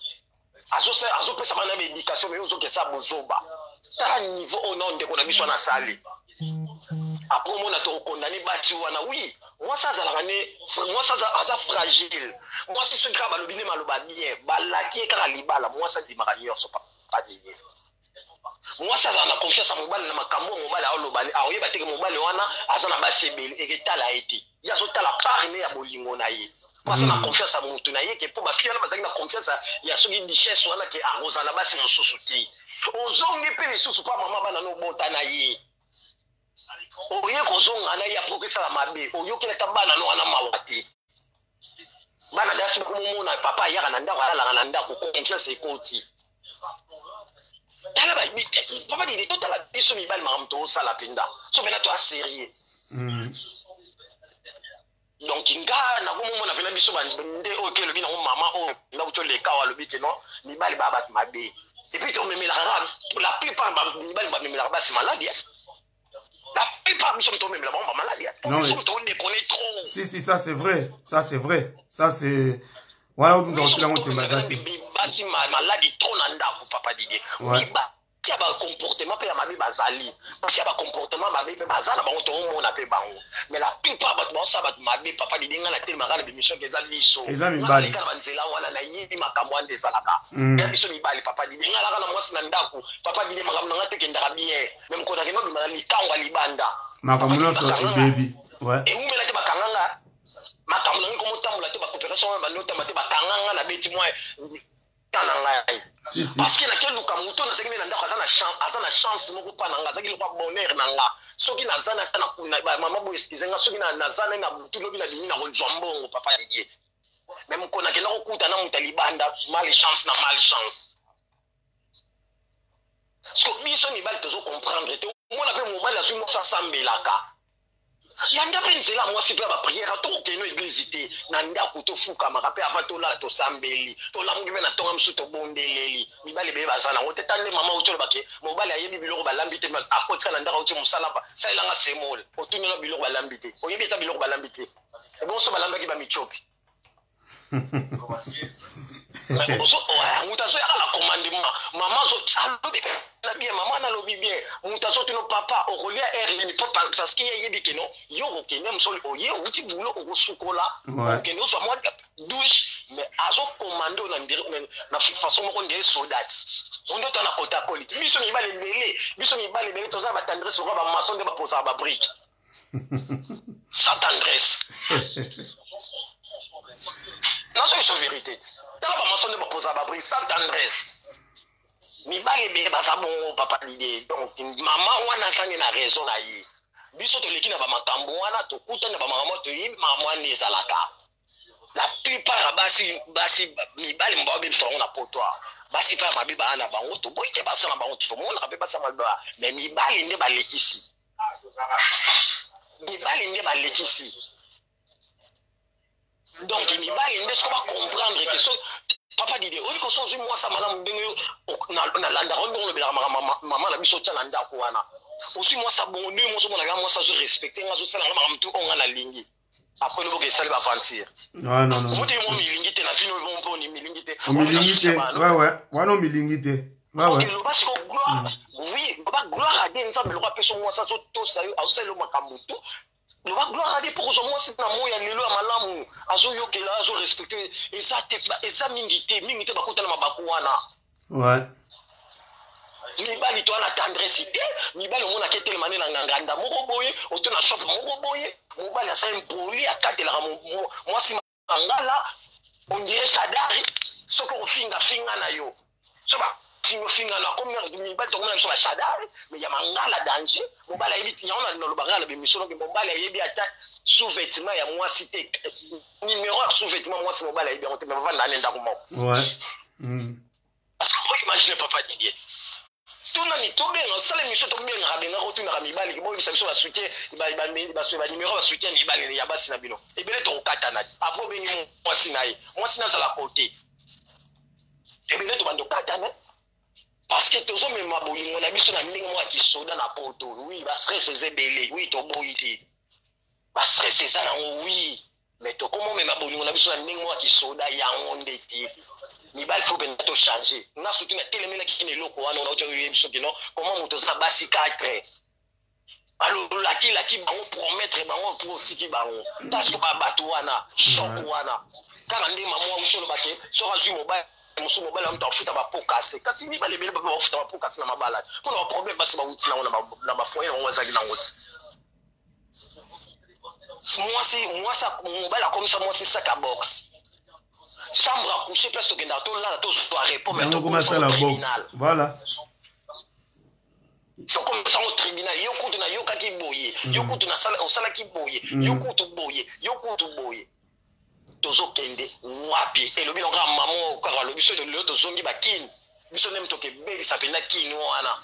Azo pesa bana éducation mais ozo ketsa bozoba. Ta niveau au nom de kona biso na sali. Après on a to condamné basi wana oui. Moi ça aza fragile. Moi c'est ce graba lobine maloba bien. Balaki kala libala moi ça di makanyo so pas dire. Moi ça na confiance à mobile na makambo mobile a lobani a oyeba teke mobile wana azana basebeli eketala eti ya so tala parne ya bolingo na ye moi ça na confiance à mutu na ye ke po ba fille na bazaki na confiance ya so di chesse wana ke arozana basi mosusu ti ozongi pe lisusu pa mama bana no bota na ye oye kozonga na ya progressa la mabe oyokela ta bana no wana mawate bana dasi ko mona papa ya kana ndako ala kana ndako confiance ekoti tala ba papa dit tout la biso mi bal maram to sala pinda so vena to sérieux donc inga na ko mo na vena biso ba nde OK le bina mama o na buto le kawa le biki no mi bal ba bat mabe et puis to memela la plupart ba mi bal ba memela ba c'est maladie la plupart biso to memela ba maladie non biso to ne connaît trop si ça c'est vrai ça c'est voilà où nous la monter mazati bati maladie trop na ndako papa Didier oui ba tia ba comportement pe ya mabe bazali tia ba comportement mabe pe bazala ba to mona pe bango mais la plupart ba to sa ba mabe papa Didier ngala tellement ngala bimission ke za biso ezami kana nzela wana na yibi makambo ande salaka ya biso mi bali papa Didier ngala kana mwasi na ndako papa Didier makambo ngate ke ndaka bien même ko na keno bimala likangwa libanda makambo no so baby ouais et où mela te bakanganga makambo na ko motamula te ba coopération ba nota mate bakanganga na beti moi si. Parce que na quel luka muto na sekine na ndako azana chance moko pa na ngazaki le bonheur na nga soki na zana ta na kuna mama bo excuse nga soki na zana na butu lobi na dimi na ko jambongo papa Didier même ko na kena ko kuta na mutalibanda malchance so biso ni bal tozo comprendre te mo na pe mo bal azu mo sa sambelaka yanda pensela moi si pe ba prière to ke no église te na ndako to fuka makape avant to la to sambeli to la ngi na tonga msu to bondeleli mibale be bazana ngote tande mama utolo bake mobali ayebi biloko balambi te mas akotra na ndako uti musala ba saila nga semol otuni na biloko balambi te oyebi ta biloko balambi te e bon so balamba ki ba michoki so mutazo ya la commandement mama zo alobi na bien mama na lobi bien mutazo tino papa o kolia erlini parce qu'il y a bikeno yo okene msoli oye uti bulo o sukola okene so moi douche mais azo commando na façon moko ndé soldat ondo tana kota koliti biso mi bale bele toza ba tendresse ko ba maçon de ba posa ba brique sans tendresse non c'est une vérité tala ba maçon de ba posa ba brique sans tendresse mi bale be baza bon papa Didier donc maman wana sangi na raison na yi biso to leki na ba makambo wana to kuta na ba maman to yi maman ni zalaka la plupart basi mi bale mba be to na potoa basi pa mabe ba na bango to boite basa na bango to mona pe basa malba mais mi bale nde ba lekisi donc mi bale nde so ba comprendre que so papa Didier on ko so moi ça madame ndenge na landa on le bela maman la biso tana ndako wana aussi moi ça bon deux moi so mona ga moi ça je respecter nga so sala maman tout on na lingi après le boke sali ba aventure non mo te mo mi lingi te na fino bon ni mi lingi te ouais wana mi lingi te ouais le parce que gloire oui ba gloire à Dieu nzambe le roi peso moi ça so to ça au selo makambo tout le va gloire à Dieu pour moi c'est na moya lelo ya malamu azo yokela azo respecter et ça mingite ba kotala mabaku wana ouais mibali to na tendresse te mibali mona ketele manela nganganda moko boye otona shop moko boye mobali asa impoli akatela moi si ngala on dirait sadari soko ofinga na yo so ba finga na comme mibali to mona so ba sadari mais ya mangala danger mobali ayebiti ya ona no bangala be misolo ke mobali ayebi ata sous-vêtement ya moi cité numéro sous-vêtement moi si mobali ayebi on te va na nenda ko ouais parce que imagine papa Didier tuna ni tobe no sale miso to bien rabenga ko tuna mibali bo bisa biso ba soutien ba numéro ba soutien mibali ya basi na bino e bele to katana après bengi moi sina za la côté e bele to bando katana parce parce que tous mes mabouli on a vu sur la ligne moi qui soda na poto oui ba stress c'est belé oui to boité ba stress c'est ça oui mais to comment mes mabouli on a vu sur la ligne moi qui soda ya onde ti ni bal faut ben to changer na surtout na télémena qui ne loko wana on a eu biso kino comment moto ça basi 4 alors laki bango promettre bango pour tiki bango parce que ba bato wana choc wana kana ndi mamu mutolo bake so razu mobile musu mobile amta futa ba pokase kasi ni balebele ba futa ba pokase na mabala kuna ba problème basi ba uti na ba foyer on wazaki na ngoti moi ça mobile comme ça moi c'est sac à box chambre à coucher place to kenda to là to soirée pour mettre comme ça la box voilà. Donc comme ça au tribunal yo kutu na yo kaki boye yo kutu na sala osala ki boye yo kutu boye tozo kende wapi et le bilan ga maman ka le biso de l'autre zongi bakin biso nem toke bebi sapena kini wana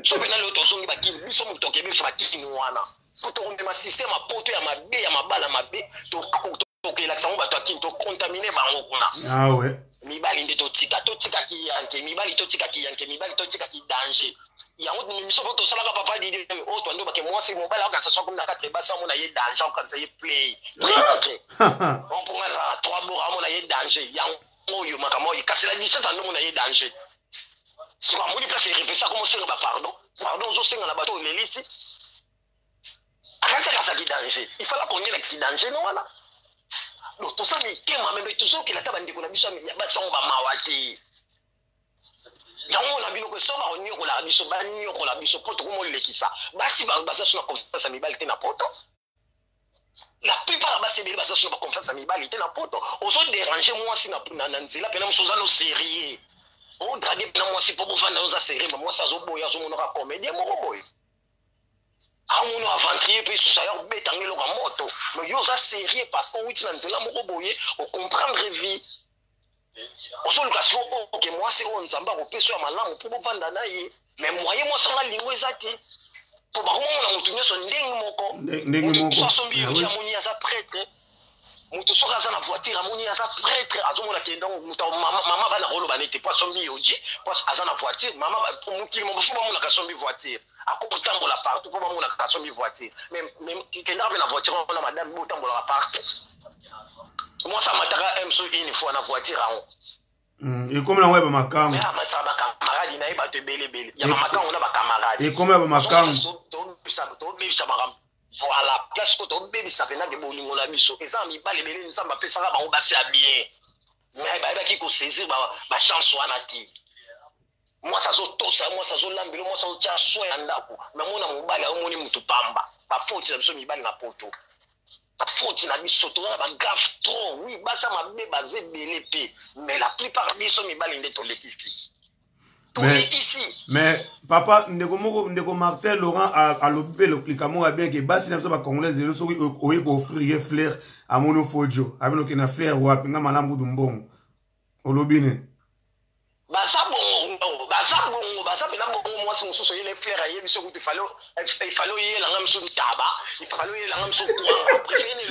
so pena l'autre zongi bakin biso mu toke bebi bakin wana poto on ma système a poto ya mabe ya mabala mabe to toke la sango bato akin to contaminer bango kuna ah ouais mibali nde totika ki yanke mibali totika ki danger yango miso poto sala ka papa di o to ndo ba ke moi c'est mobile ka sa comme na 4 basa mo na ye danger ka sa ye play on pourra ça 3 bora mo na ye danger yango yo makamo yi kasi la 17 ans mo na ye danger si ba mo ni place répéter ça comment c'est ba pardon zo senga na bato lelisi akanta ka sa ki danger il fallait qu'on ait ki danger no wana donc tout ça mais kema même tout ça qui la tabandi ko na biso ya ba songa mawati yango na bino ko soba onyo ko la biso poto ko mo lekisa basi ba basa suna confiance mibali te na poto la plupart basi bili basa suna confiance mibali te na poto ozo déranger moi si na nzela pena msoza no sérieux on draguer pena moi si po bo fanda oza sérieux moi ça zo boya zo monora comédien mo boy amuno aventrier pe so sayor betangelo ka moto mais yo za sérieux parce qu'on wit na nzela mo boye o comprendre vie oso lukasio ok moi c'est on nzamba ko peso ya malamu po bovanda na ye mais moyen moi sanga lingo ezati po ba mo na mutu nyoso ndenge moko so sombi yo ya moni aza prêtre mutu so kaza na voiture amoni aza prêtre azomona ke donc mutu mama bana rolo banete po sombi yo ji po aza na voiture mama po mukili mo fuma mo na ka sombi voiture ako tambola partout po mo na ka sombi voiture même kenda na voiture on a madame bo tambola partout. Moi ça m'attara une fois na voiture en et comme la web makam ya mataba camarade na iba te bele ya makam on a ba camarade et comme ba makam to bisa makam voilà place ko to bebi ça pena ke bolingo la biso et ça mi ba lebele nzamba pesa ba on basi bien mais ba ki ko saisir ba chance wana ti moi ça zo lambelo moi ça zo tia soin ndako mais mona mobali au moni mutu pamba ba fonti na biso mi ba na poto faute na biso to na ba gaffe trop oui bata mabe bazé belé mais la plupart biso mi balinde to lekisi mais papa ndeko Martin Laurent a lobé le likamo a bien que basi na biso ba congolais le so oye ko offrir fleur a monofojo avec le na fleur wa pinga malamu dumbongo olobine basa pena bongo moi c'est mususu les fleurs aye biso kuti il fallait y la ngam sur taba il fallait y la ngam sur quoi préféré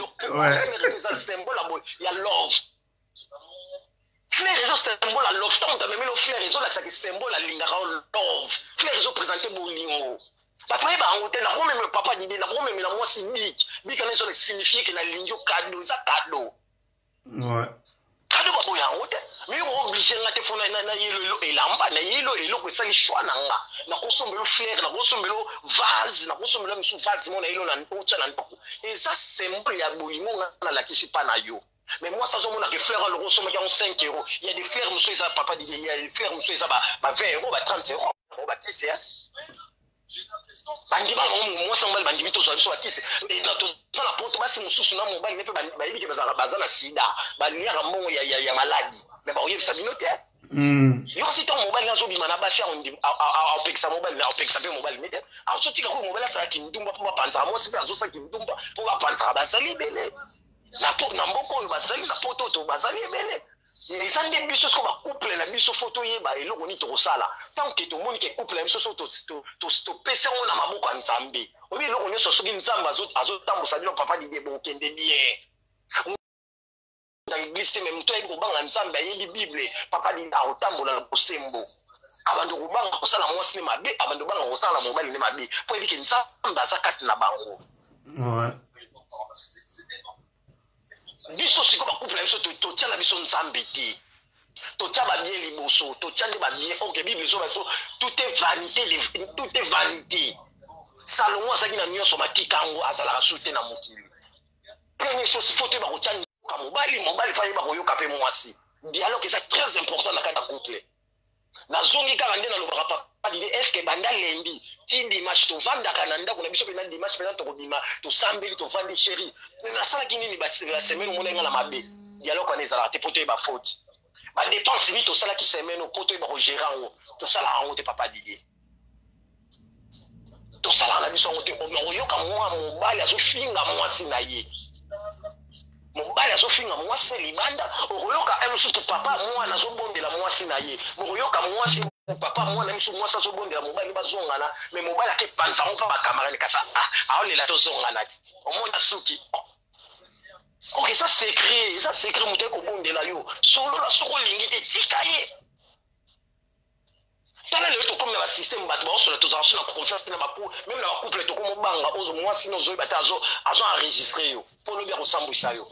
le ça symbole il y a love fleurs ils ont symbole à love tant même le fleurs ils ont là ça qui symbole à lingara love fleurs ils ont présenté bolingo ba toi ba ngote na ko même papa dit na ko même la moi si big kana ça signifie que na lingio cadeau ça cadeau ouais kado ba boya ngote mais on obligé ngate fona na yelo elamba na yelo ko sali shwana nga na ko sombelo fleur na ko sombelo vase na ko sombelo misu vase mona yelo na ocha na ndoko et ça symbole ya bolingo na la kisi pa na yo mais moi ça mona que fleur le rosomba ya 5 €. Il y a des fleurs monsieur ça papa dit il y a des fleurs monsieur ça ba 20 €, ba 30 €, ba kisi hein bandi ba mo sanga bandi bito so akise et na to sana poto basi mususu na mobali nepe ba yibike bazana sida ba lia ramongo ya maladi mais ba oyebi sabinote yo si ton mobali na zo bima na basi a opekisa mobali na opekisa pe mobali nete a so tika ko mobali sa kindumba po ba panza mo sipe azo sa kindumba po ba panza ba sali bele na mboko yo bazali na poto to bazali bele les ande biso ko ba couple na biso photo ye ba eloko ni to sala tant que to moni ke couple na biso to pesa ona maboko ya nzambe obi eloko nyoso soki nzambe azo tambusa bino papa di debo kende bien dans l'église même toi ko banga nzambe ayebi bible papa di aotambola na bosembo abando kobanga kosala mwasi ne mabe abando banga kosala mobali ne mabe po ebike nzambe aza kati na bango biso siko bakouple na biso totia na biso nzambe te totia babie liboso totia nde babie oke bible so baso tout est vanité Salomon azaki na nyonso matika yango azalaka su te na mokili première chose faut te bakotia nyoka mobali fa yeba koyoka mpe mwasi dialogue eza très important na kati ya couple nazongi kaka nde nalobaka papa dide eske banda lendi ti dimanche tovandaka na ndako na biso mpe na dimanche mpe na tokobima tosambeli tovandi chéri nasalaki nini la semaine omona nga na mabe dialogue wana ezalaka te po toyeba faute badepense nini tosalaki semaine po toyeba kogere yango tosalaka yango te papa dide tosalaka na biso yango te oyoka mwa mobali azofinga mwasi na ye mobali azofinga mwasi libanda okoyoka mosusu papa mwana azobondela mwasi na ye okoyoka mwasi papa mwana mosusu mwasi azobondela mobali bazongana me mobali ake panzango mpa bakamarani kasa aolela tozongana ti omona suki ok eza secret moto ekobondela yo solola soko olingi te tika ye tala lelo tokomi na basystème bato baosola tozala so na confiance na même na bacouple tokomi obanga ozo mwasi na ozoyeba te azo enregistre yo mpo lobi ya kosambwisa yo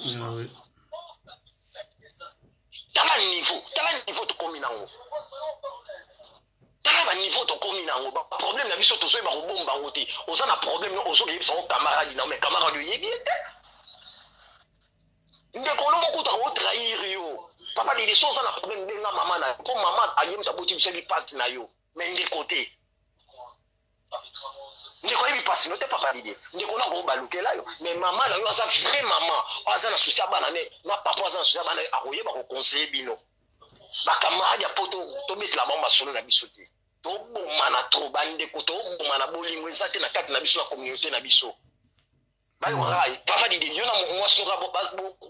tala niveau tokomi nango tala baniveau tokomi nango baproblème na biso tozoyeba kobomba yango te oza na problème no ozokeyebisa ngo camarade na me camarade oyebi ye te ndeko no mokuta otrahir yo papa dide so oza na problème ndenga mama na mpo mama ayebisa boti biseli pasi na yo me ndeko te ndeko ayebi pasi no te papa dide ndeko na kobalukela yo me mama na yo aza vrai mama aza na susi ya bana ne na papa aza na susi ya bana akoyeba kokonseye bino bakamarade ya po tobetela bango masolo na biso te tobomana tro bandeko tobomana bolingo eza te na kati na biso na communauté na biso papa dide yo na mwasi toka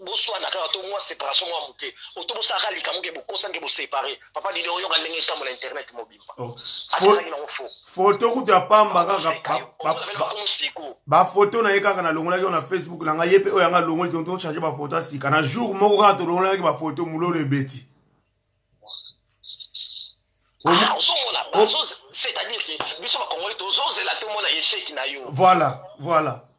boswana kaka to mwa séparation mwa moke otobosaka likambo ke bokosange bosépare papa dide oyoka ndenge etambola internet mobimba azalaki nango foto kuta pamba kaka bafoto na ye kaka nalongolaki yo na Facebook na ngai ye mpe oyo anga longoli tonto charge bafoto asika na jour moko kaka tolongolaki bafoto mololo ebeti ozomona c'est-à-dire que biso bakongoli tozozela tomona échec na yo voilà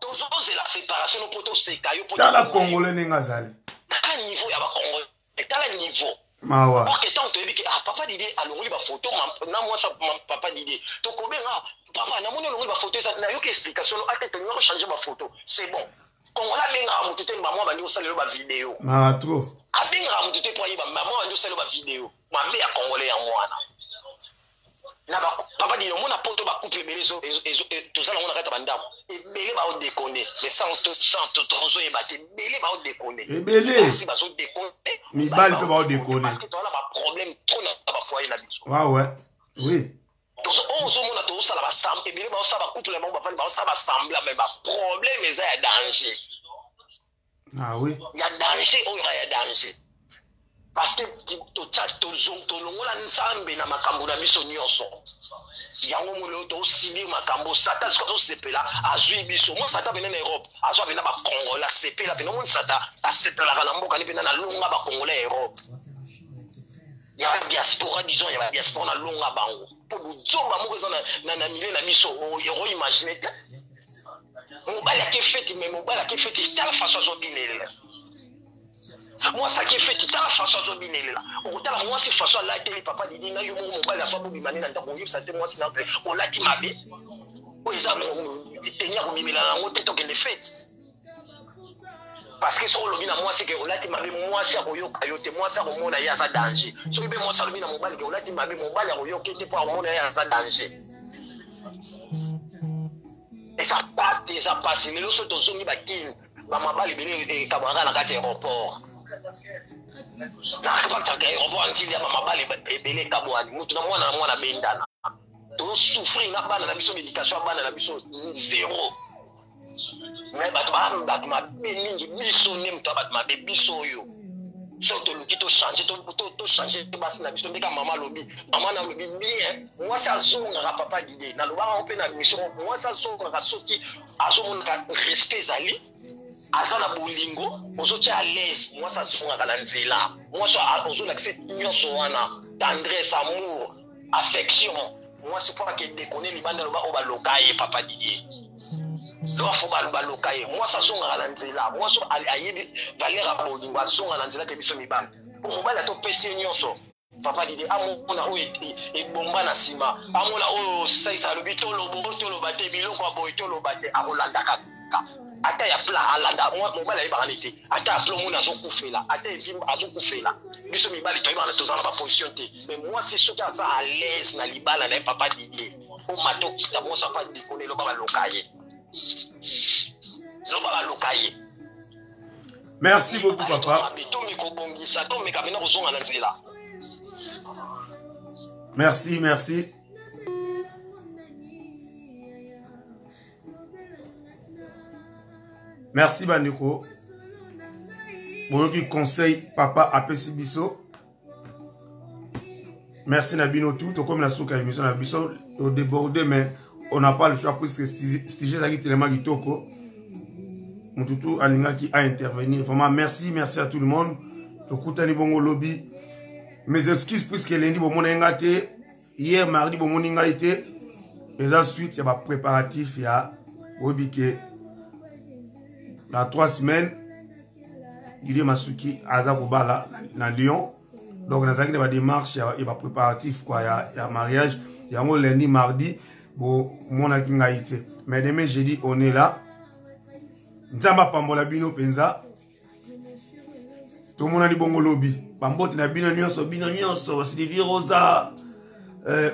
tozozela séparation no po toseka yo tala congolais ndenge azali tala niveau ya bakongolais tala niveau mawa ok tant toyebi ke papa dide alongoli bafoto na mwasa papa dide tokobenga papa namoni olongoli bafoto eza nayoki explication no ate tolinga kochange bafoto c'est bon kongola abengaka motu te bamwa bandi kosalelo bavideo trop abengaka motu te po ayeba bamwa bandi kosalelo bavideo mabe ya congolais ya mwana na papa dide omona poto bacouple ebele tozala ngo na kati ya bandako ebele baodekone mais sans tozoyeba te ebele baodekone ebele bazodekone mibali mpe baodekone toala baproblème tro na bafoye na biso oui ozomona tozosala basamble ebele baosala bacouple na bango bafandi baosala basamble mais baproblème eza ya danger ya danger oyo ya danger parce que tolongola nzambe na makambo na biso nyonso yango molelo tosili makambo satan soki azosepela azwi biso mwa satan pene na Europe azwa pena bakongola asepela pena omoni satan asepelaka na mboka ni pena nalonga bakongola ya Europe ya badiaspora disons ya badiaspora nalonga bango mpo luzoba moko eza na milie na biso oimagine te mobali ake feti me mobali ake feti tala faso azobinelela mwasi ake feti tala faso azobinelela okotala mwasi faso alateli papa didi na yo moko mobali afa bobimani na ndako oyebisa te mwasi na mpe olati mabe oyo eza teni ya kobimela nango te tokende feti parce que soki olobi na mwasi ke olati mabe mwasi akoyoka yo te mwasi akomona ye aza danger soki mpe mwasi alobi na mobali ke olati mabe mobali akoyoka te mpo akomona ye aza danger eza pasi lelo so tozongi bakini bamabali ebele ekamwaka na kati ya aéroport nakataka aéroport nkili ya bamabali ebele ekabwani mutu na mwana bendana tosouffrir na bana na biso médication ya bana na biso zéro mais bato mabe mingi biso nde moto ya bato mabe biso oyo so toluki tochange basi na biso ndeka mama alobi mama na alobi bien mwasi azongaka papa dide nalobaka mpe na mission mwasi azongaka soki azomonaka respect ezali aza na bolingo ozotia à l'aise mwasi azongaka na nzela mwasi ozolakisa nyonso wana tendresse amour affection. Moi, c'est pas que déconner les bandes au balokaye, papa Didier. Donc, faut balokaye. Moi, ça sonne à l'anzela. Moi, ça a valeur à Bodou. Moi, ça sonne à l'anzela que je ban. Pour moi, la top PC nyonso. Papa Didier, à mon a et bomba na sima. À mon a ça y est, le bitolo, botolo bate, biloko boitolo bate, à Rolanda Kaka. Ata ya pla alanda moi mobala e baranité ata plo mona zo kufela ata evim azo kufela biso mibali to ibana to za na position te mais moi c'est sûr que ça à l'aise na libala na papa Didier o mato kita moi ça pas déconner lo baba lokaye merci beaucoup papa merci merci Bandeko. Bon qui conseille papa apesi biso. Merci Nabino tout comme la souka émission na biso au débordé mais on n'a pas le choix pour stiger la tellement kitoko. Mututu alinga qui a intervenu. Vraiment merci à tout le monde. Tokutani bongo lobby. Mes excuses puisque lundi bon mon ngate hier mardi bon mon ngate et ensuite il y a préparatif il y a obike. Dans 3 semaines, il y a Masuki Azakobala dans Lyon. Donc, dans la démarche, il y a préparatif, il y a mariage. Il y a un lundi, mardi, bon, mon akingaïté. Mais demain, jeudi, on est là. Nzamba Pambola Bino Penza. Tout le monde a dit bon lobby. Pambote na Bino Nyonso, Sylvie Rosa,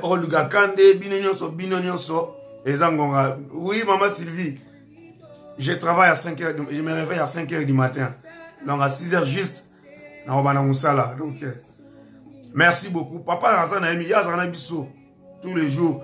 Olga Kande, Bino Nyonso, et Zangonga. Oui, maman Sylvie. Je travaille à 5 h, je me réveille à 5 h du matin. Donc à 6 h juste, donc merci beaucoup. Papa Razan a mis tous les jours.